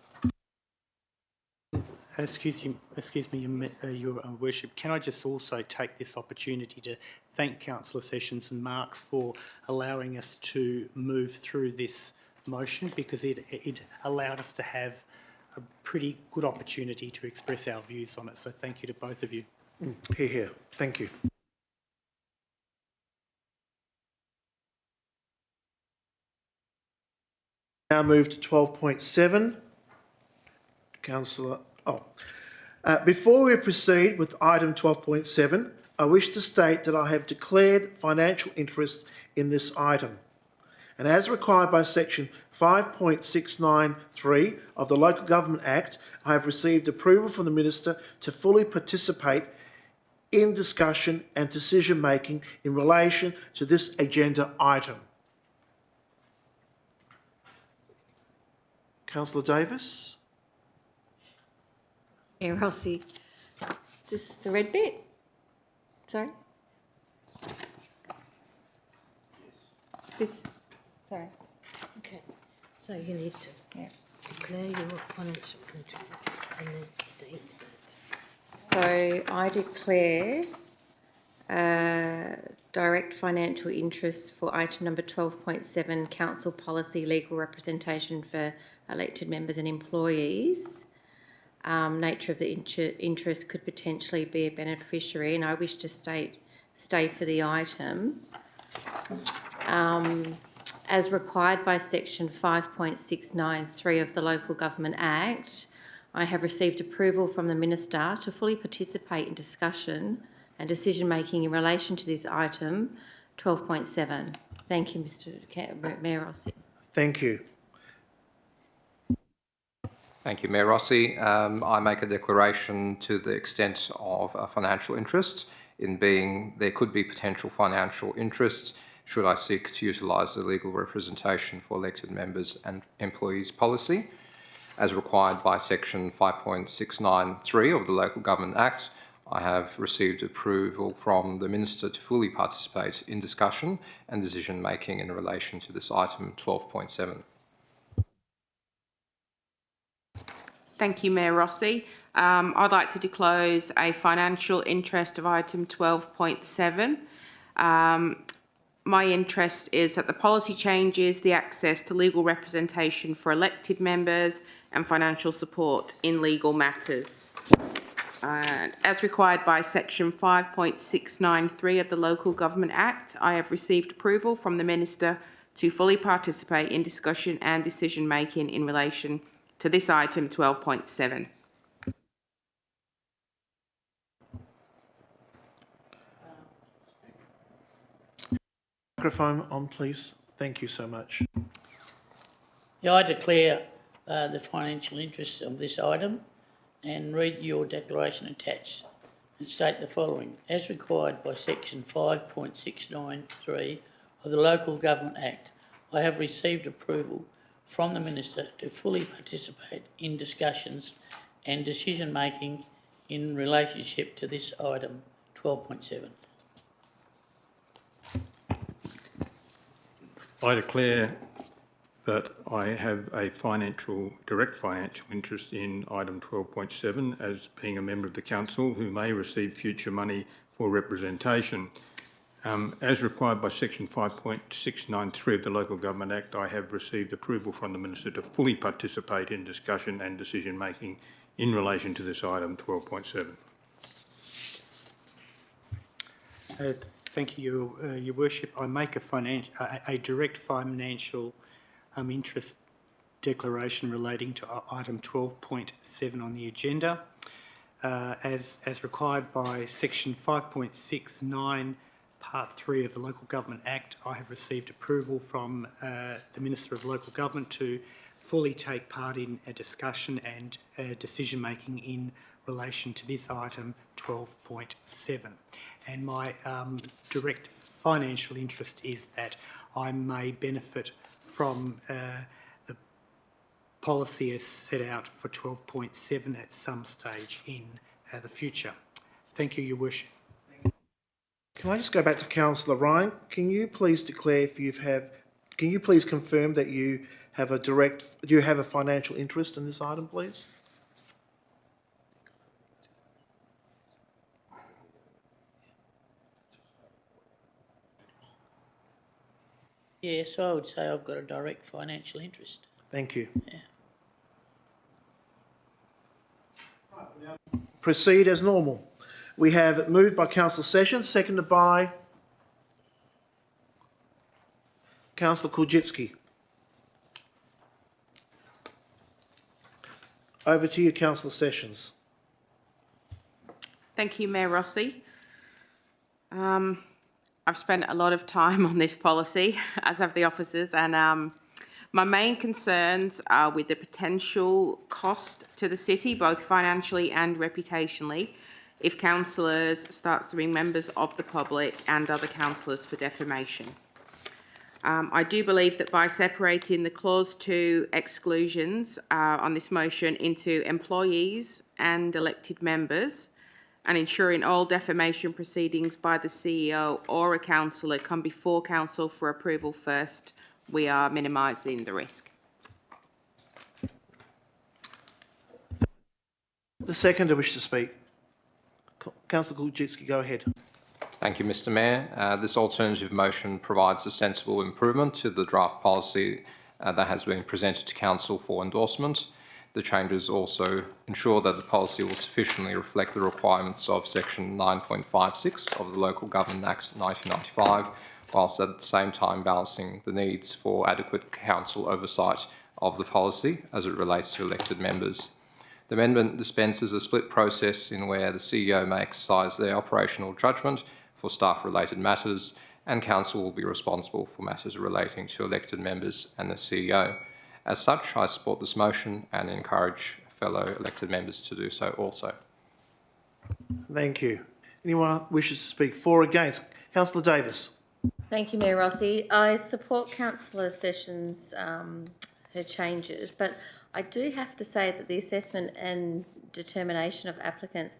Excuse me, Your Worship. Can I just also take this opportunity to thank Councillor Sessions and Marks for allowing us to move through this motion because it allowed us to have a pretty good opportunity to express our views on it. So thank you to both of you. Hear, hear. Thank you. Now move to 12.7. Councillor. Before we proceed with item 12.7, I wish to state that I have declared financial interest in this item. And as required by section 5.693 of the Local Government Act, I have received approval from the Minister to fully participate in discussion and decision making in relation to this agenda item. Councillor Davis. Yeah, Rossi. This is the red bit. Sorry. This. Sorry. Okay. So you need to declare your financial interests and then state that. So I declare direct financial interest for item number 12.7, council policy legal representation for elected members and employees. Nature of the interest could potentially be a beneficiary, and I wish to stay for the item. As required by section 5.693 of the Local Government Act, I have received approval from the Minister to fully participate in discussion and decision-making in relation to this item 12.7. Thank you, Mr Mayor Rossi. Thank you. Thank you, Mayor Rossi. I make a declaration to the extent of a financial interest in being there could be potential financial interest should I seek to utilise the legal representation for elected members and employees policy. As required by section 5.693 of the Local Government Act, I have received approval from the Minister to fully participate in discussion and decision making in relation to this item 12.7. Thank you, Mayor Rossi. I'd like to disclose a financial interest of item 12.7. My interest is that the policy changes the access to legal representation for elected members and financial support in legal matters. And as required by section 5.693 of the Local Government Act, I have received approval from the Minister to fully participate in discussion and decision making in relation to this item 12.7. Microphone on, please. Thank you so much. Yeah, I declare the financial interest of this item and read your declaration attached and state the following. As required by section 5.693 of the Local Government Act, I have received approval from the Minister to fully participate in discussions and decision making in relationship to this item 12.7. I declare that I have a direct financial interest in item 12.7 as being a member of the council who may receive future money for representation. As required by section 5.693 of the Local Government Act, I have received approval from the Minister to fully participate in discussion and decision making in relation to this item 12.7. Thank you, Your Worship. I make a direct financial interest declaration relating to item 12.7 on the agenda. As required by section 5.69 Part 3 of the Local Government Act, I have received approval from the Minister of Local Government to fully take part in a discussion and decision making in relation to this item 12.7. And my direct financial interest is that I may benefit from the policy as set out for 12.7 at some stage in the future. Thank you, Your Worship. Can I just go back to Councillor Ryan? Can you please declare if can you please confirm that you have do you have a financial interest in this item, please? Yeah, so I would say I've got a direct financial interest. Thank you. Yeah. Proceed as normal. We have moved by Councillor Sessions, seconded by Councillor Kulczycki. Over to you, Councillor Sessions. Thank you, Mayor Rossi. I've spent a lot of time on this policy, as have the officers, and my main concerns are with the potential cost to the city, both financially and reputationally, if councillors start suing members of the public and other councillors for defamation. I do believe that by separating the Clause 2 exclusions on this motion into employees and elected members, and ensuring all defamation proceedings by the CEO or a councillor come before council for approval first, we are minimising the risk. The seconder wishes to speak. Councillor Kulczycki, go ahead. Thank you, Mr Mayor. This alternative motion provides a sensible improvement to the draft policy that has been presented to Council for endorsement. The changes also ensure that the policy will sufficiently reflect the requirements of Section 9.56 of the Local Government Act 1995, whilst at the same time balancing the needs for adequate council oversight of the policy as it relates to elected members. The amendment dispenses a split process in where the CEO may exercise their operational judgment for staff-related matters, and council will be responsible for matters relating to elected members and the CEO. As such, I support this motion and encourage fellow elected members to do so also. Thank you. Anyone wishes to speak for or against? Councillor Davis. Thank you, Mayor Rossi. I support Councillor Sessions' her changes, but I do have to say that the assessment and determination of applicants,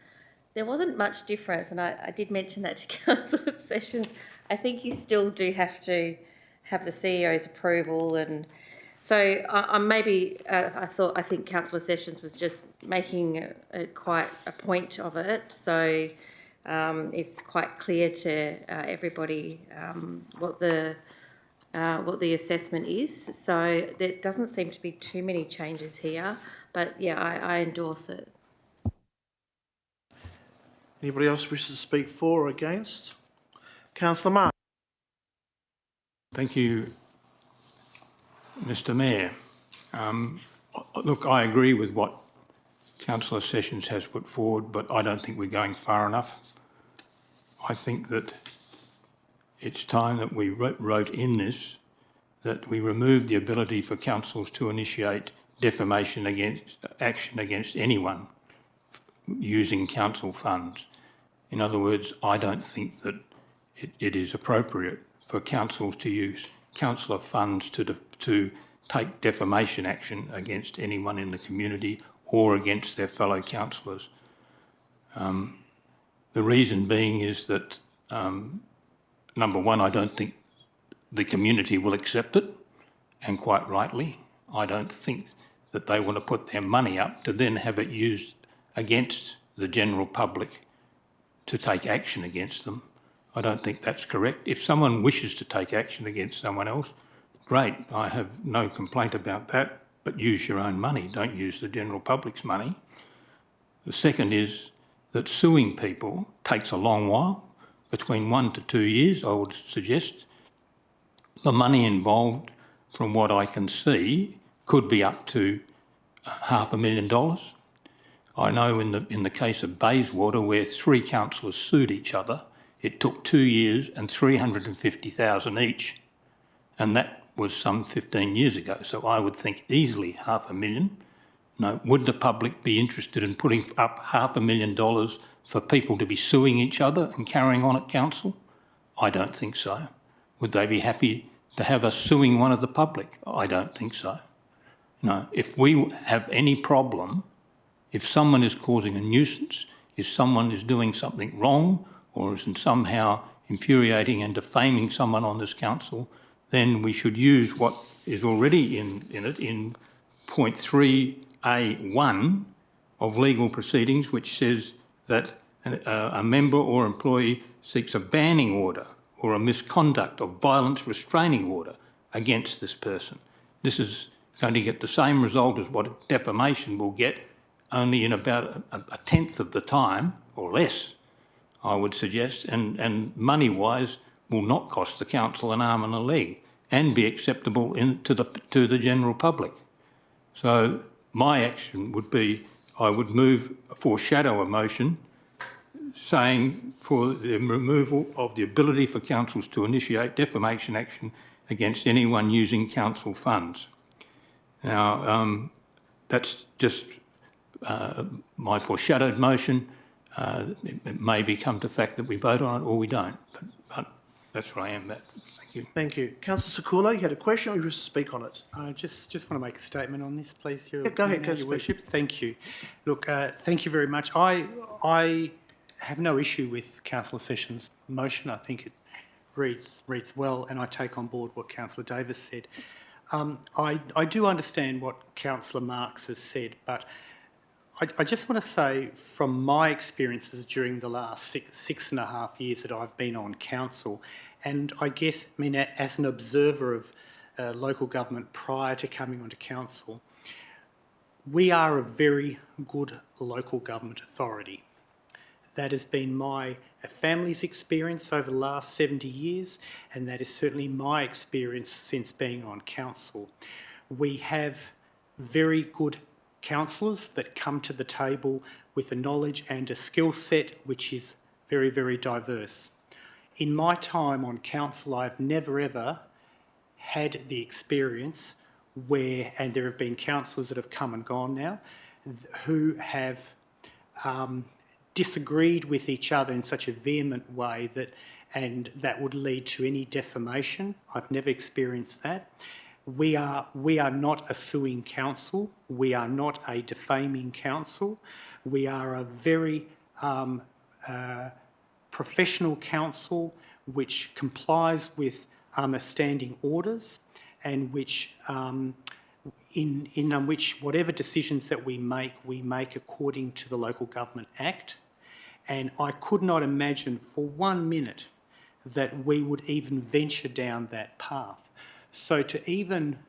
there wasn't much difference, and I did mention that to Councillor Sessions. I think you still do have to have the CEO's approval, and so I think Councillor Sessions was just making quite a point of it. So it's quite clear to everybody what the assessment is. So there doesn't seem to be too many changes here, but yeah, I endorse it. Anybody else wishes to speak for or against? Councillor Mark. Thank you, Mr Mayor. Look, I agree with what Councillor Sessions has put forward, but I don't think we're going far enough. I think that it's time that we wrote in this that we remove the ability for councils to initiate defamation action against anyone using council funds. In other words, I don't think that it is appropriate for councils to use councillor funds to take defamation action against anyone in the community or against their fellow councillors. The reason being is that, number one, I don't think the community will accept it, and quite rightly. I don't think that they want to put their money up to then have it used against the general public to take action against them. I don't think that's correct. If someone wishes to take action against someone else, great, I have no complaint about that, but use your own money, don't use the general public's money. The second is that suing people takes a long while, between 1 to 2 years, I would suggest. The money involved, from what I can see, could be up to $500,000. I know in the case of Bayswater, where 3 councillors sued each other, it took 2 years and $350,000 each, and that was some 15 years ago. So I would think easily $500,000. No, would the public be interested in putting up $500,000 for people to be suing each other and carrying on at council? I don't think so. Would they be happy to have us suing one of the public? I don't think so. No, if we have any problem, if someone is causing a nuisance, if someone is doing something wrong or is somehow infuriating and defaming someone on this council, then we should use what is already in it in point 3A1 of legal proceedings, which says that a member or employee seeks a banning order or a misconduct or violence restraining order against this person. This is going to get the same result as what defamation will get, only in about a tenth of the time or less, I would suggest, and money-wise will not cost the council an arm and a leg and be acceptable to the general public. So my action would be, I would move a foreshadow a motion saying for the removal of the ability for councils to initiate defamation action against anyone using council funds. Now, that's just my foreshadowed motion. It may become to fact that we vote on it or we don't, but that's where I am. Thank you. Thank you. Councillor Sakula, you had a question or you wish to speak on it? I just want to make a statement on this, please, Your, go ahead, Your Worship. Thank you. Look, thank you very much. I have no issue with Councillor Sessions' motion. I think it reads well, and I take on board what Councillor Davis said. I do understand what Councillor Marx has said, but I just want to say from my experiences during the last six and a half years that I've been on council, and I guess, I mean, as an observer of local government prior to coming onto council, we are a very good local government authority. That has been my family's experience over the last 70 years, and that is certainly my experience since being on council. We have very good councillors that come to the table with a knowledge and a skill set which is very, very diverse. In my time on council, I've never ever had the experience where, and there have been councillors that have come and gone now, who have disagreed with each other in such a vehement way that would lead to any defamation. I've never experienced that. We are not a suing council. We are not a defaming council. We are a very professional council which complies with standing orders and which in which whatever decisions that we make according to the Local Government Act. And I could not imagine for 1 minute that we would even venture down that path. So to even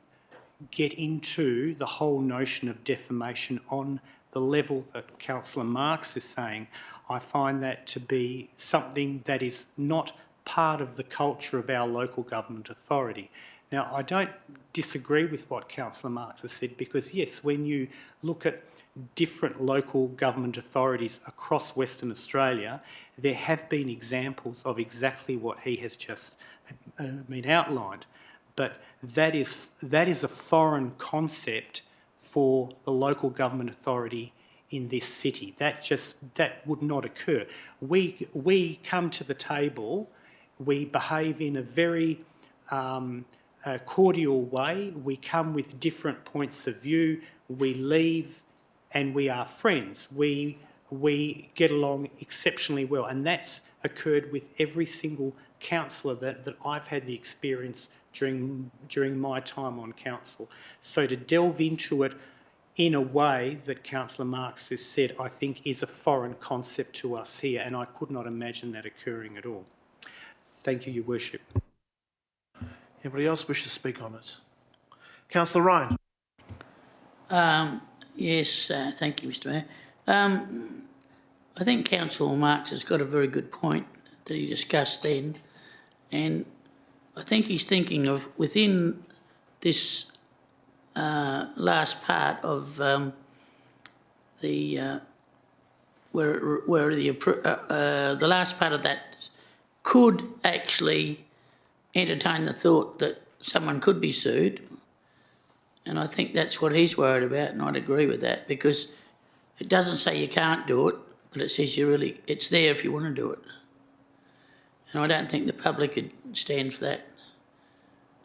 get into the whole notion of defamation on the level that Councillor Marx is saying, I find that to be something that is not part of the culture of our local government authority. Now, I don't disagree with what Councillor Marx has said because, yes, when you look at different local government authorities across Western Australia, there have been examples of exactly what he has just outlined. But that is a foreign concept for the local government authority in this city. That would not occur. We come to the table, we behave in a very cordial way, we come with different points of view, we leave and we are friends. We get along exceptionally well, and that's occurred with every single councillor that I've had the experience during my time on council. So to delve into it in a way that Councillor Marx has said, I think is a foreign concept to us here, and I could not imagine that occurring at all. Thank you, Your Worship. Anybody else wish to speak on it? Councillor Ryan. Yes, thank you, Mr Mayor. I think Councillor Marx has got a very good point that he discussed then, and I think he's thinking of within this last part of the last part of that could actually entertain the thought that someone could be sued, and I think that's what he's worried about, and I'd agree with that, because it doesn't say you can't do it, but it says it's there if you want to do it. And I don't think the public could stand for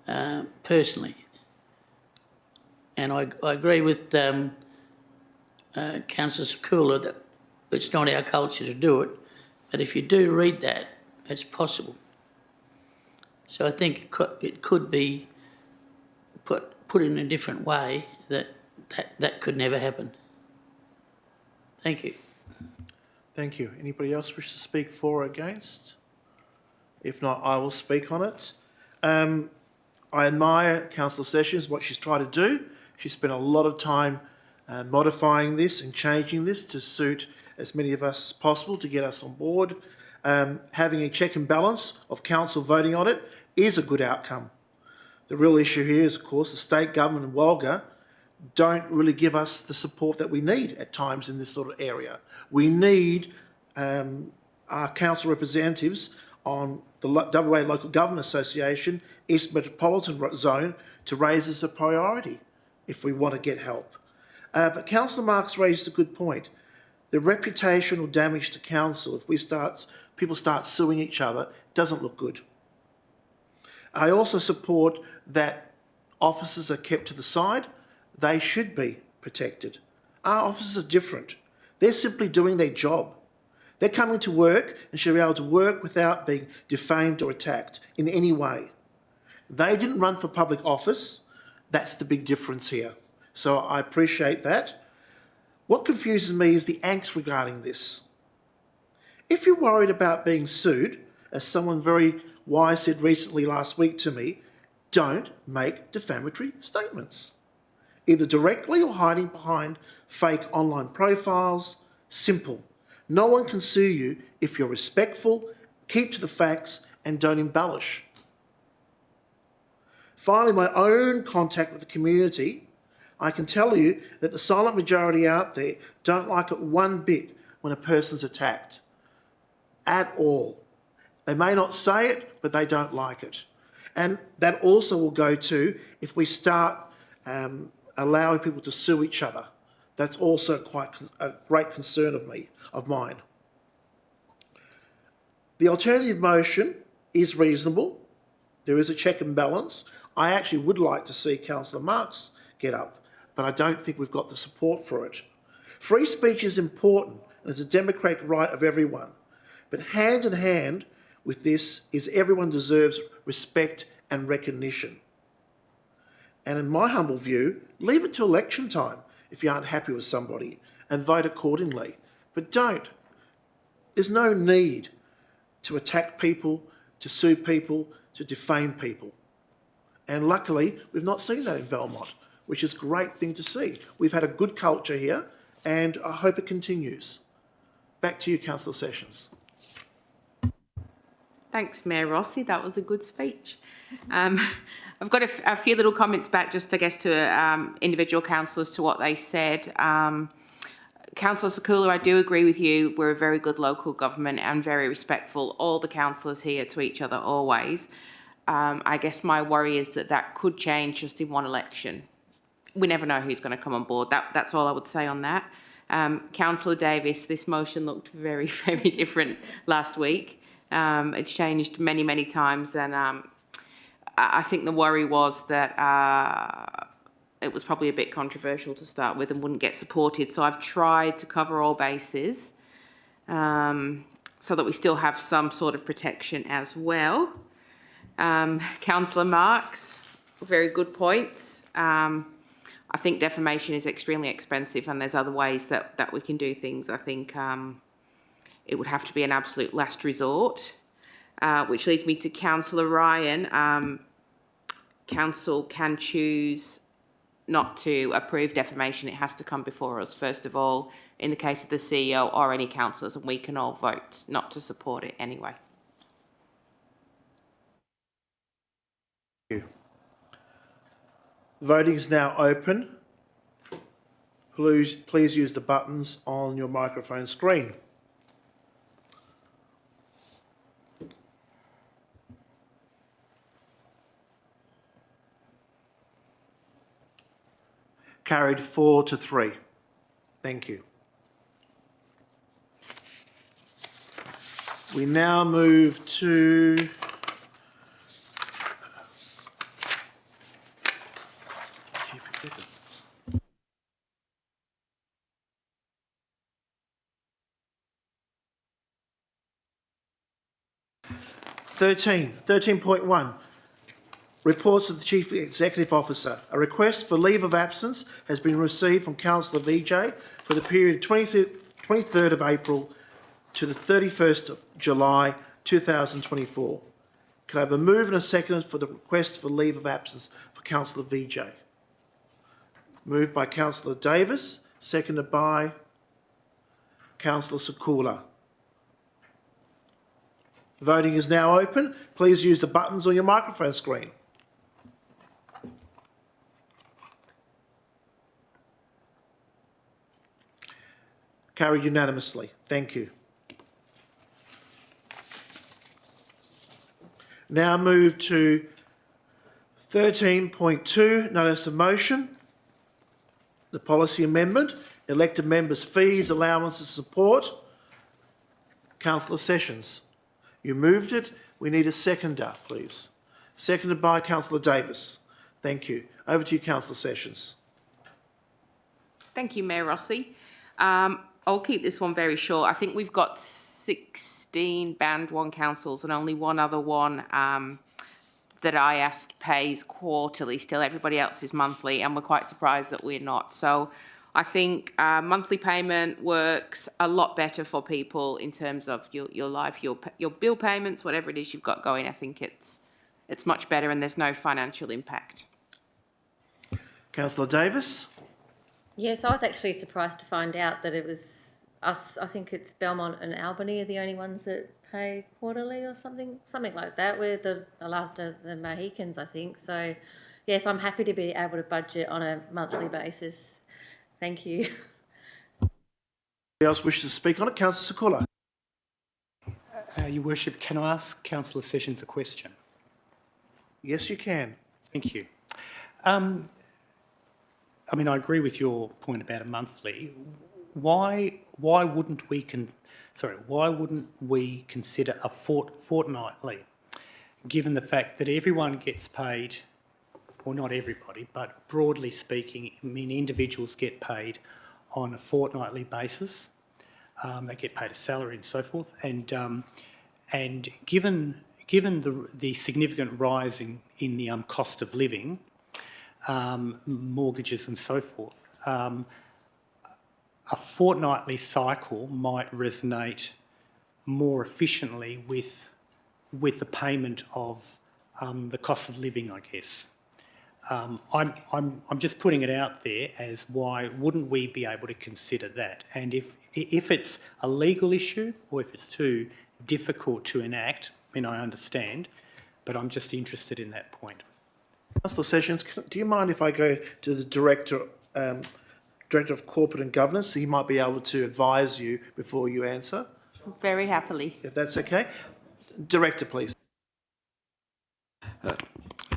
that, personally. And I agree with Councillor Sekula that it's not our culture to do it, but if you do read that, it's possible. So I think it could be put in a different way that could never happen. Thank you. Thank you. Anybody else wish to speak for or against? If not, I will speak on it. I admire Councillor Sessions, what she's tried to do. She spent a lot of time modifying this and changing this to suit as many of us as possible to get us on board. Having a check and balance of council voting on it is a good outcome. The real issue here is, of course, the state government and Walga don't really give us the support that we need at times in this sort of area. We need our council representatives on the WA Local Government Association, East Metropolitan Zone, to raise as a priority if we want to get help. But Councillor Marx raised a good point. The reputational damage to council, if people start suing each other, doesn't look good. I also support that officers are kept to the side. They should be protected. Our officers are different. They're simply doing their job. They're coming to work and should be able to work without being defamed or attacked in any way. They didn't run for public office. That's the big difference here. So I appreciate that. What confuses me is the angst regarding this. If you're worried about being sued, as someone very wise said recently last week to me, don't make defamatory statements, either directly or hiding behind fake online profiles. Simple. No one can sue you if you're respectful, keep to the facts, and don't embellish. Finally, my own contact with the community, I can tell you that the silent majority out there don't like it one bit when a person's attacked. At all. They may not say it, but they don't like it. And that also will go to if we start allowing people to sue each other. That's also quite a great concern of mine. The alternative motion is reasonable. There is a check and balance. I actually would like to see Councillor Marx get up, but I don't think we've got the support for it. Free speech is important and is a democratic right of everyone. But hand in hand with this is everyone deserves respect and recognition. And in my humble view, leave it to election time if you aren't happy with somebody and vote accordingly. But don't. There's no need to attack people, to sue people, to defame people. And luckily, we've not seen that in Belmont, which is a great thing to see. We've had a good culture here, and I hope it continues. Back to you, Councillor Sessions. Thanks, Mayor Rossi. That was a good speech. I've got a few little comments back just, I guess, to individual councillors to what they said. Councillor Sekula, I do agree with you. We're a very good local government and very respectful, all the councillors here to each other always. I guess my worry is that could change just in one election. We never know who's going to come on board. That's all I would say on that. Councillor Davis, this motion looked very, very different last week. It's changed many, many times, and I think the worry was that it was probably a bit controversial to start with and wouldn't get supported. So I've tried to cover all bases so that we still have some sort of protection as well. Councillor Marx, very good points. I think defamation is extremely expensive and there's other ways that we can do things. I think it would have to be an absolute last resort. which leads me to Councillor Ryan. Council can choose not to approve defamation. It has to come before us, first of all, in the case of the CEO or any councillors, and we can all vote not to support it anyway. Thank you. Voting is now open. Please use the buttons on your microphone screen. Carried 4-3. Thank you. We now move to thirteen point one. Reports of the Chief Executive Officer. A request for leave of absence has been received from Councillor Vijay for the period 23rd of April to the 31st of July 2024. Can I have a move and a second for the request for leave of absence for Councillor Vijay? Moved by Councillor Davis, seconded by Councillor Sekula. Voting is now open. Please use the buttons on your microphone screen. Carried unanimously. Thank you. Now move to 13.2, notice of motion. The policy amendment, elected members' fees, allowances, support. Councillor Sessions, you moved it. We need a seconder, please. Seconded by Councillor Davis. Thank you. Over to you, Councillor Sessions. Thank you, Mayor Rossi. I'll keep this one very short. I think we've got 16 Band 1 councils and only one other one that I asked pays quarterly still. Everybody else is monthly, and we're quite surprised that we're not. So I think monthly payment works a lot better for people in terms of your life, your bill payments, whatever it is you've got going. I think it's much better and there's no financial impact. Councillor Davis. Yes, I was actually surprised to find out that it was us. I think it's Belmont and Albany are the only ones that pay quarterly or something like that. We're the last of the Mohicans, I think. So, yes, I'm happy to be able to budget on a monthly basis. Thank you. Anybody else wishes to speak on it? Councillor Sekula. Your Worship, can I ask Councillor Sessions a question? Yes, you can. Thank you. I mean, I agree with your point about a monthly. Why wouldn't we consider a fortnightly, given the fact that everyone gets paid, or not everybody, but broadly speaking, I mean, individuals get paid on a fortnightly basis. They get paid a salary and so forth, and given the significant rise in the cost of living, mortgages and so forth, a fortnightly cycle might resonate more efficiently with the payment of the cost of living, I guess. I'm just putting it out there as why wouldn't we be able to consider that? And if it's a legal issue or if it's too difficult to enact, I mean, I understand, but I'm just interested in that point. Councillor Sessions, do you mind if I go to the Director of Corporate and Governance? He might be able to advise you before you answer. Very happily. If that's okay. Director, please.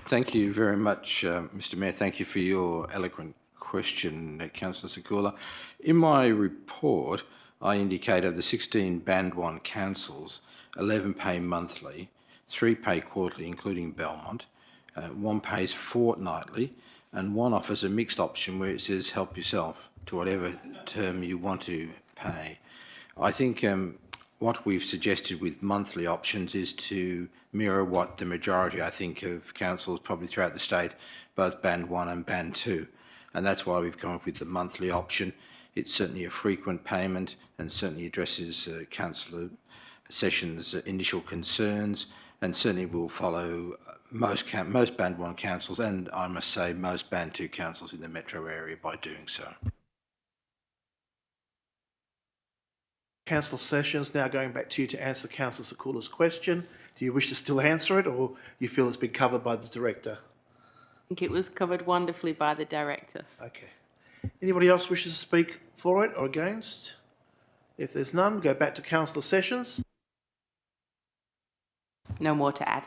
Thank you very much, Mr Mayor. Thank you for your eloquent question, Councillor Sekula. In my report, I indicate of the 16 Band 1 councils, 11 pay monthly, 3 pay quarterly, including Belmont, 1 pays fortnightly, and 1 offers a mixed option where it says help yourself to whatever term you want to pay. I think what we've suggested with monthly options is to mirror what the majority, I think, of councils probably throughout the state, both Band 1 and Band 2. And that's why we've come up with the monthly option. It's certainly a frequent payment and certainly addresses Councillor session's initial concerns, and certainly will follow most Band 1 councils, and I must say most Band 2 councils in the metro area by doing so. Councillor Sessions, now going back to you to answer Councillor Sakula's question. Do you wish to still answer it, or you feel it's been covered by the Director? I think it was covered wonderfully by the Director. Okay. Anybody else wishes to speak for it or against? If there's none, we go back to Councillor Sessions. No more to add.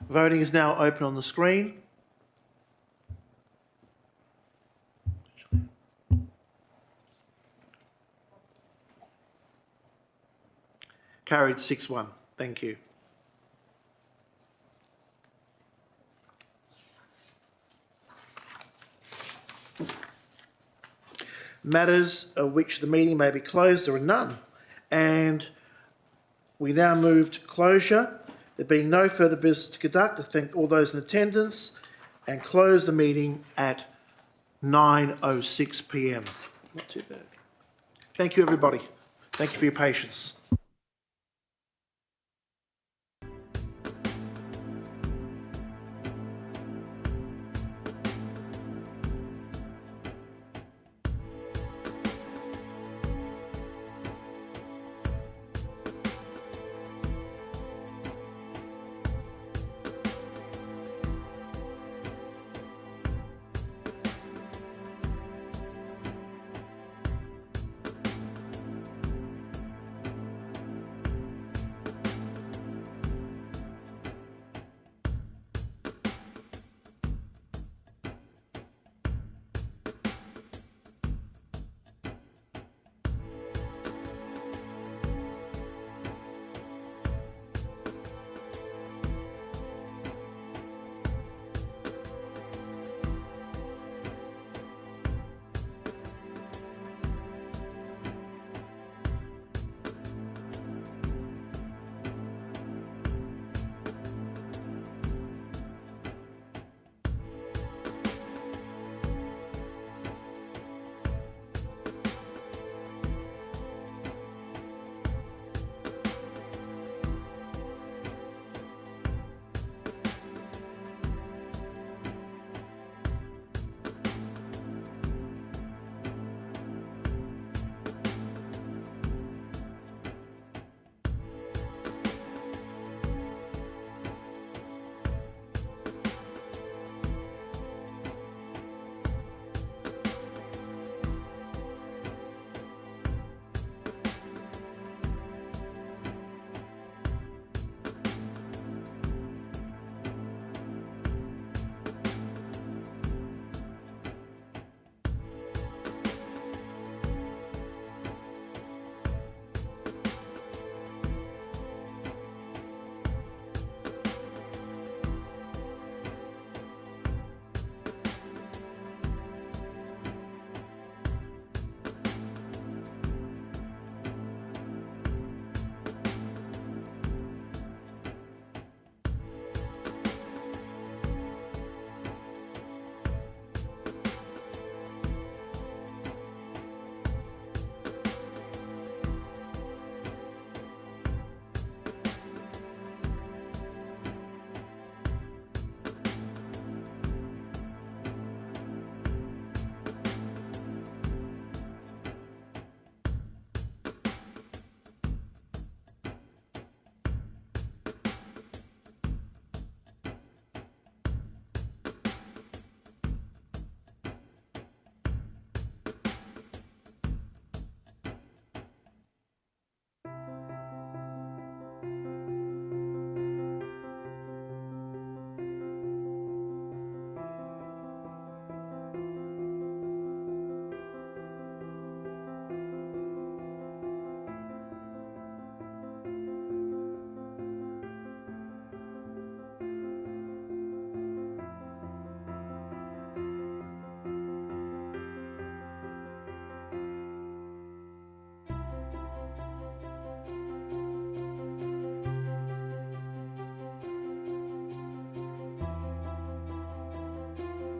Voting is now open on the screen. Carried 6-1. Thank you. Matters of which the meeting may be closed, there are none. And we now move to closure. There being no further business to conduct, I thank all those in attendance and close the meeting at 9:06 p.m. Not too bad. Thank you, everybody. Thank you for your patience.